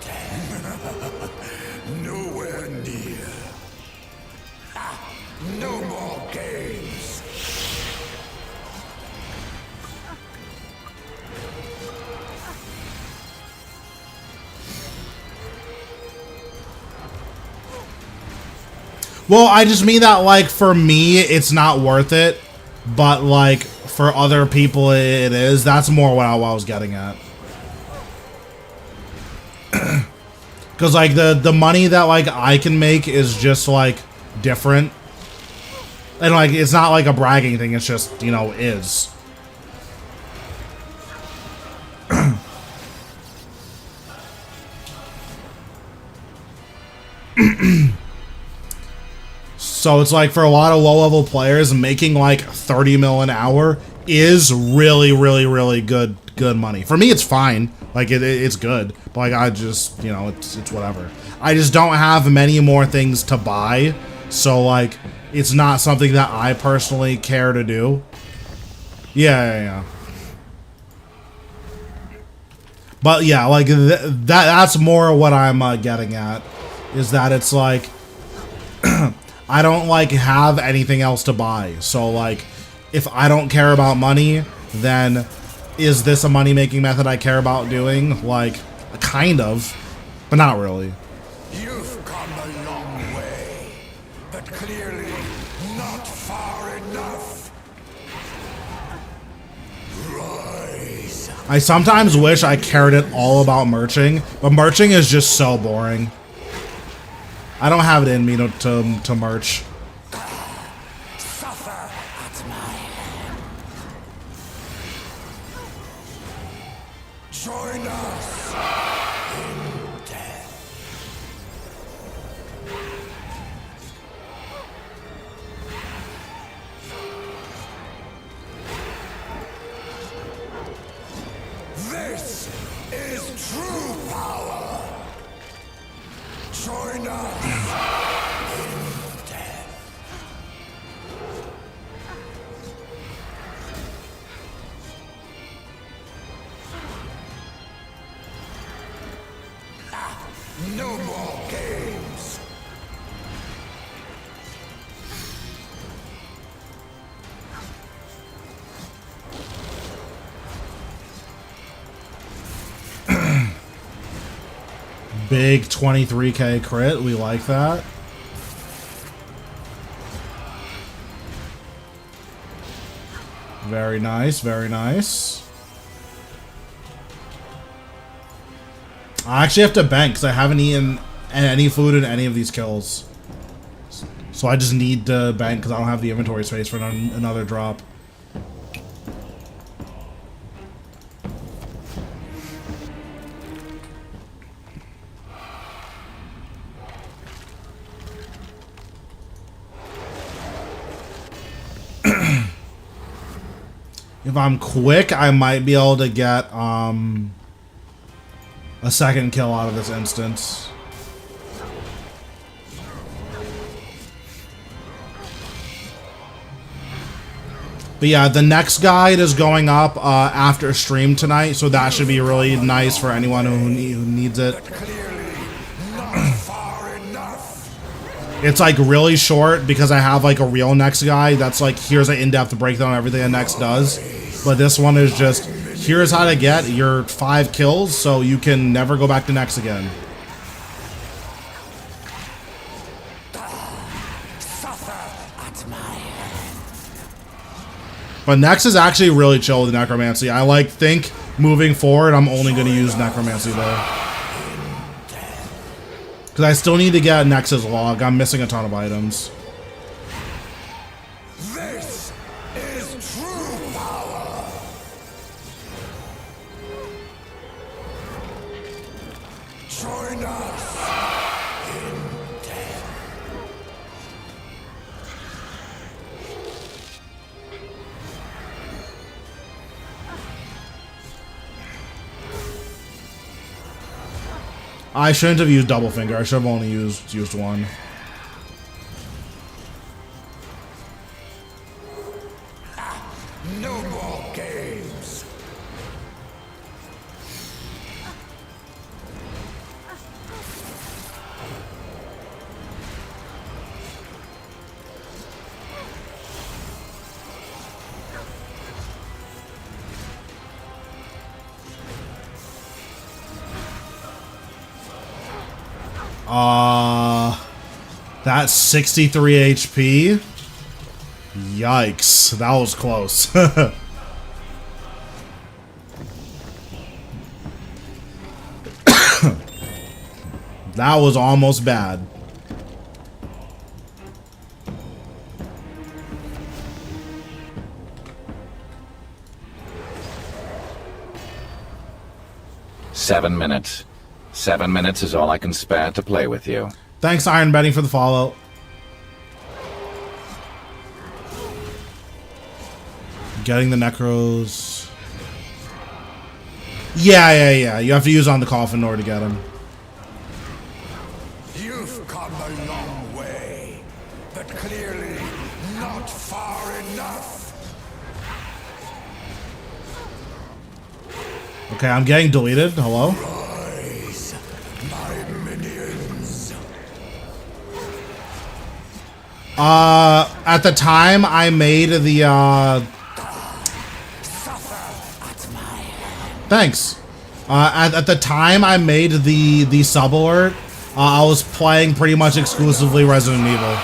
death. Nowhere near. No more games. Well, I just mean that, like, for me, it's not worth it. But, like, for other people, it is. That's more what I was getting at. Because, like, the money that, like, I can make is just, like, different. And, like, it's not, like, a bragging thing. It's just, you know, is. So it's like for a lot of low-level players, making like 30 mil an hour is really, really, really good money. For me, it's fine. Like it's good, but like I just, you know, it's whatever. I just don't have many more things to buy, so like it's not something that I personally care to do. Yeah. But yeah, like that's more what I'm getting at, is that it's like. I don't like have anything else to buy. So like if I don't care about money, then is this a money making method I care about doing? Like kind of, but not really. You've come a long way, but clearly not far enough. Rise. I sometimes wish I cared at all about merching, but merching is just so boring. I don't have it in me to merch. Suffer at my hand. Join us in Big 23k crit. We like that. Very nice, very nice. I actually have to bank because I haven't eaten any food in any of these kills. So I just need to bank because I don't have the inventory space for another drop. If I'm quick, I might be able to get a second kill out of this instance. But yeah, the next guide is going up after stream tonight, so that should be really nice for anyone who needs it. It's like really short because I have like a real next guide that's like, here's an in-depth breakdown of everything the next does. But this one is just, here's how to get your 5 kills so you can never go back to next again. But next is actually really chill with necromancy. I think moving forward I'm only going to use necromancy though. Because I still need to get Nex's log. I'm missing a ton of items. This is true power. Join us in death. I shouldn't have used double finger. I should have only used one. No more games. That's 63 HP. Yikes, that was close. That was almost bad. Seven minutes. 7 minutes is all I can spare to play with you. Thanks, Iron Betting, for the follow. Getting the necros. Yeah. You have to use on the coffin in order to get him. You've come a long way, but clearly not far enough. Okay, I'm getting deleted. Hello? Rise, my minions. At the time I made the, Thanks. At the time I made the sub alert, I was playing pretty much exclusively Resident Evil.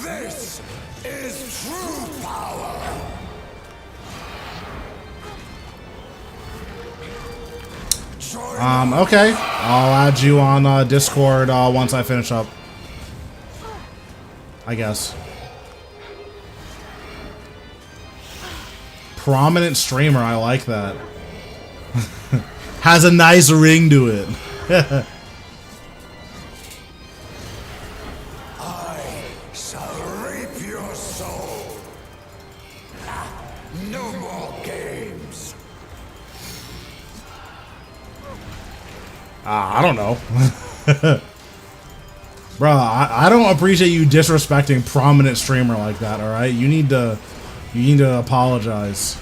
This is true power. Okay. I'll add you on Discord once I finish up. I guess. Prominent streamer, I like that. Has a nice ring to it. I shall rape your soul. No more games. I don't know. Bro, I don't appreciate you disrespecting prominent streamer like that, alright? You need to apologize.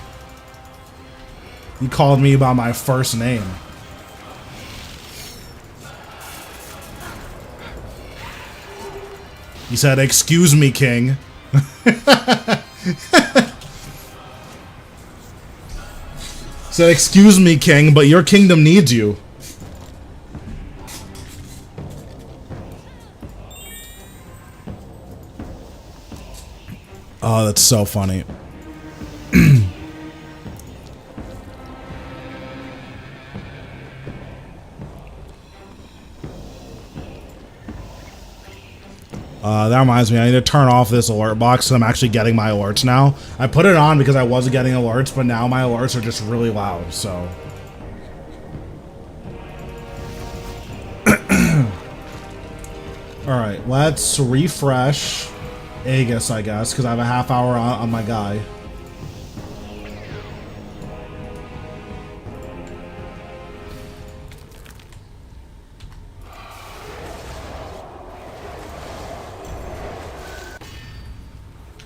You called me by my first name. You said, "Excuse me, King." Said, excuse me, king, but your kingdom needs you. Oh, that's so funny. That reminds me, I need to turn off this alert box because I'm actually getting my alerts now. I put it on because I wasn't getting alerts, but now my alerts are just really loud, so. Alright, let's refresh Aegis, I guess, because I have a half hour on my guy.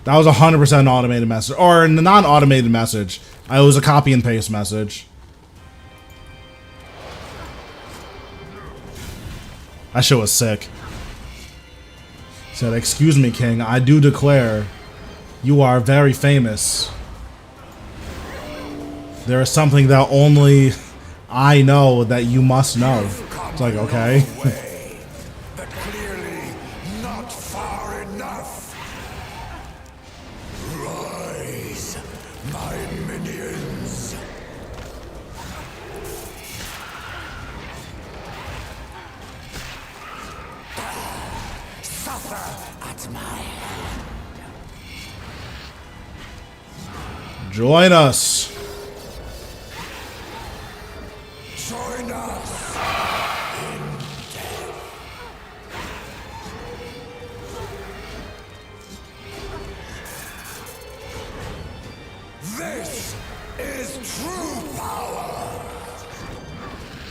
That was 100% an automated message. Or a non-automated message. It was a copy and paste message. That shit was sick. Said, excuse me, king. I do declare you are very famous. There is something that only I know that you must know. It's like, okay. But clearly not far enough. Rise, my minions. Suffer at my hand. Join us. Join us in death. This is true power.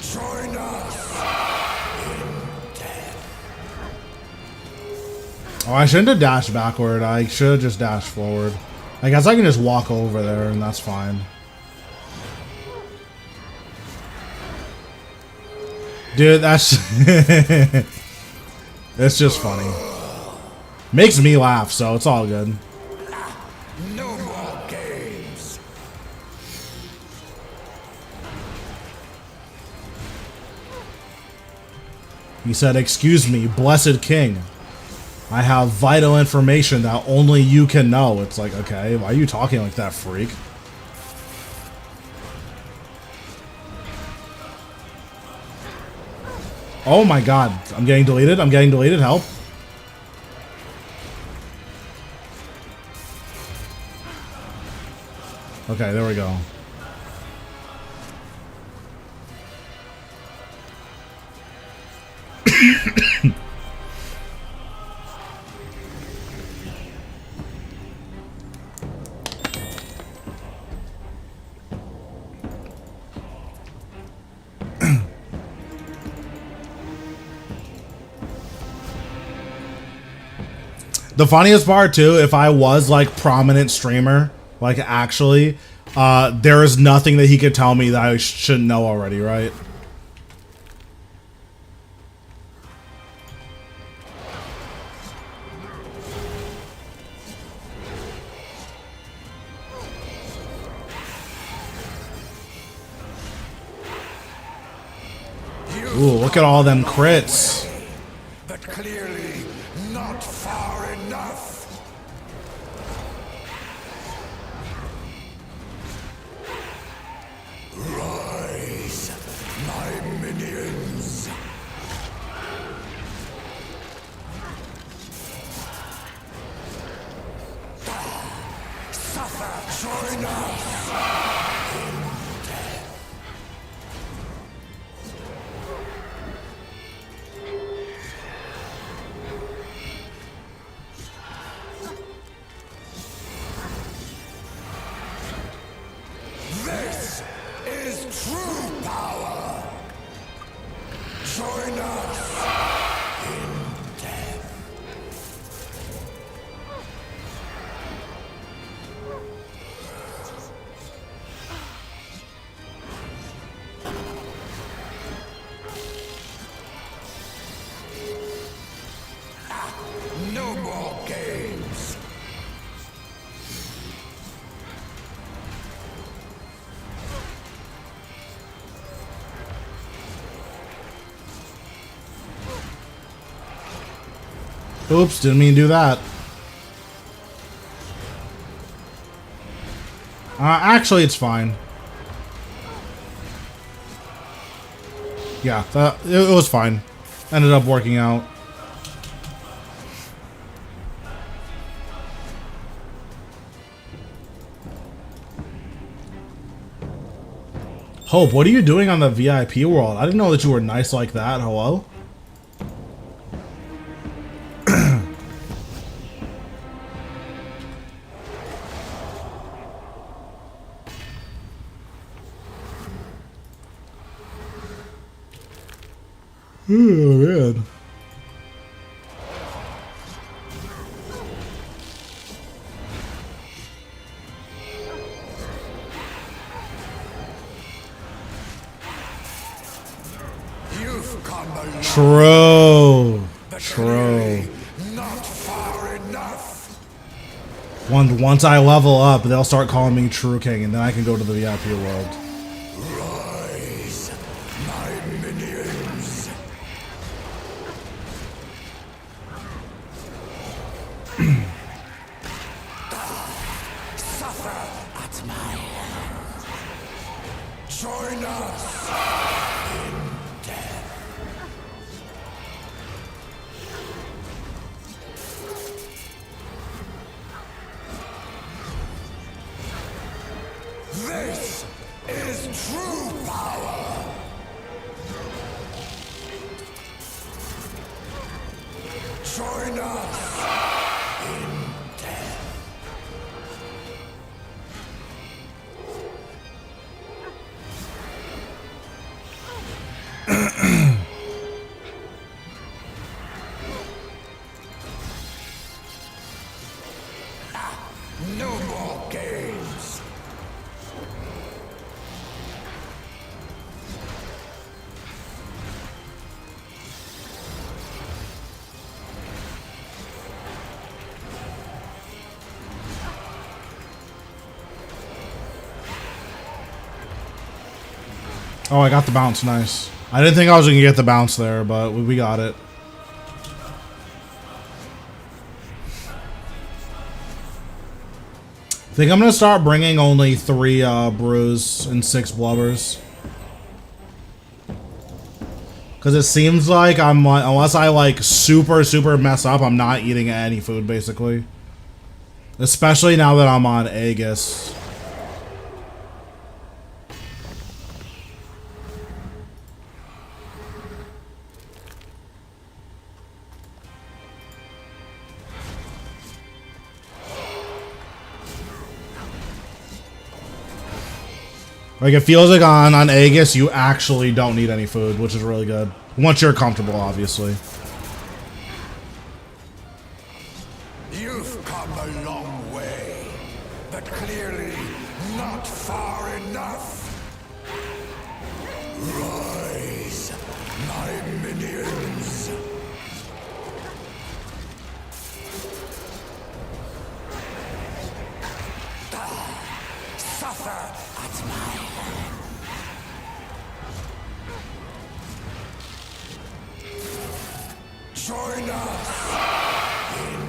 Join us in death. Oh, I shouldn't have dashed backward. I should have just dashed forward. I guess I can just walk over there and that's fine. Dude, that's... it's just funny. Makes me laugh, so it's all good. No more games. He said, excuse me, blessed king. I have vital information that only you can know. It's like, okay, why are you talking like that, freak? Oh my god, I'm getting deleted. I'm getting deleted. Help. Okay, there we go. The funniest part too, if I was like prominent streamer, like actually, there is nothing that he could tell me that I shouldn't know already, right? Ooh, look at all them crits. But clearly not far enough. Rise, my minions. Suffer, join us. This is true power. Join us in death. No more games. Oops, didn't mean to do that. Actually, it's fine. Yeah, it was fine. Ended up working out. Hope, what are you doing on the VIP world? I didn't know that you were nice like that. Hello? Oh, man. You've come a long True. but True. clearly not far enough. Once I level up, they'll start calling me True King, and then I can go to the VIP world. Rise, my minions. Suffer at my hands. Join us in death. This is true power. Join us in death. No more games. Oh, I got the bounce. Nice. I didn't think I was going to get the bounce there, but we got it. I think I'm going to start bringing only 3 brews and 6 blubbers. Because it seems like I'm like, unless I like super mess up, I'm not eating any food basically. Especially now that I'm on Aegis. Like, it feels like on Aegis, you actually don't need any food, which is really good. Once you're comfortable, obviously. You've come a long way, but clearly not far enough. Rise, my minions. Suffer at my hand. Join us in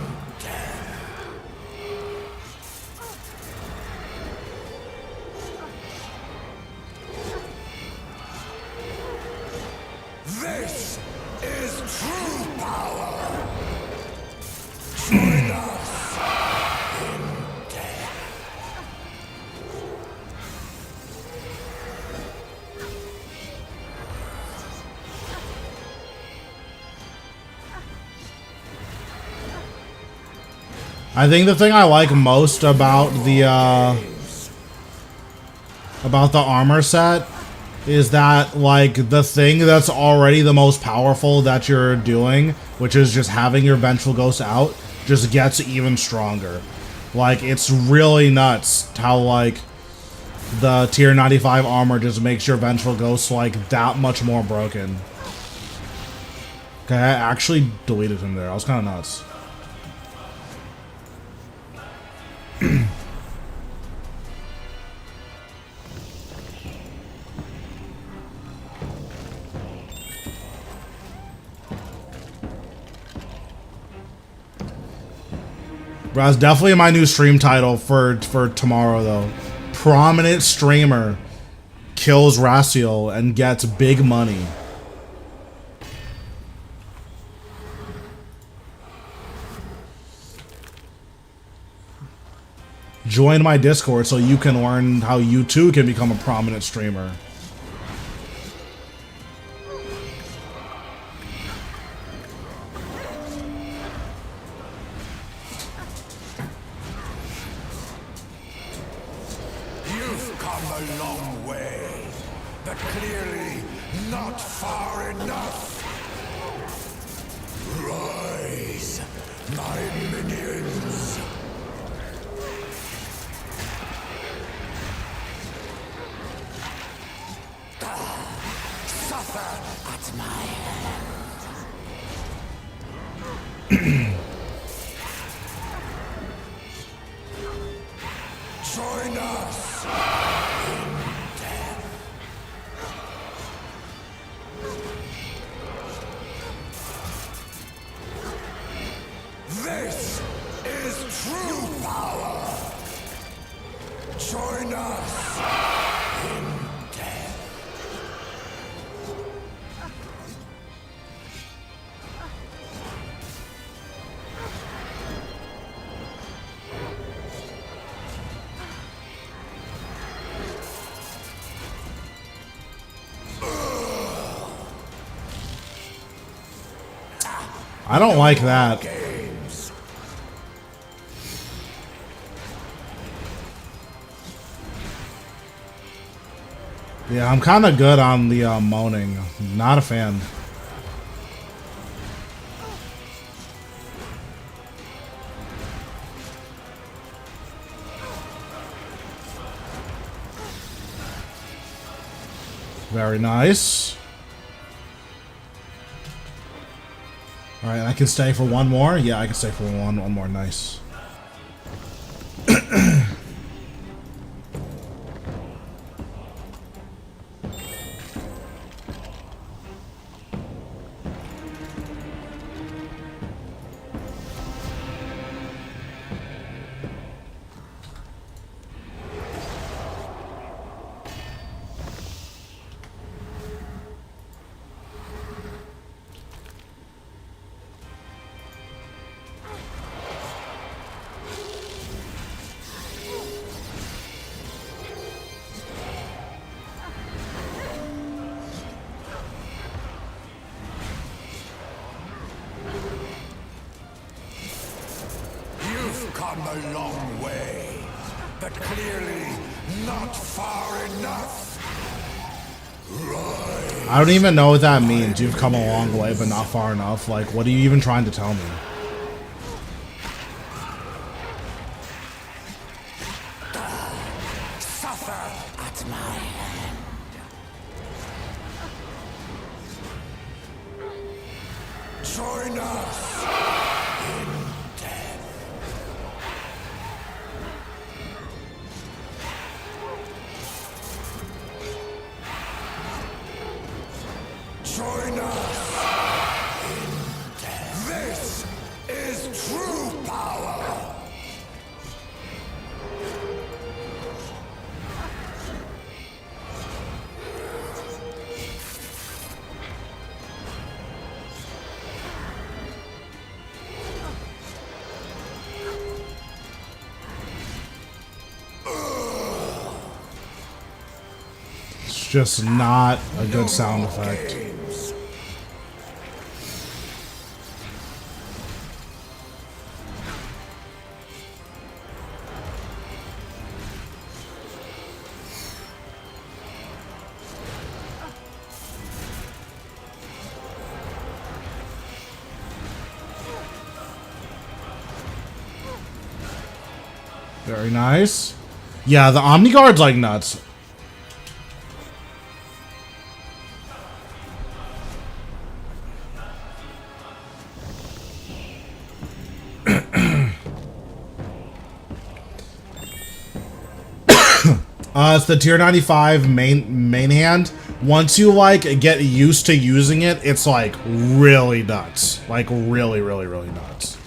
death. This is true power. Join us in death. I think the thing I like most about the armor set is that, like, the thing that's already the most powerful that you're doing, which is just having your Vengeful Ghost out, just gets even stronger. Like, it's really nuts how, like, the tier 95 armor just makes your Vengeful Ghost, like, that much more broken. Okay, I actually deleted him there. I was kind of nuts. Bro, that's definitely my new stream title for tomorrow, though. Prominent streamer kills Rasial and gets big money. Join my Discord so you can learn how you too can become a prominent streamer. You've come a long way, but clearly not far enough. Rise, my minions. Suffer at my hand. Join us in death. This is true power. Join us in death. I don't like that. Games. Yeah, I'm kind of good on the moaning. Not a fan. Very nice. Alright, I can stay for one more? Yeah, I can stay for one more. Nice. You've come a long way, but clearly not far enough. Rise. I don't even know what that means. You've come a long way, but not far enough. Like, what are you even trying to tell me? Suffer at my hand. Join us in death. Join us in death. This is true power. It's just not a good sound effect. Games. Very nice. Yeah, the Omni Guard's like nuts. It's the tier 95 main hand. Once you like get used to using it, it's like really nuts. Like really nuts.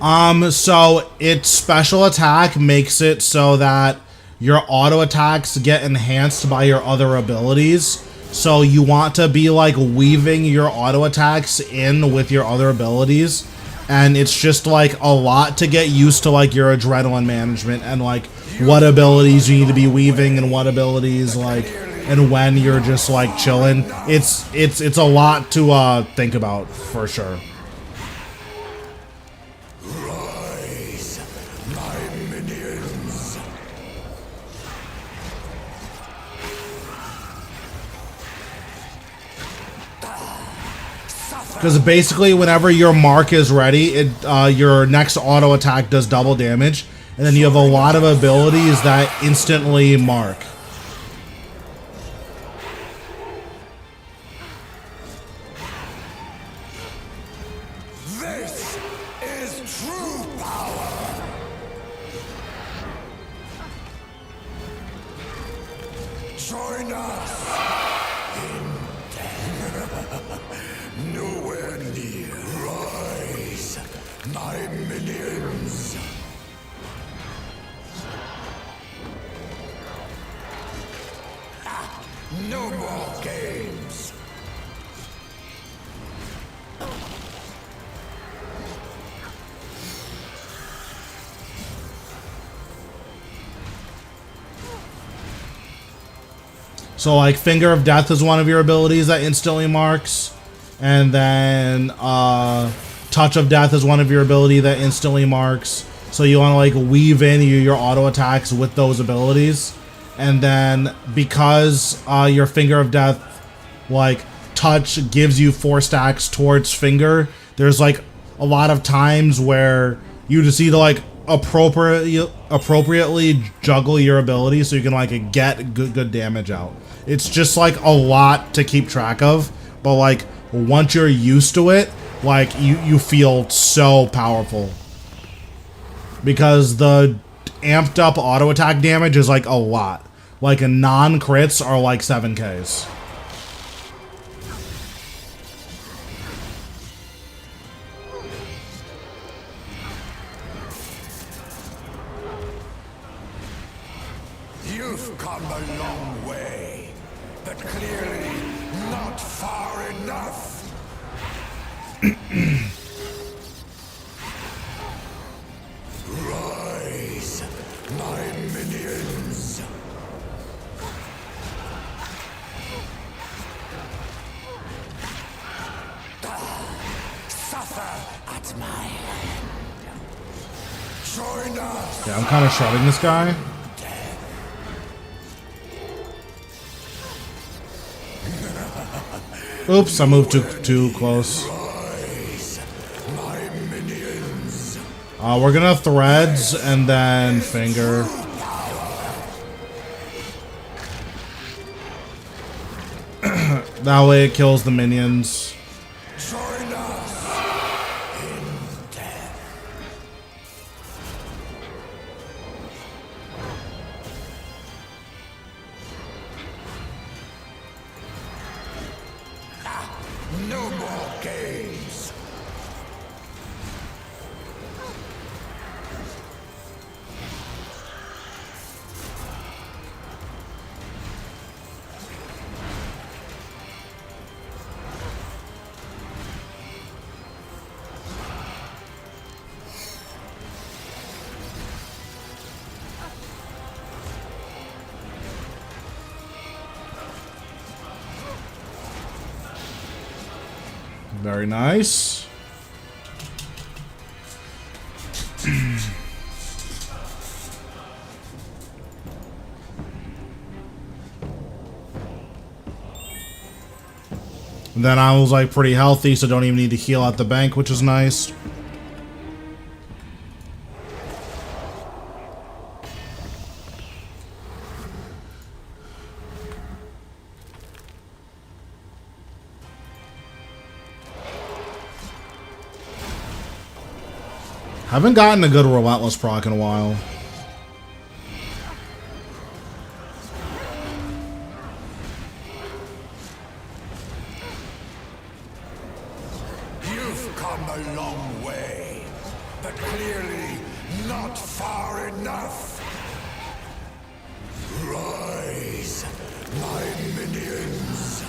So its special attack makes it so that your auto attacks get enhanced by your other abilities. So you want to be like weaving your auto attacks in with your other abilities. And it's just like a lot to get used to like your adrenaline management and like what abilities you need to be weaving and what abilities like and when you're just like chilling. It's a lot to think about for sure. Rise, my minions. Because basically, whenever your mark is ready, your next auto attack does double damage, and then you have a lot of abilities that instantly mark. This is true power. Join us in death. Nowhere near. Rise, my minions. No more games. So, like, Finger of Death is one of your abilities that instantly marks, and then Touch of Death is one of your ability that instantly marks. So you want to like weave in your auto attacks with those abilities, and then because your Finger of Death, like Touch gives you 4 stacks towards Finger, there's like a lot of times where you just need to like appropriately juggle your abilities so you can like get good damage out. It's just like a lot to keep track of, but like once you're used to it, like you feel so powerful because the amped up auto attack damage is like a lot. Like a non-crits are like 7Ks. You've come a long way, but clearly not far enough. Rise, my minions. Suffer at my hand. Join us. Yeah, I'm kind of shredding this guy. Oops, I moved too close. Rise, my minions. We're gonna Threads and then Finger. That way it kills the minions. Join us in death. No more games. Very nice. And then I was like pretty healthy, so don't even need to heal at the bank, which is nice. Haven't gotten a good Relentless proc in a while. You've come a long way, but clearly not far enough. Rise, my minions.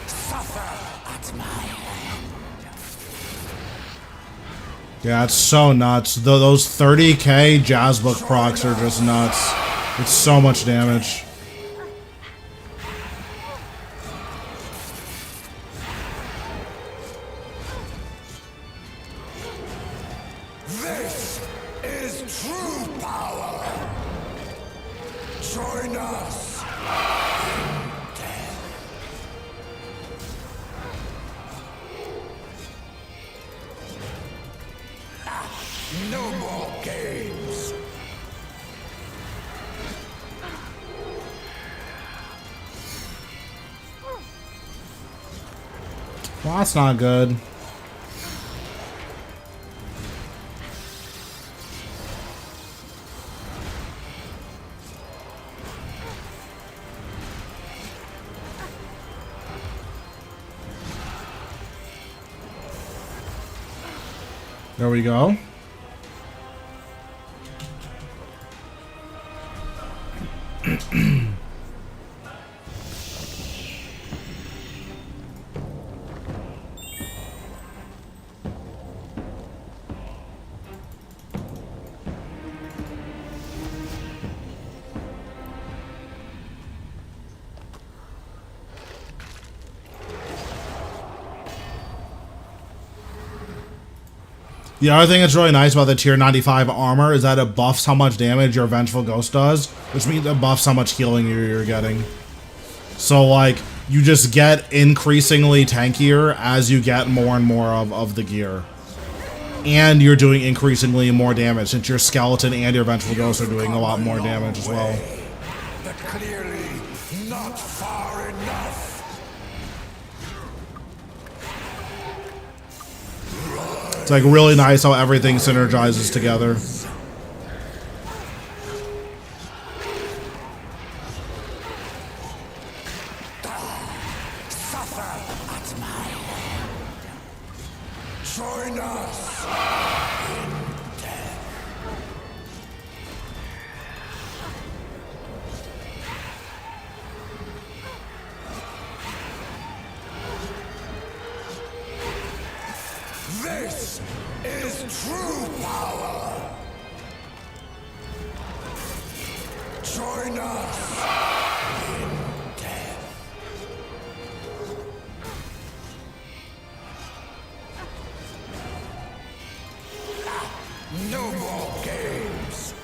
Suffer at my hand. Yeah, it's so nuts. Those 30k Jazz Book procs are just nuts. It's so much damage. This is true power. Join us. No more games. Well, that's not good. There we go. The other thing that's really nice about the tier 95 armor is that it buffs how much damage your Vengeful Ghost does, which means it buffs how much healing you're getting. So, like, you just get increasingly tankier as you get more and more of the gear. And you're doing increasingly more damage, since your Skeleton and your Vengeful Ghost are doing a lot more damage as well. But clearly not far enough. It's like really nice how everything synergizes together. Suffer at my hand. Join us in death. This is true power. Join us in death. No more games.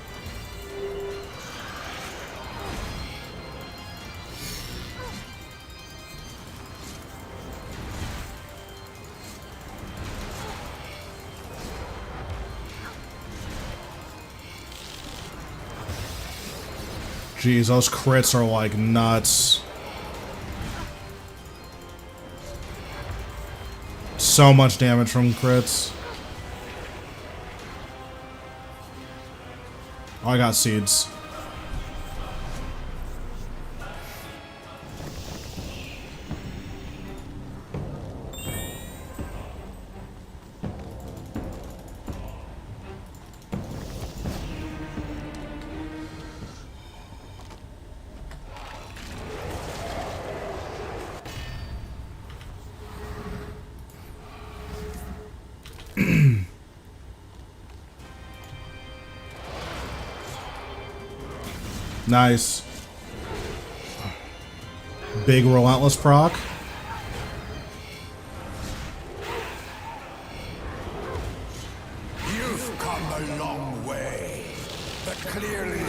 Jeez, those crits are like nuts. So much damage from crits. Oh, I got seeds. Nice. Big Relentless proc. You've come a long way, but clearly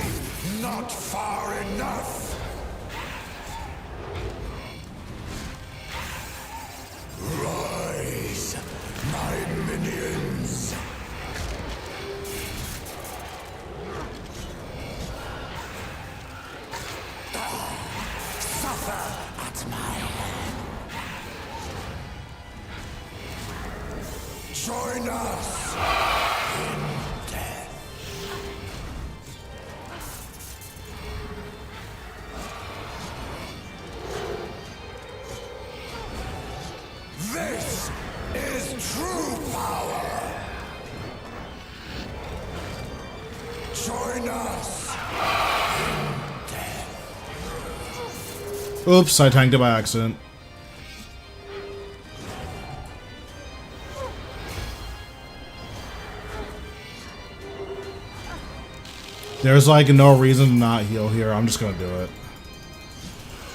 not far enough. Rise, my minions. Suffer at my hand. Join us in death. Join us. Oops, I tanked it by accident. There's like no reason to not heal here. I'm just gonna do it.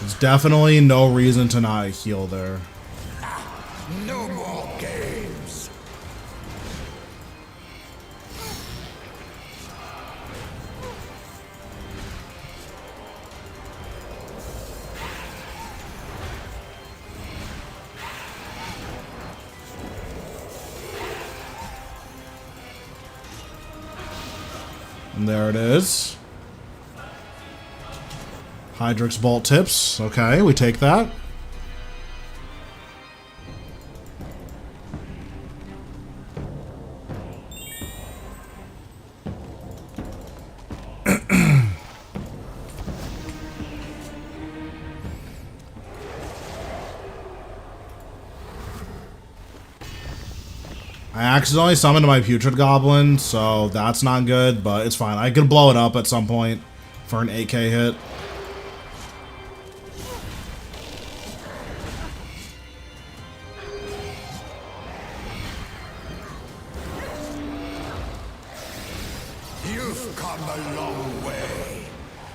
There's definitely no reason to not heal there. No more games. And there it is. Hydrix Bolt tips. Okay, we take that. I accidentally summoned my Putrid Goblin, so that's not good, but it's fine. I could blow it up at some point for an 8k hit. You've come a long way,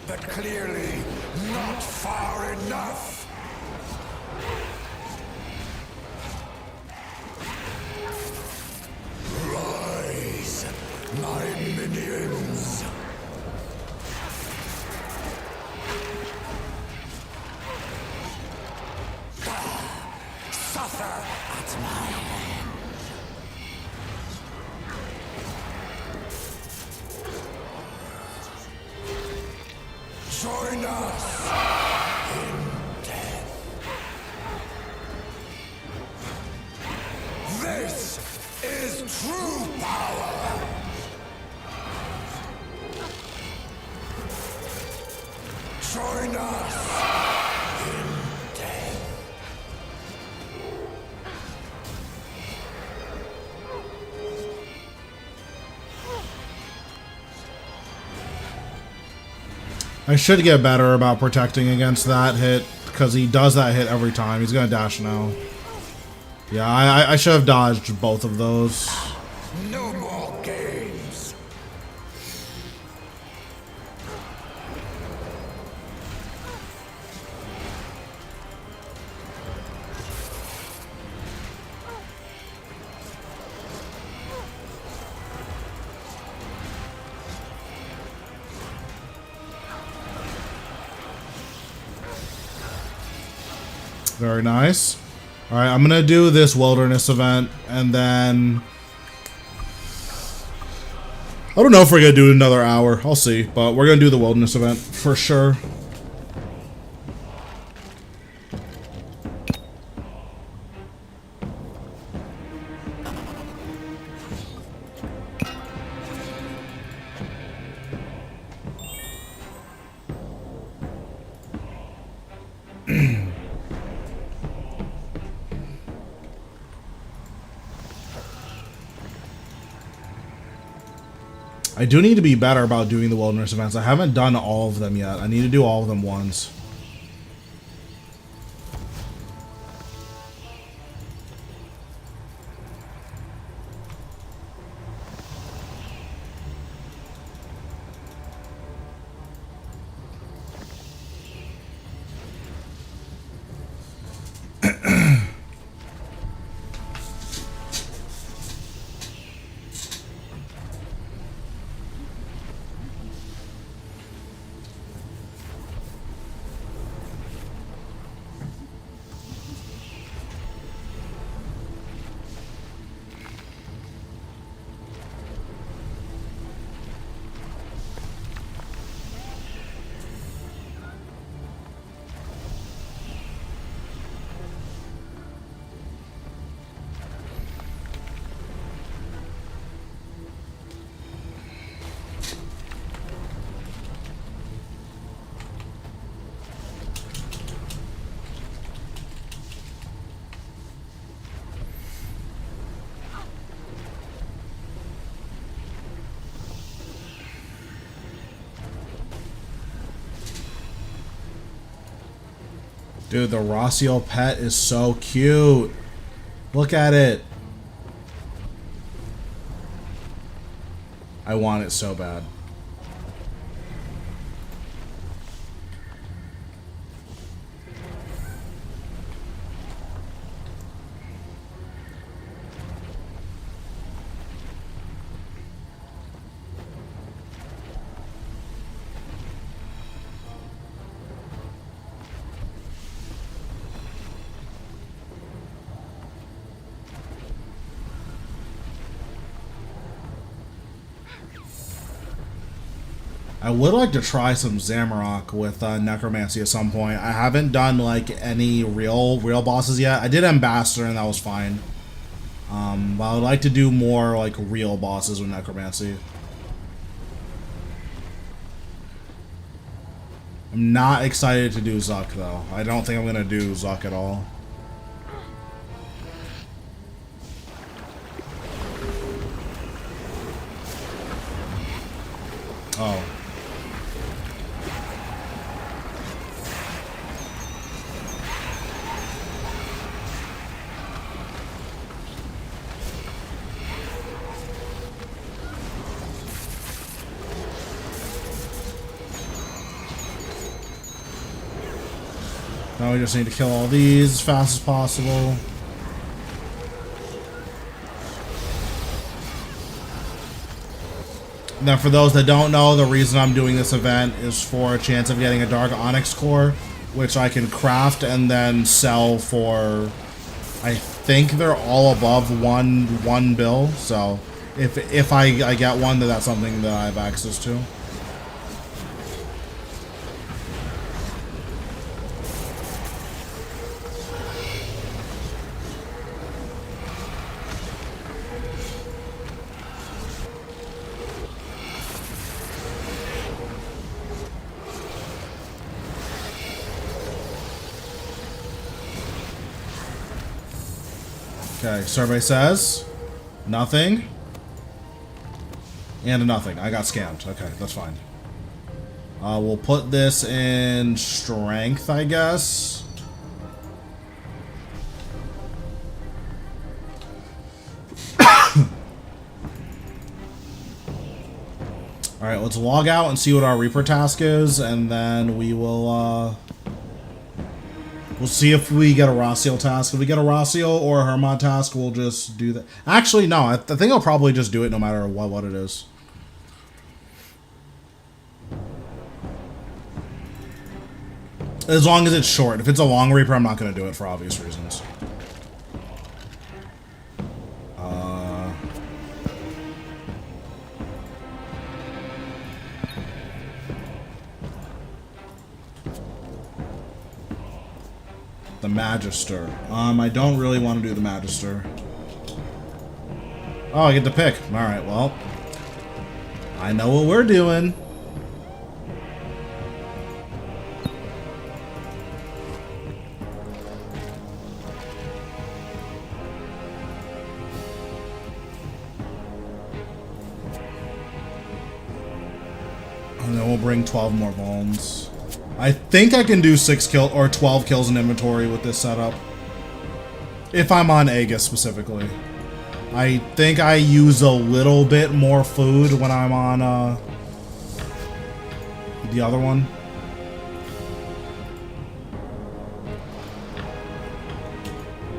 but clearly not far enough. Rise, my minions. Suffer at my hand. Join us in death. This is true power. Join us in death. I should get better about protecting against that hit, because he does that hit every time. He's gonna dash now. Yeah, I should have dodged both of those. No more games. Very nice. Alright, I'm gonna do this wilderness event, and then... I don't know if we're gonna do another hour. I'll see, but we're gonna do the wilderness event for sure. I do need to be better about doing the wilderness events. I haven't done all of them yet. I need to do all of them once. Dude, the Rasial pet is so cute. Look at it. I want it so bad. I would like to try some Zamorak with Necromancy at some point. I haven't done like any real bosses yet. I did Ambassador and that was fine. But I would like to do more like real bosses with Necromancy. I'm not excited to do Zuck though. I don't think I'm gonna do Zuck at all. Oh. Now we just need to kill all these as fast as possible. Now, for those that don't know, the reason I'm doing this event is for a chance of getting a Dark Onyx core, which I can craft and then sell for, I think they're all above one bill. So if I get one, then that's something that I have access to. Okay, survey says nothing and nothing. I got scammed. Okay, that's fine. We'll put this in strength, I guess. Alright, let's log out and see what our Reaper task is, and then we will, we'll see if we get a Rasial task. If we get a Rasial or a Hermod task, we'll just do that. Actually, no, I think I'll probably just do it no matter what it is. As long as it's short. If it's a long Reaper, I'm not going to do it for obvious reasons. The Magister. I don't really want to do the Magister. Oh, I get to pick. Alright, well. I know what we're doing. And then we'll bring 12 more bones. I think I can do 6 kill or 12 kills in inventory with this setup. If I'm on Aegis specifically. I think I use a little bit more food when I'm on the other one.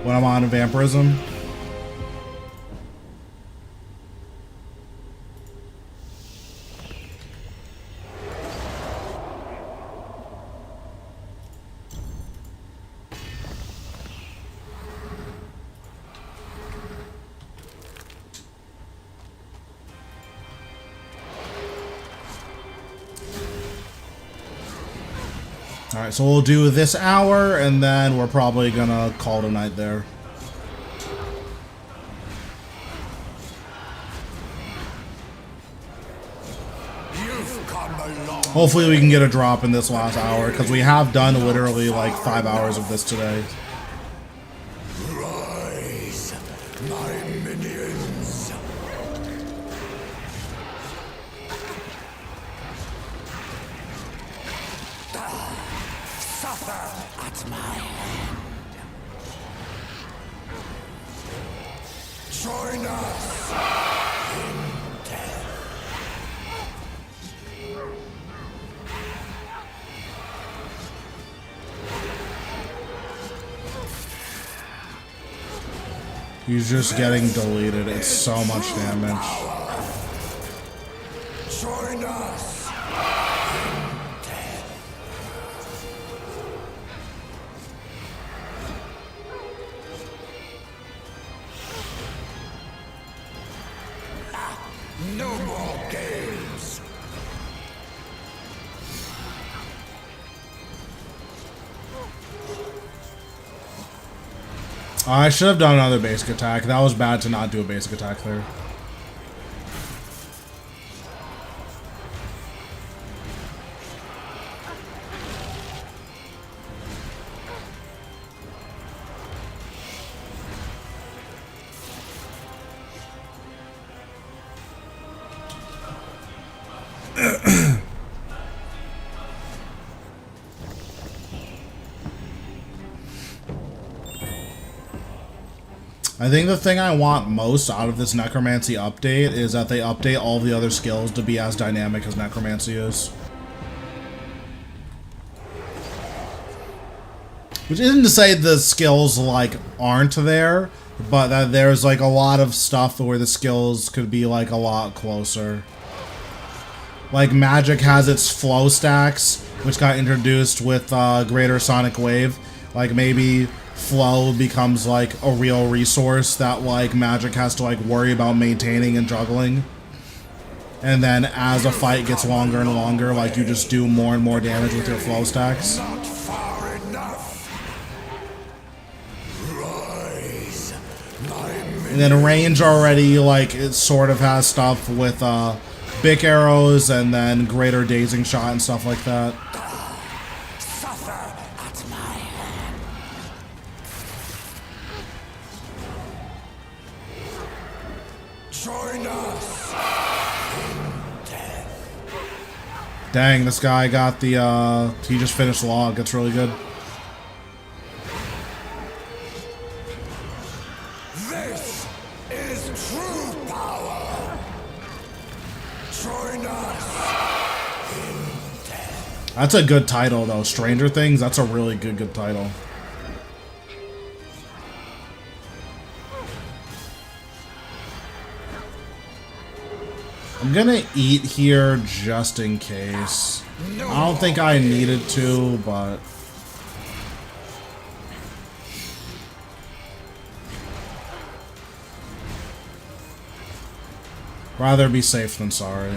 When I'm on Vampirism. Alright, so we'll do this hour, and then we're probably gonna call it a night there. Hopefully we can get a drop in this last hour, because we have done literally like 5 hours of this today. Rise, my minions. Suffer at my hand. Join us in death. He's just getting deleted. It's so much damage. Join us. No more games. I should have done another basic attack. That was bad to not do a basic attack there. I think the thing I want most out of this Necromancy update is that they update all the other skills to be as dynamic as Necromancy is. Which isn't to say the skills, like, aren't there, but that there's, like, a lot of stuff where the skills could be, like, a lot closer. Like, magic has its flow stacks, which got introduced with Greater Sonic Wave. Like, maybe flow becomes like a real resource that like magic has to like worry about maintaining and juggling, and then as a fight gets longer and longer, like you just do more and more damage with your flow stacks. Not far enough. Rise, And then range already like it sort of has stuff with big arrows and then greater dazing shot and stuff like that. Dang, this guy got the, he just finished log. That's really good. This is true power. Join us in death. That's a good title, though. Stranger Things, that's a really good title. I'm gonna eat here just in case. I don't think I needed to, but... rather be safe than sorry.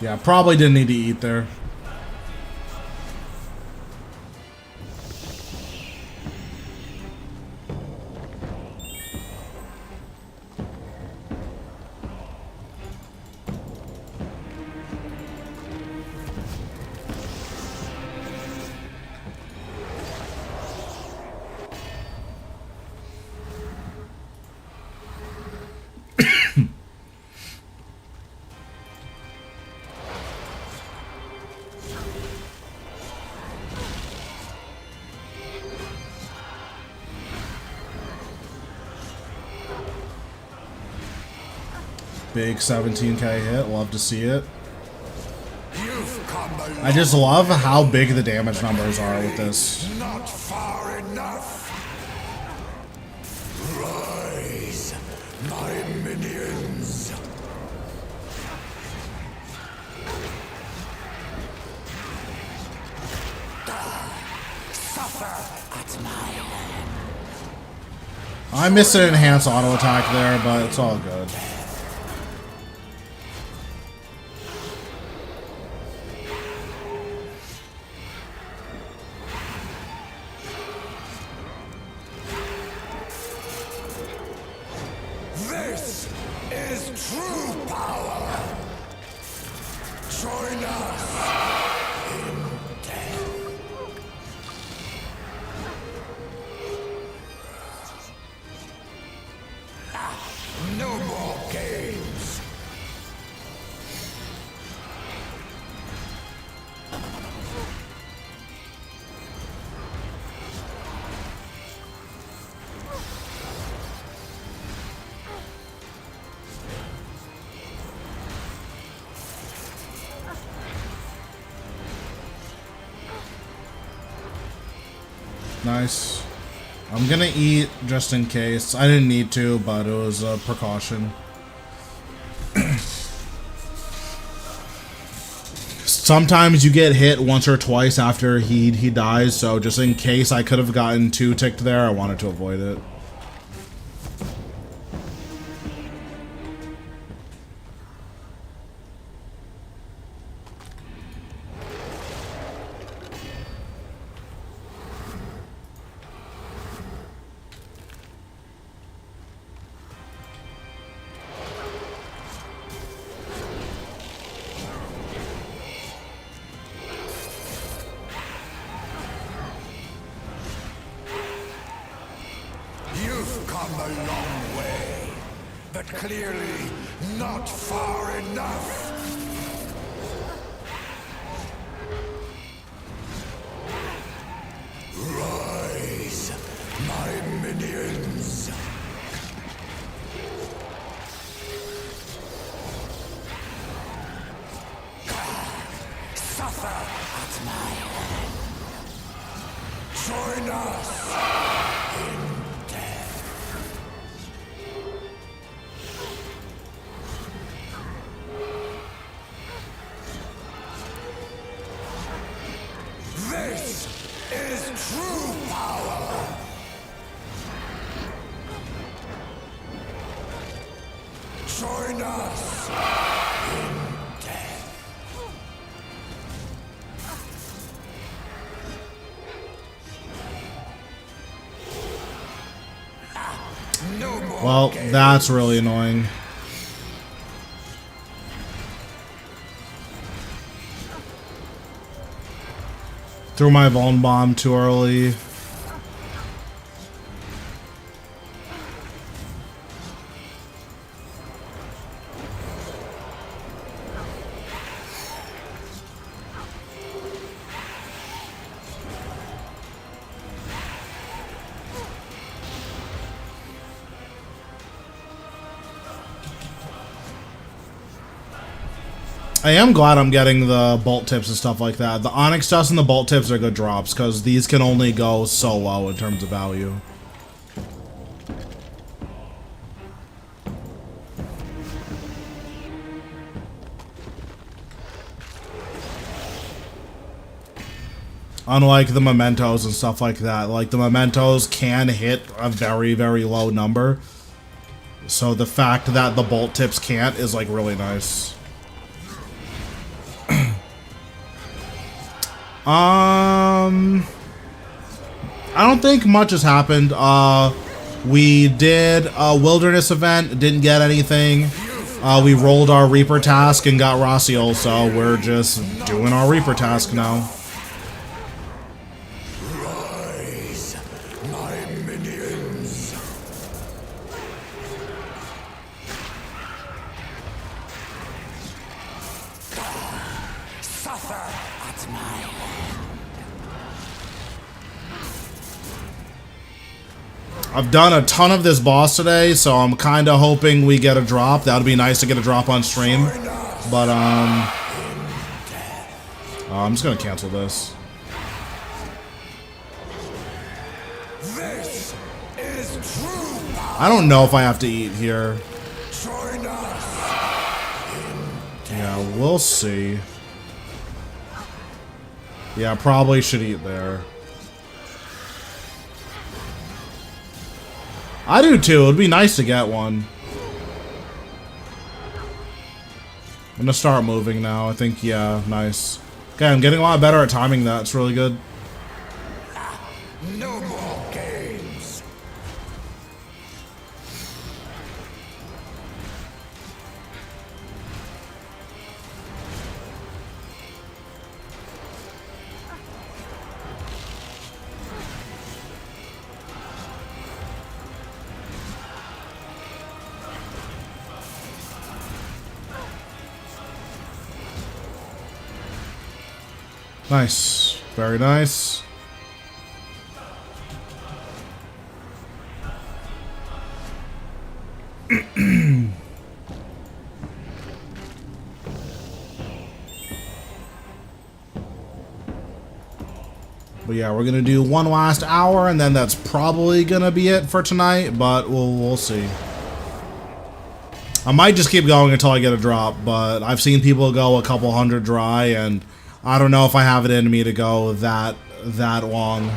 Yeah, probably didn't need to eat there. Big 17k hit, love to see it. I just love how big the damage numbers are with this. Not far enough. Rise, my minions. Suffer at my hand. I missed an enhanced auto attack there, but it's all good. This is true power. Join us in death. Nice. I'm gonna eat just in case. I didn't need to, but it was a precaution. Sometimes you get hit once or twice after he dies, so just in case I could have gotten 2 ticked there, I wanted to avoid it. You've come a long way, but clearly not far enough. Rise, my minions. Suffer at my hand. Join us in death. This is true power. Join us in death. No more Well, games. that's really annoying. Threw my Vuln Bomb too early. I am glad I'm getting the bolt tips and stuff like that. The Onyx dust and the bolt tips are good drops because these can only go so low in terms of value. Unlike the mementos and stuff like that. Like, the mementos can hit a very, very low number. So the fact that the bolt tips can't is, like, really nice. I don't think much has happened. We did a wilderness event, didn't get anything. We rolled our Reaper task and got Rasial, so we're just doing our Reaper task now. Rise, my minions. Suffer at my hand. I've done a ton of this boss today, so I'm kind of hoping we get a drop. That would be nice to get a drop on stream. But, I'm just gonna cancel this. This is true power. I don't know if I have to eat here. Join us. Yeah, we'll see. Yeah, probably should eat there. I do too. It'd be nice to get one. I'm gonna start moving now. I think, yeah, nice. Okay, I'm getting a lot better at timing that. It's really good. No more games. Nice. Very nice. But yeah, we're gonna do one last hour, and then that's probably gonna be it for tonight. But we'll see. I might just keep going until I get a drop, but I've seen people go a couple hundred dry, and I don't know if I have it in me to go that long.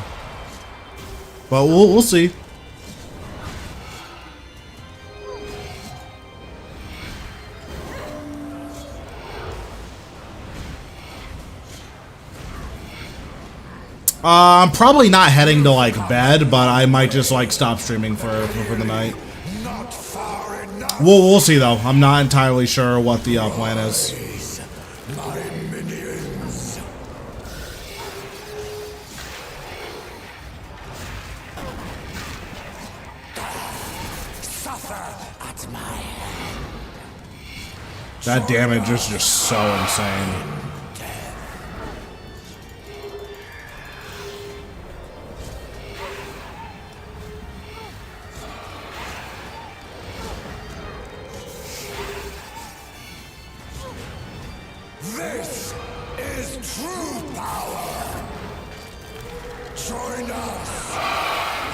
But we'll see. I'm probably not heading to like bed, but I might just like stop streaming for the night. Not far enough. We'll see though. I'm not entirely sure what the plan is. My minions. Suffer at my hand. That damage is just so insane. This is true power. Join us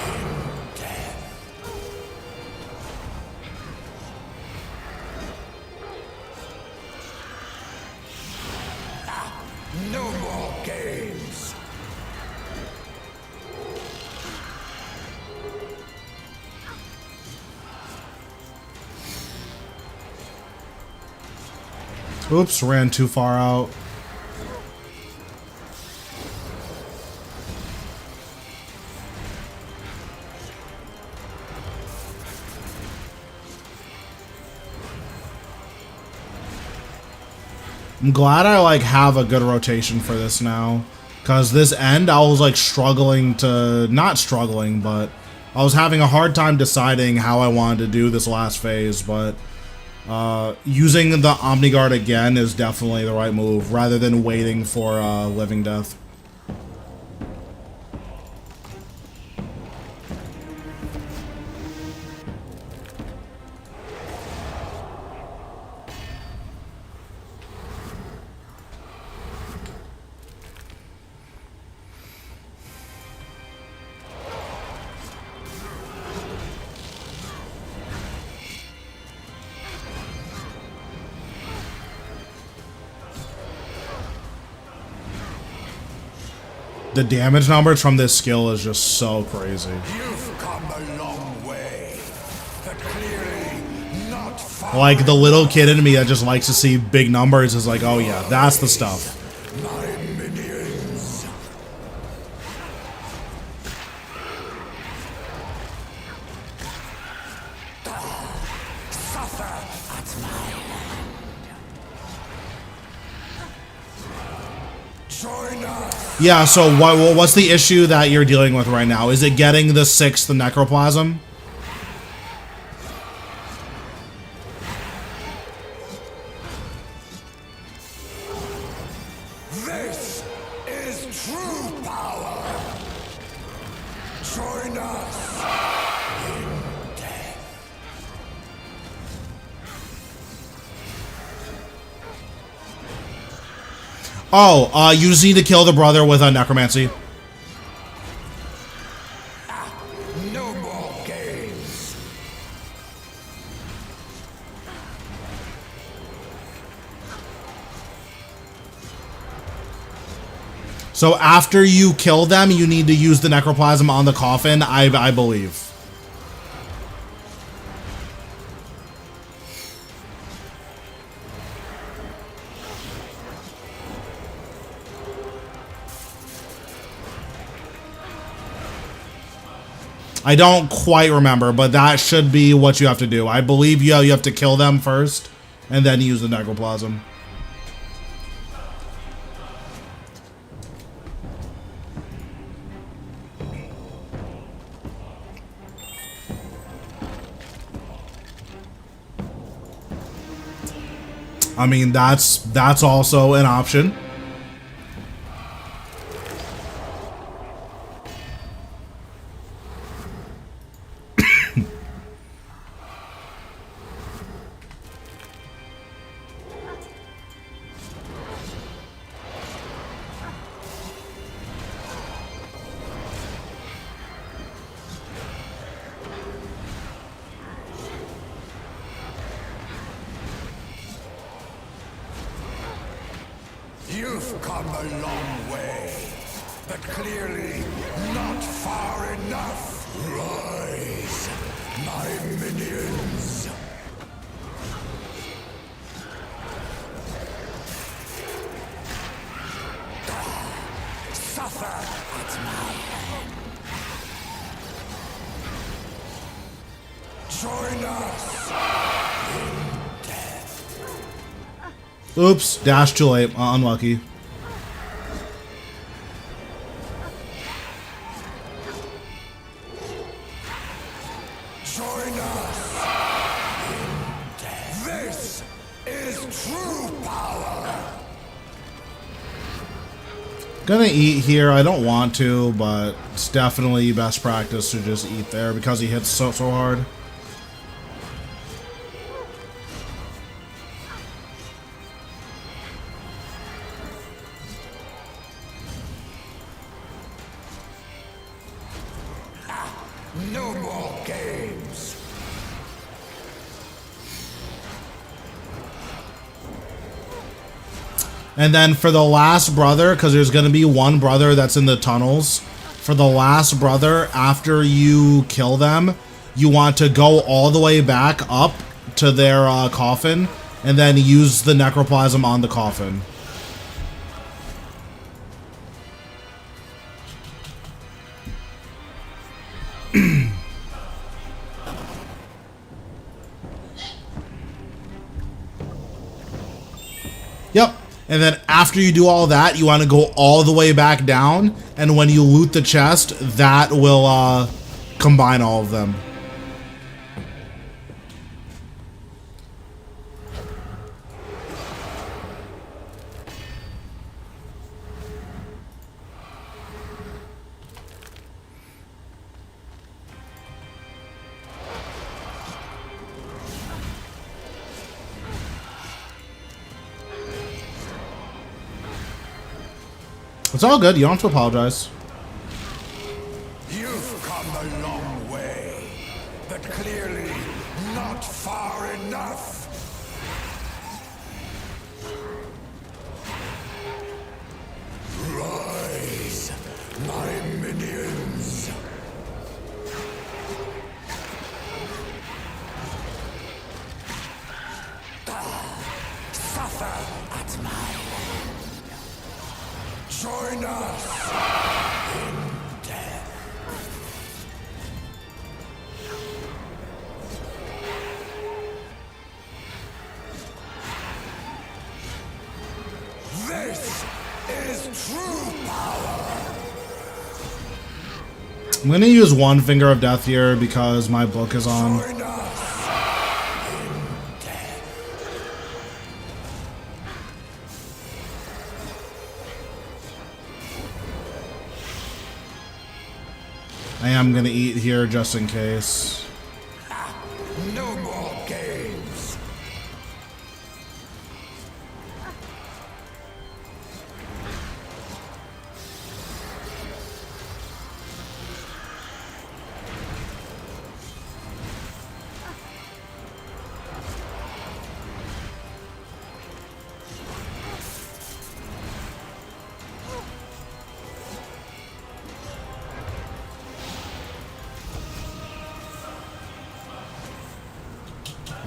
in death. No more games. Oops, ran too far out. I'm glad I like have a good rotation for this now, because this end I was like struggling to, not struggling, but I was having a hard time deciding how I wanted to do this last phase, but using the Omni Guard again is definitely the right move, rather than waiting for Living Death. The damage numbers from this skill is just so crazy. You've come a long way, but clearly not far. Like, the little kid in me that just likes to see big numbers is like, oh yeah, that's the stuff. My minions. Suffer at my hand. Join us. Yeah, so what's the issue that you're dealing with right now? Is it getting the 6th Necroplasm? This is true power. Join us in death. Oh, you just need to kill the brother with a Necromancy. No more games. So after you kill them, you need to use the Necroplasm on the coffin, I believe. I don't quite remember, but that should be what you have to do. I believe you have to kill them first, and then use the Necroplasm. I mean, that's also an option. You've come a long way, but clearly not far enough. Rise, my minions. Suffer at my hand. Join us in death. Oops, dash too late. Unlucky. Join us in death. This is true power. Gonna eat here. I don't want to, but it's definitely best practice to just eat there because he hits so hard. No more games. And then for the last brother, because there's going to be one brother that's in the tunnels, for the last brother, after you kill them, you want to go all the way back up to their coffin and then use the necroplasm on the coffin. Yep. And then after you do all that, you want to go all the way back down. And when you loot the chest, that will combine all of them. It's all good. You don't have to apologize. You've come a long way, but clearly not far enough. Rise, my minions. Suffer at my hand. Join us in death. This is true power. I'm going to use one finger of death here because my book is on. Join us in death. I am going to eat here just in case. No more games.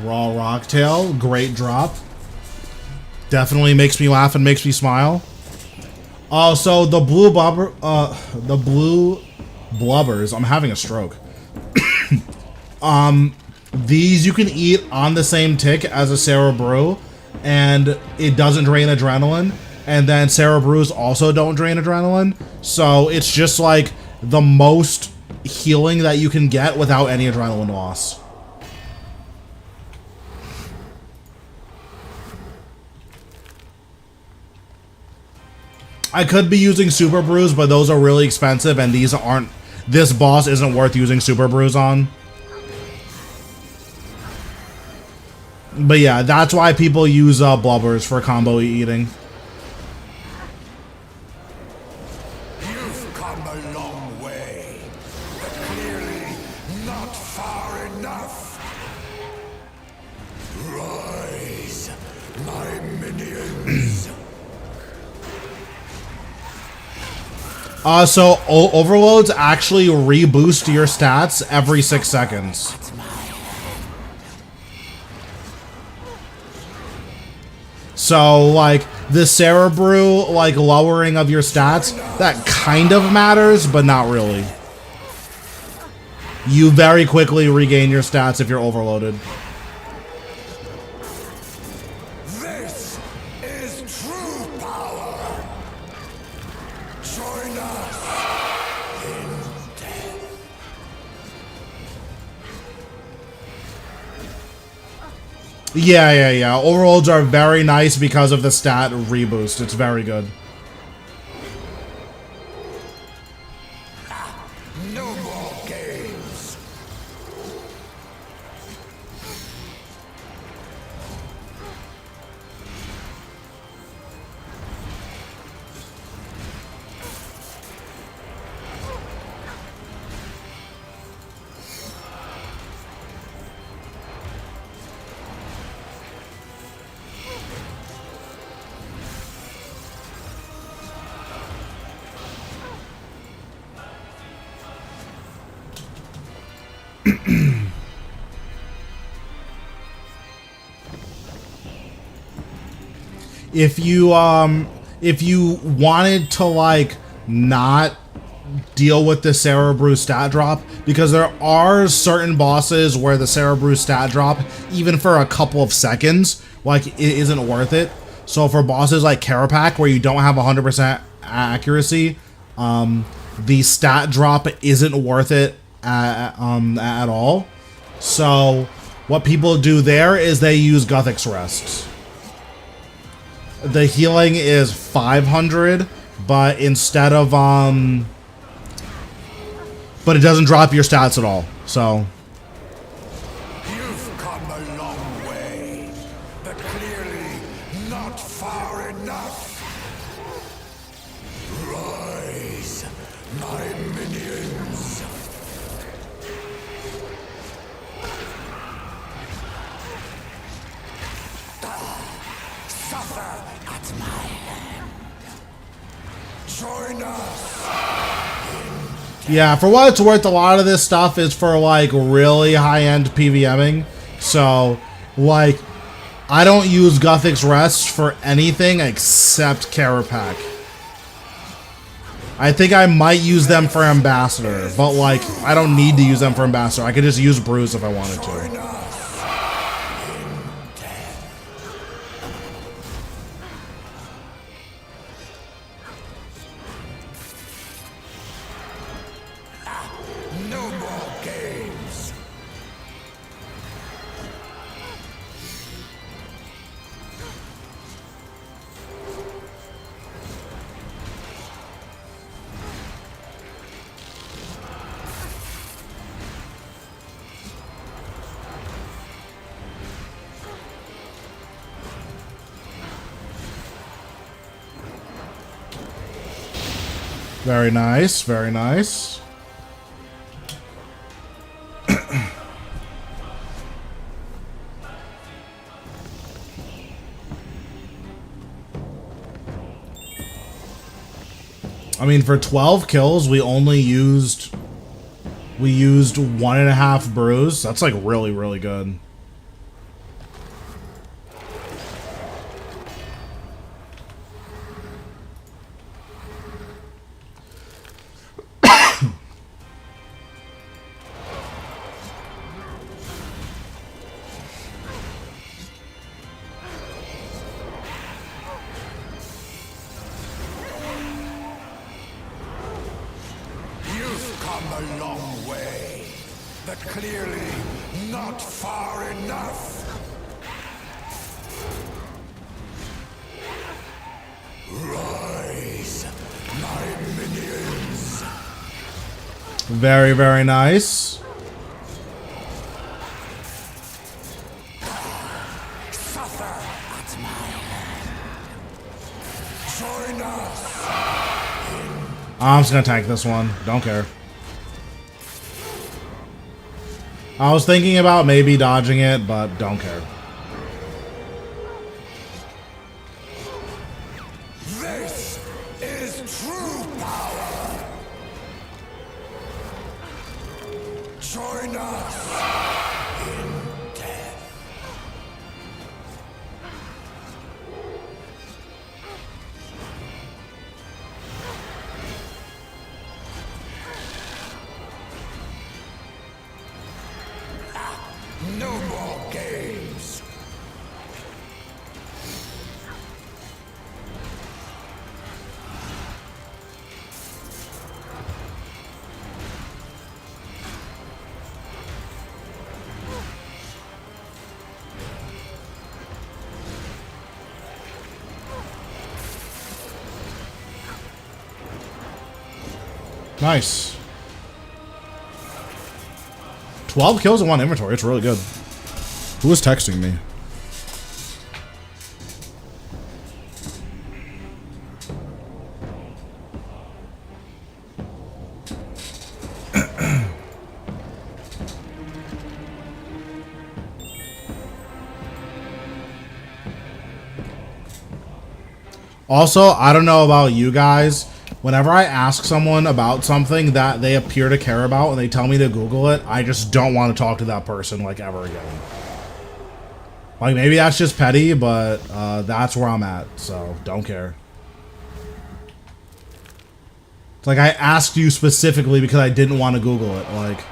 Raw Rocktail, great drop. Definitely makes me laugh and makes me smile. Oh, so the blue blubbers. I'm having a stroke. These you can eat on the same tick as a Sarah Brew, and it doesn't drain adrenaline. And then Sarah Brews also don't drain adrenaline, so it's just like the most healing that you can get without any adrenaline loss. I could be using Super Brews, but those are really expensive, and these aren't. This boss isn't worth using Super Brews on. But yeah, that's why people use blubbers for combo eating. You've come a long way, but clearly not far enough. Rise, my minions. So overloads actually reboost your stats every 6 seconds. So, like, the Cerebrew, like, lowering of your stats, that kind of matters, but not really. You very quickly regain your stats if you're overloaded. This is true power. Join us in death. Yeah. Overloads are very nice because of the stat reboost. It's very good. No more games. If you wanted to, like, not deal with the Cerebrew stat drop, because there are certain bosses where the Cerebrew stat drop, even for a couple of seconds, like, it isn't worth it. So for bosses like Carapac, where you don't have 100% accuracy, the stat drop isn't worth it at all. So what people do there is they use Guthix Rest. The healing is 500, but instead of but it doesn't drop your stats at all. So You've come a long way, but clearly not far enough. Rise, my minions. Suffer at my hand. Join us. yeah, for what it's worth, a lot of this stuff is for, like, really high-end PVMing. So, like, I don't use Guthix Rest for anything except Carapac. I think I might use them for Ambassador, but, like, I don't need to use them for Ambassador. I could just use Bruce if I wanted to. Join us. No more games. Very nice, very nice. I mean, for 12 kills, we used 1.5 brews. That's, like, really, really good. You've come a long way, but clearly not far enough. Rise, my minions. Very, very nice. Suffer at my hand. Join us. I'm just gonna tank this one. Don't care. I was thinking about maybe dodging it, but don't care. This is true power. Join us in death. No more games. Nice. 12 kills in one inventory. It's really good. Who is texting me? Also, I don't know about you guys. Whenever I ask someone about something that they appear to care about and they tell me to Google it, I just don't want to talk to that person, like, ever again. Like, maybe that's just petty, but that's where I'm at, so don't care. It's like I asked you specifically because I didn't want to Google it, like...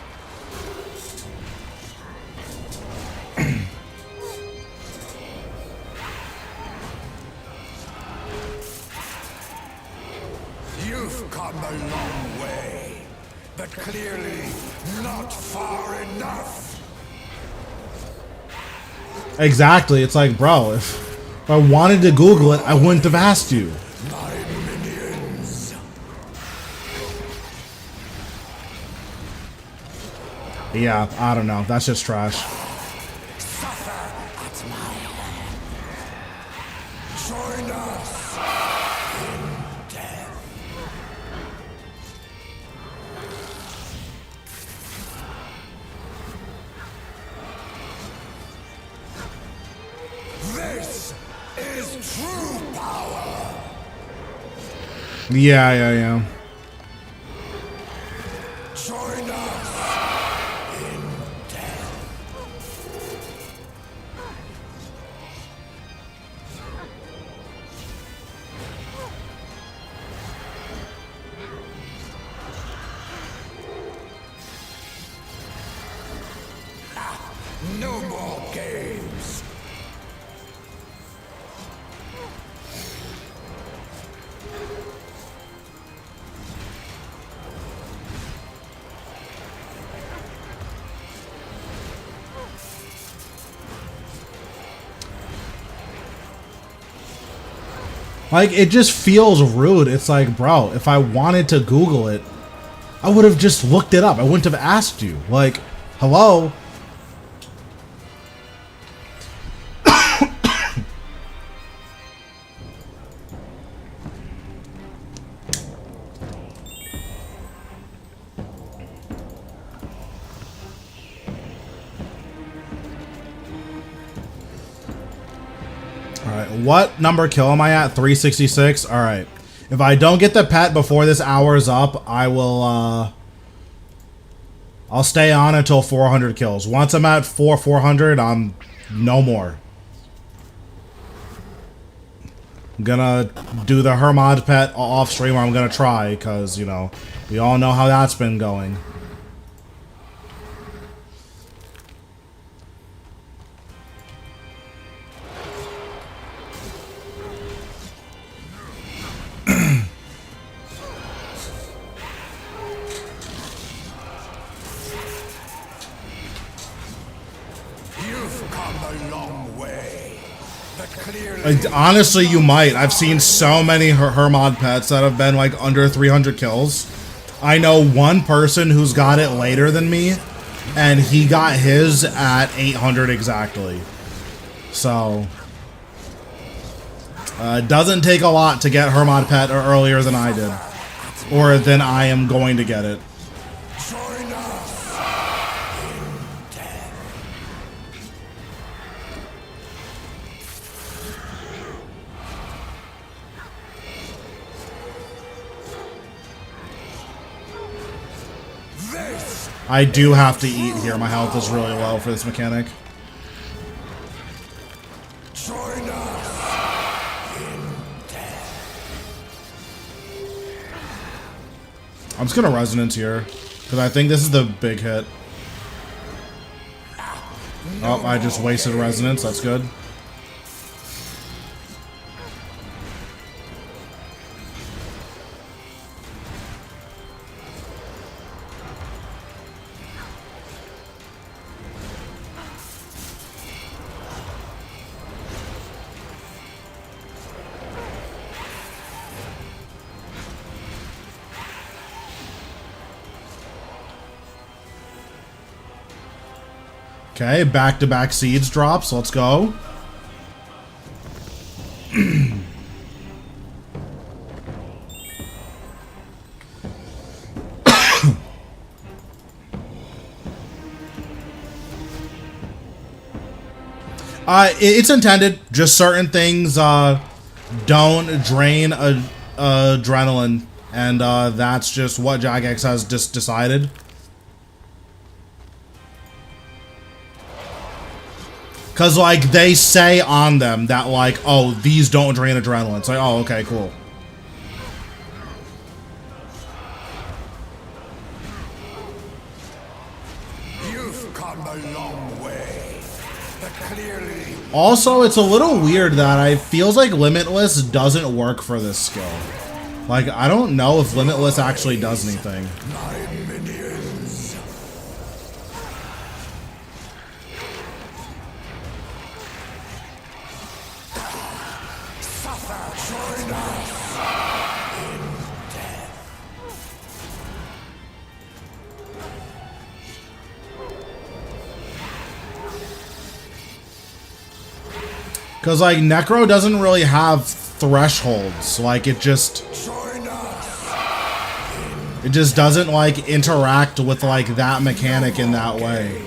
You've come a long way, but clearly not far enough. Exactly, it's like, bro, if I wanted to Google it, I wouldn't have asked you. My minions. Yeah, I don't know, that's just trash. Suffer at my hand. Join us in death. This is true power. Yeah. Join us in death. No more games. Like, it just feels rude. It's like, bro, if I wanted to Google it, I would have just looked it up. I wouldn't have asked you. Like, hello? Alright, what number kill am I at? 366? Alright. If I don't get the pet before this hour is up, I will, I'll stay on until 400 kills. Once I'm at 400, I'm no more. I'm gonna do the Hermod pet off stream, or I'm gonna try, because, you know, we all know how that's been going. You've come a long way, but clearly Like, honestly, you might. I've seen so many Hermod pets that have been, like, under 300 kills. I know one person who's got it later than me, and he got his at 800 exactly. So, it doesn't take a lot to get Hermod pet earlier than I did. Or than I am going to get it. join us in death. This I do have to eat here. My health is really low for this mechanic. Join us in death. I'm just gonna resonance here because I think this is the big hit. Oh, I just wasted resonance. That's good. Okay, back-to-back seeds drops. Let's go. It's intended. Just certain things don't drain adrenaline, and that's just what Jagex has just decided. Cause like they say on them that like, oh, these don't drain adrenaline. It's like, oh, okay, cool. You've come a long way, but clearly Also, it's a little weird that I feels like Limitless doesn't work for this skill. Like, I don't know if Limitless actually does anything. my minions. Suffer, join us in death. Cause like Necro doesn't really have thresholds. Like it just Join us. it just doesn't like interact with like that mechanic in that way.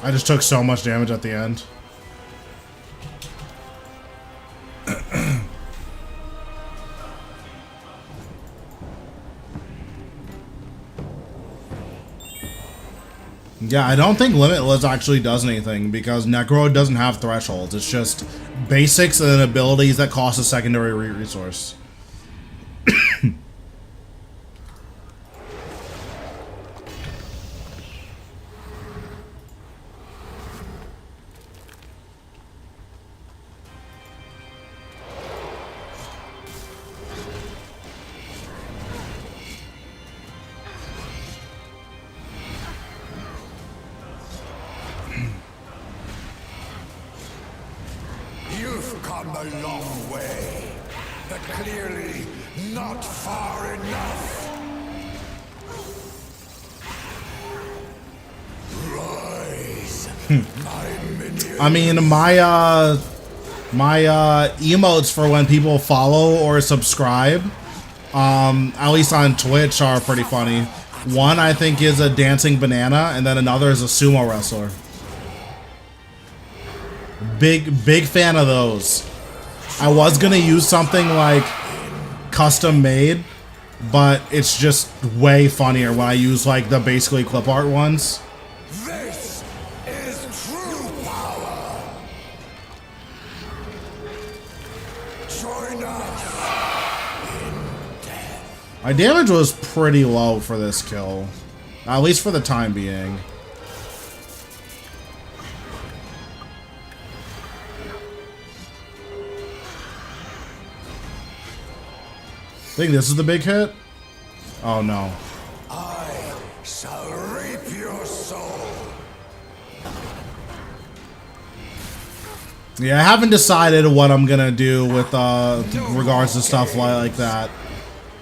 I just took so much damage at the end. Yeah, I don't think Limitless actually does anything because Necro doesn't have thresholds. It's just basics and then abilities that cost a secondary resource. You've come a long way, but clearly not far enough. Rise, my minions. I mean, my emotes for when people follow or subscribe, at least on Twitch, are pretty funny. One I think is a dancing banana, and then another is a sumo wrestler. Big fan of those. I was gonna use something like custom made, but it's just way funnier when I use like the basically clip art ones. This is true power. Join us. My damage was pretty low for this kill, at least for the time being. I think this is the big hit. Oh no. I shall reap your soul. Yeah, I haven't decided what I'm gonna do with regards to stuff like that.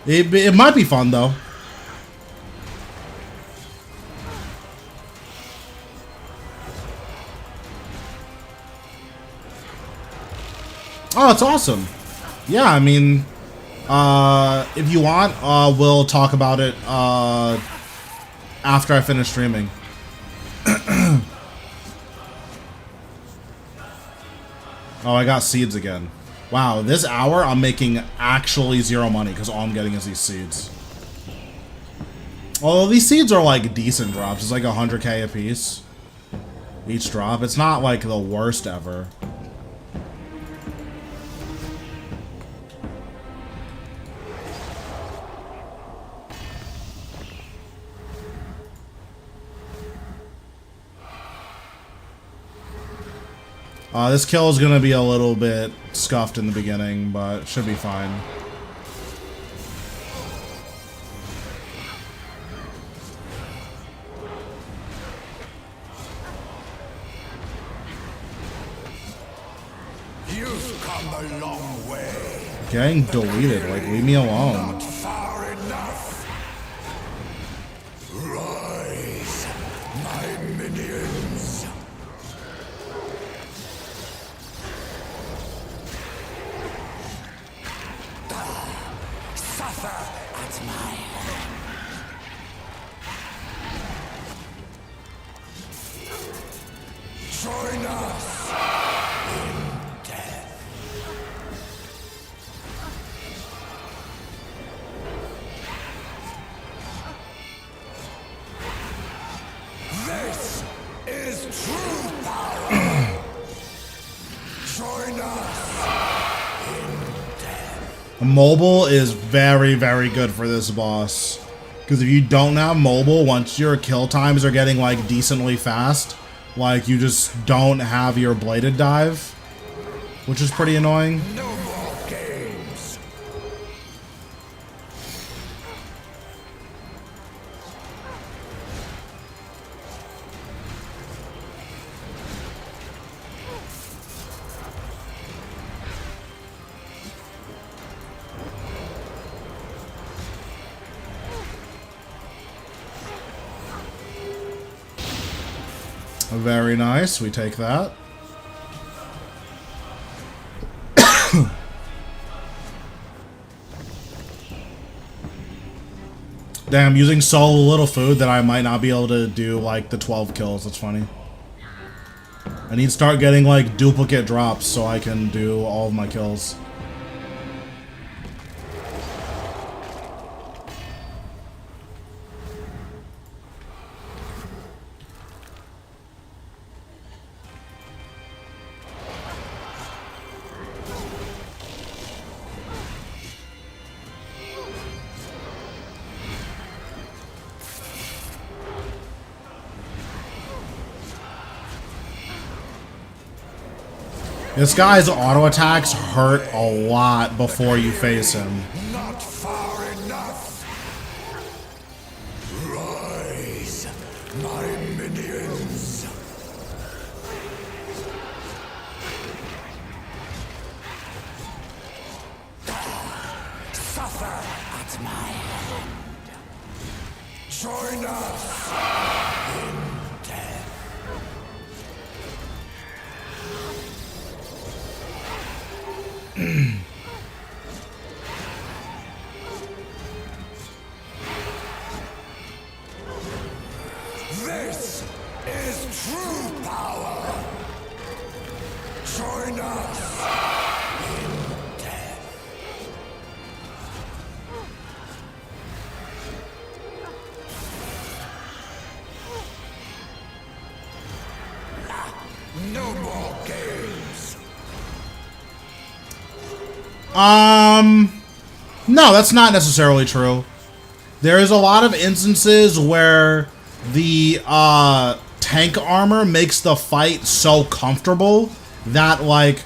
It might be fun though. Oh, it's awesome. Yeah, I mean, if you want, we'll talk about it after I finish streaming. Oh, I got seeds again. Wow, this hour I'm making actually zero money because all I'm getting is these seeds. Although these seeds are like decent drops. It's like 100k a piece. Each drop. It's not like the worst ever. This kill is going to be a little bit scuffed in the beginning, but should be fine. You've come a long way. Getting deleted, like, leave me alone. Not far enough. Rise, my minions. Suffer at my hand. Join us in death. This is true power. Join us in death. Mobile is very, very good for this boss. Because if you don't have mobile, once your kill times are getting, like, decently fast, like, you just don't have your bladed dive, which is pretty annoying. No more games. Very nice, we take that. Damn, using so little food that I might not be able to do, like, the 12 kills. That's funny. I need to start getting, like, duplicate drops so I can do all of my kills. This guy's auto attacks hurt a lot before you face him. Not far enough. Rise, my minions. Suffer at my hand. Join us in death. This is true power. Join us in death. No more games. No, that's not necessarily true. There is a lot of instances where the tank armor makes the fight so comfortable that, like,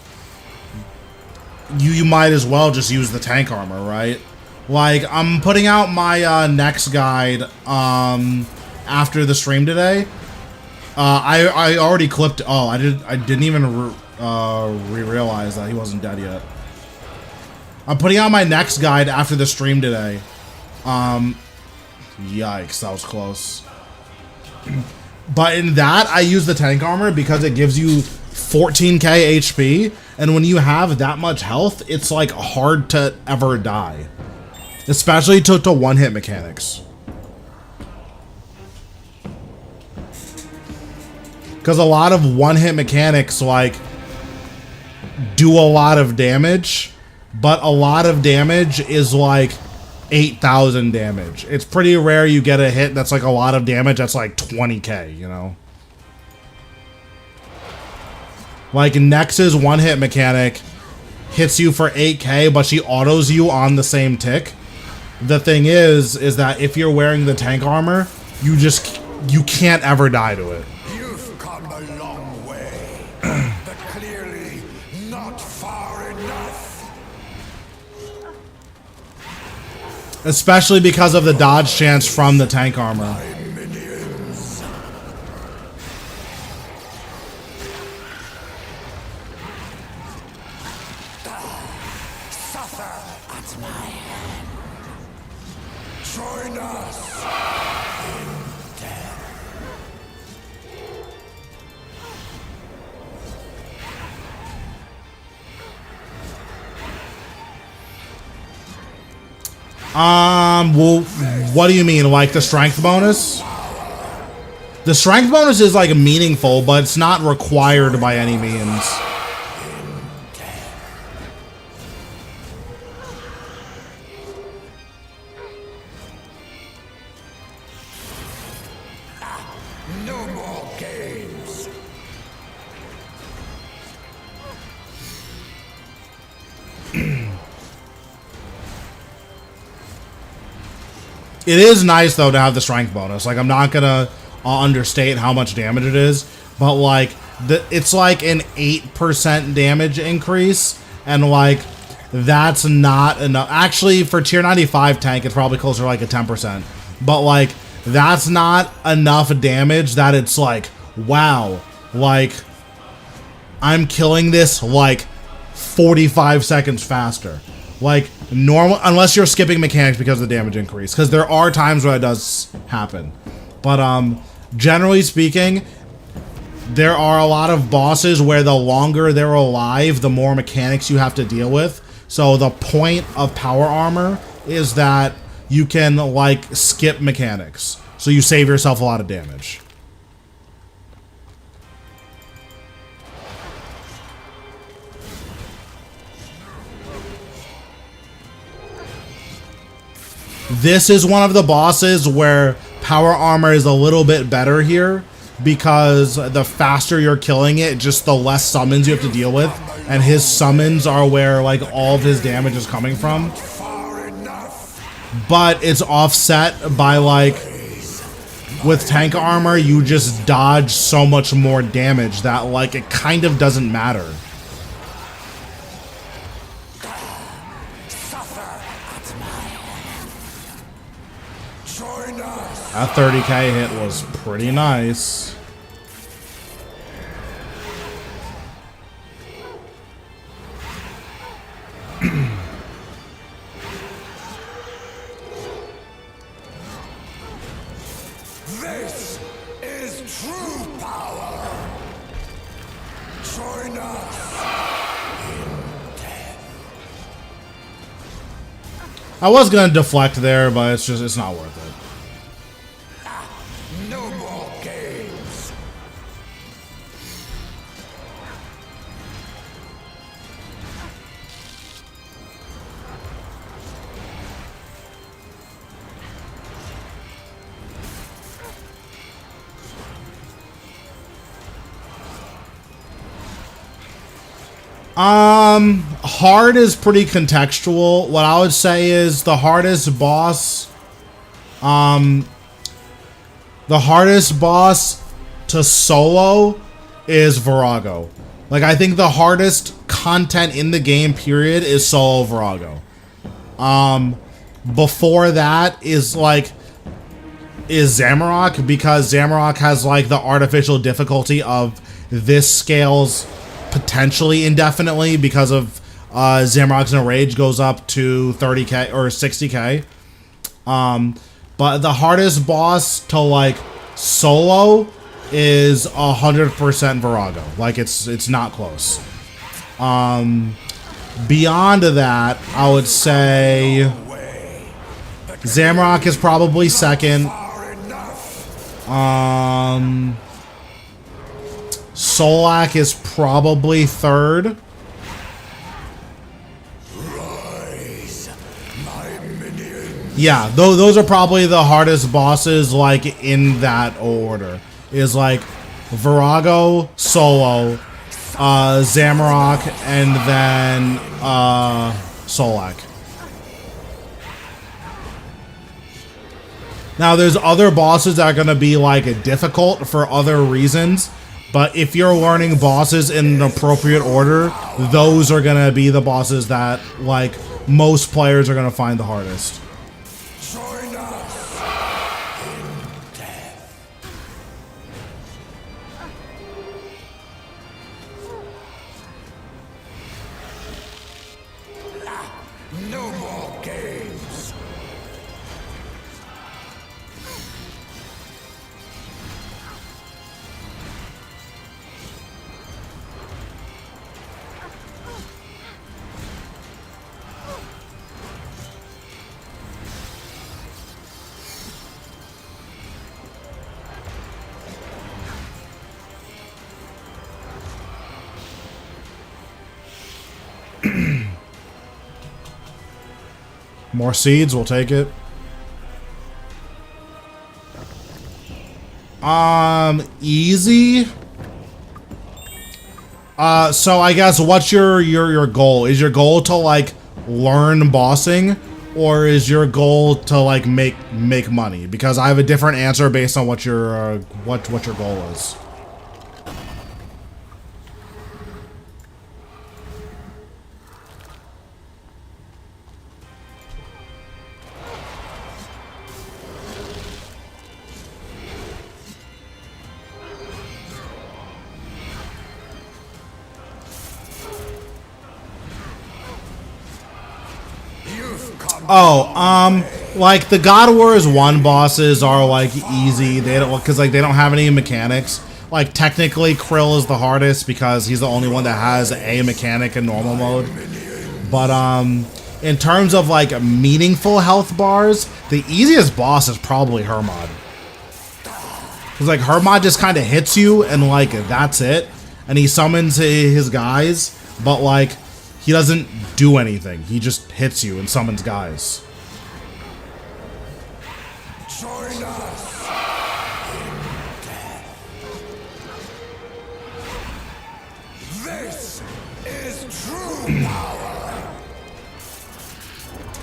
you might as well just use the tank armor, right? Like, I'm putting out my next guide after the stream today, I already clipped. Oh, I didn't even realize that he wasn't dead yet. I'm putting out my next guide after the stream today. Yikes, that was close. But in that, I use the tank armor because it gives you 14k HP, and when you have that much health, it's like hard to ever die, especially to one-hit mechanics. Because a lot of one-hit mechanics like do a lot of damage, but a lot of damage is like 8,000 damage. It's pretty rare you get a hit that's like a lot of damage that's like 20k, you know? Like Nex's one-hit mechanic hits you for 8k, but she autos you on the same tick. The thing is that if you're wearing the tank armor, you can't ever die to it. You've come a long way, but clearly not far enough. Especially because of the dodge chance from the tank armor. Minions. Suffer at my hand. Join us in death. Well, what do you mean? Like the strength bonus? The strength bonus is like meaningful, but it's not required by any means. No more games. It is nice though to have the strength bonus. Like I'm not gonna understate how much damage it is, but like it's like an 8% damage increase, and like that's not enough. Actually, for tier 95 tank, it's probably closer to like a 10%. But like that's not enough damage that it's like, wow, like I'm killing this like 45 seconds faster. Like normal, unless you're skipping mechanics because of the damage increase, because there are times where it does happen. But generally speaking, there are a lot of bosses where the longer they're alive, the more mechanics you have to deal with. So the point of power armor is that you can like skip mechanics, so you save yourself a lot of damage. This is one of the bosses where power armor is a little bit better here, because the faster you're killing it, just the less summons you have to deal with, and his summons are where like all of his damage is coming from. Far enough. But it's offset by like, with tank armor, you just dodge so much more damage that like it kind of doesn't matter. That 30k hit was pretty nice. This is true power. Join us in death. I was gonna deflect there, but it's not worth it. No more games. Hard is pretty contextual. What I would say is the hardest boss, the hardest boss to solo is Virago. Like, I think the hardest content in the game, period, is solo Virago. Before that is, like, is Zamorak, because Zamorak has like the artificial difficulty of this scales potentially indefinitely because of Zamorak's Enrage goes up to 30k or 60k. But the hardest boss to like solo is 100% Virago. Like it's not close. Beyond that, I would say Zamorak is probably second. Solak is probably third. Yeah, those are probably the hardest bosses, like, in that order. Is, like, Virago, Solo, Zamorak, and then, Solak. Now, there's other bosses that are going to be, like, difficult for other reasons, but if you're learning bosses in an appropriate order, those are going to be the bosses that, like, most players are going to find the hardest. Join us in death. No more games. More seeds, we'll take it. Easy. So I guess what's your goal? Is your goal to like learn bossing, or is your goal to like make money? Because I have a different answer based on what your what your goal is. Oh, like the God of War's 1 bosses are like easy. They don't, because like they don't have any mechanics. Like technically Krill is the hardest because he's the only one that has a mechanic in normal mode. But in terms of like meaningful health bars, the easiest boss is probably Hermod. Cause like Hermod just kind of hits you and like that's it, and he summons his guys, but like he doesn't do anything. He just hits you and summons guys. Join us in death. This is true power.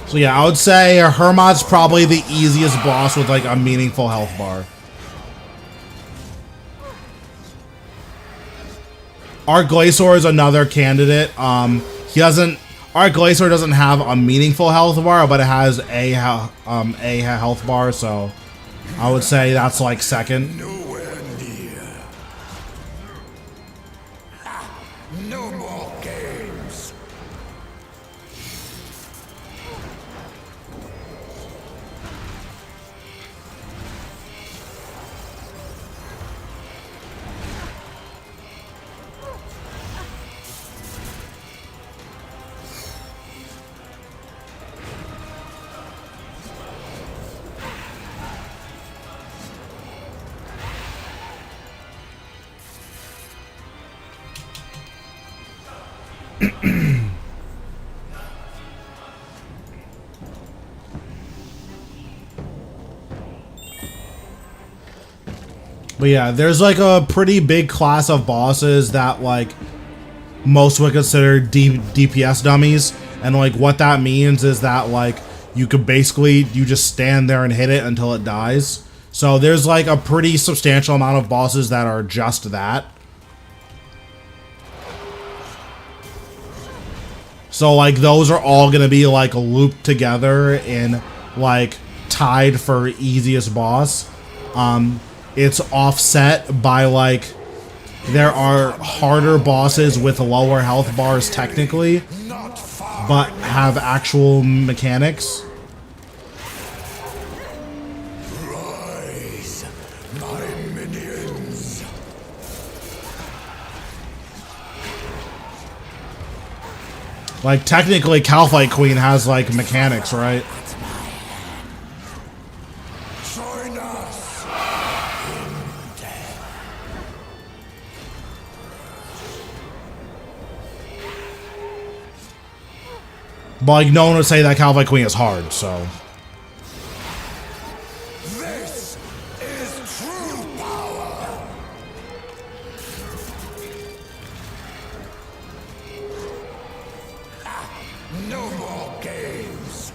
So yeah, I would say Hermod's probably the easiest boss with like a meaningful health bar. Art Glacier is another candidate. He doesn't. Art Glacier doesn't have a meaningful health bar, but it has a health bar. So I would say that's like second. Nowhere near. No more games. But yeah, there's like a pretty big class of bosses that like most would consider DPS dummies, and like what that means is that like you could basically you just stand there and hit it until it dies. So there's like a pretty substantial amount of bosses that are just that. So like those are all gonna be like looped together in like tied for easiest boss. it's offset by like there are harder bosses with lower health bars technically, Not far. but have actual mechanics. Rise, my minions. Like technically Calfight Queen has like mechanics, right? Join us. But like no one would say that Calfight Queen is hard, so. This is true power. No more games.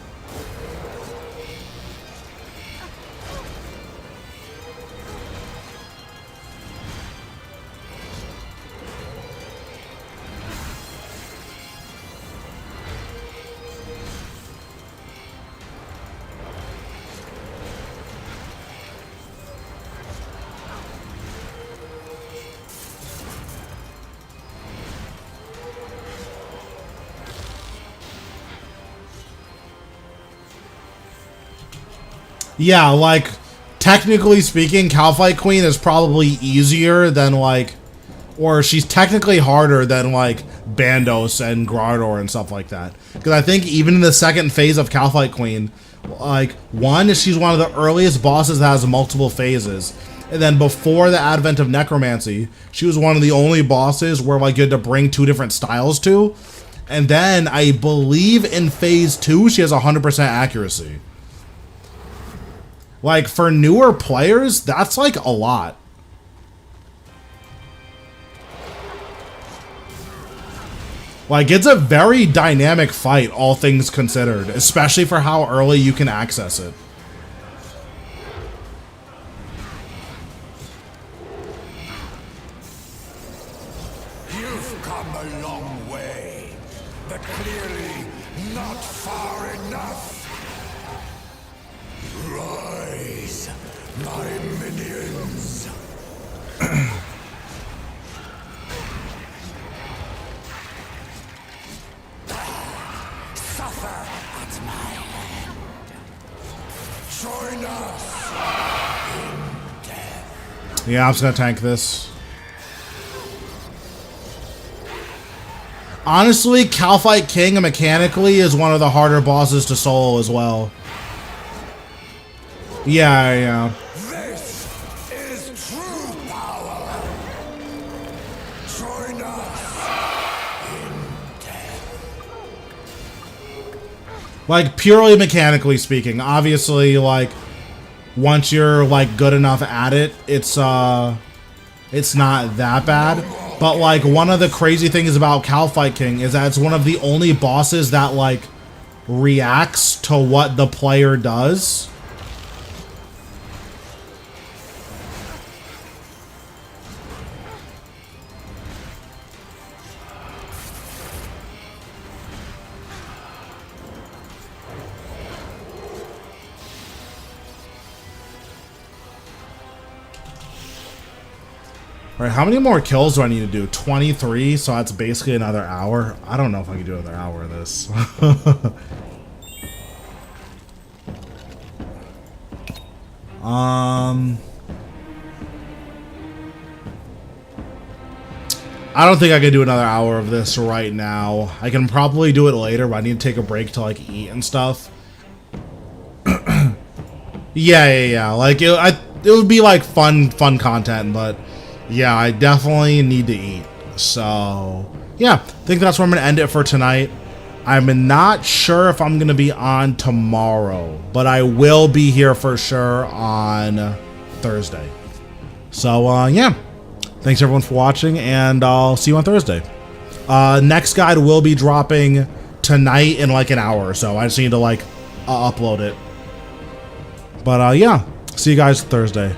Yeah, like technically speaking, Calfight Queen is probably easier than like, or she's technically harder than like Bandos and Grardor and stuff like that. Because I think even in the second phase of Calfight Queen, like one, she's one of the earliest bosses that has multiple phases. And then before the advent of Necromancy, she was one of the only bosses where like you had to bring two different styles to. And then I believe in phase 2, she has 100% accuracy. Like, for newer players, that's, like, a lot. Like, it's a very dynamic fight, all things considered. Especially for how early you can access it. You've come a long way, but clearly not far enough. Rise, my minions. Suffer at my hand. Join us in death. Yeah, I'm just gonna tank this. Honestly, Calfight King mechanically is one of the harder bosses to solo as well. Yeah. This is true power. Join us in death. Like, purely mechanically speaking. Obviously, like, once you're, like, good enough at it, it's not that bad. But, like, one of the crazy things about Calfight King is that it's one of the only bosses that, like, reacts to what the player does. Alright, how many more kills do I need to do? 23, so that's basically another hour. I don't know if I can do another hour of this. I don't think I can do another hour of this right now. I can probably do it later, but I need to take a break to, like, eat and stuff. Yeah. Like, it would be, like, fun content, but... yeah, I definitely need to eat. So, yeah, I think that's where I'm going to end it for tonight. I'm not sure if I'm going to be on tomorrow, but I will be here for sure on Thursday. So, yeah, thanks everyone for watching, and I'll see you on Thursday. Next guide will be dropping tonight in like an hour or so. I just need to like upload it. But, yeah, see you guys Thursday.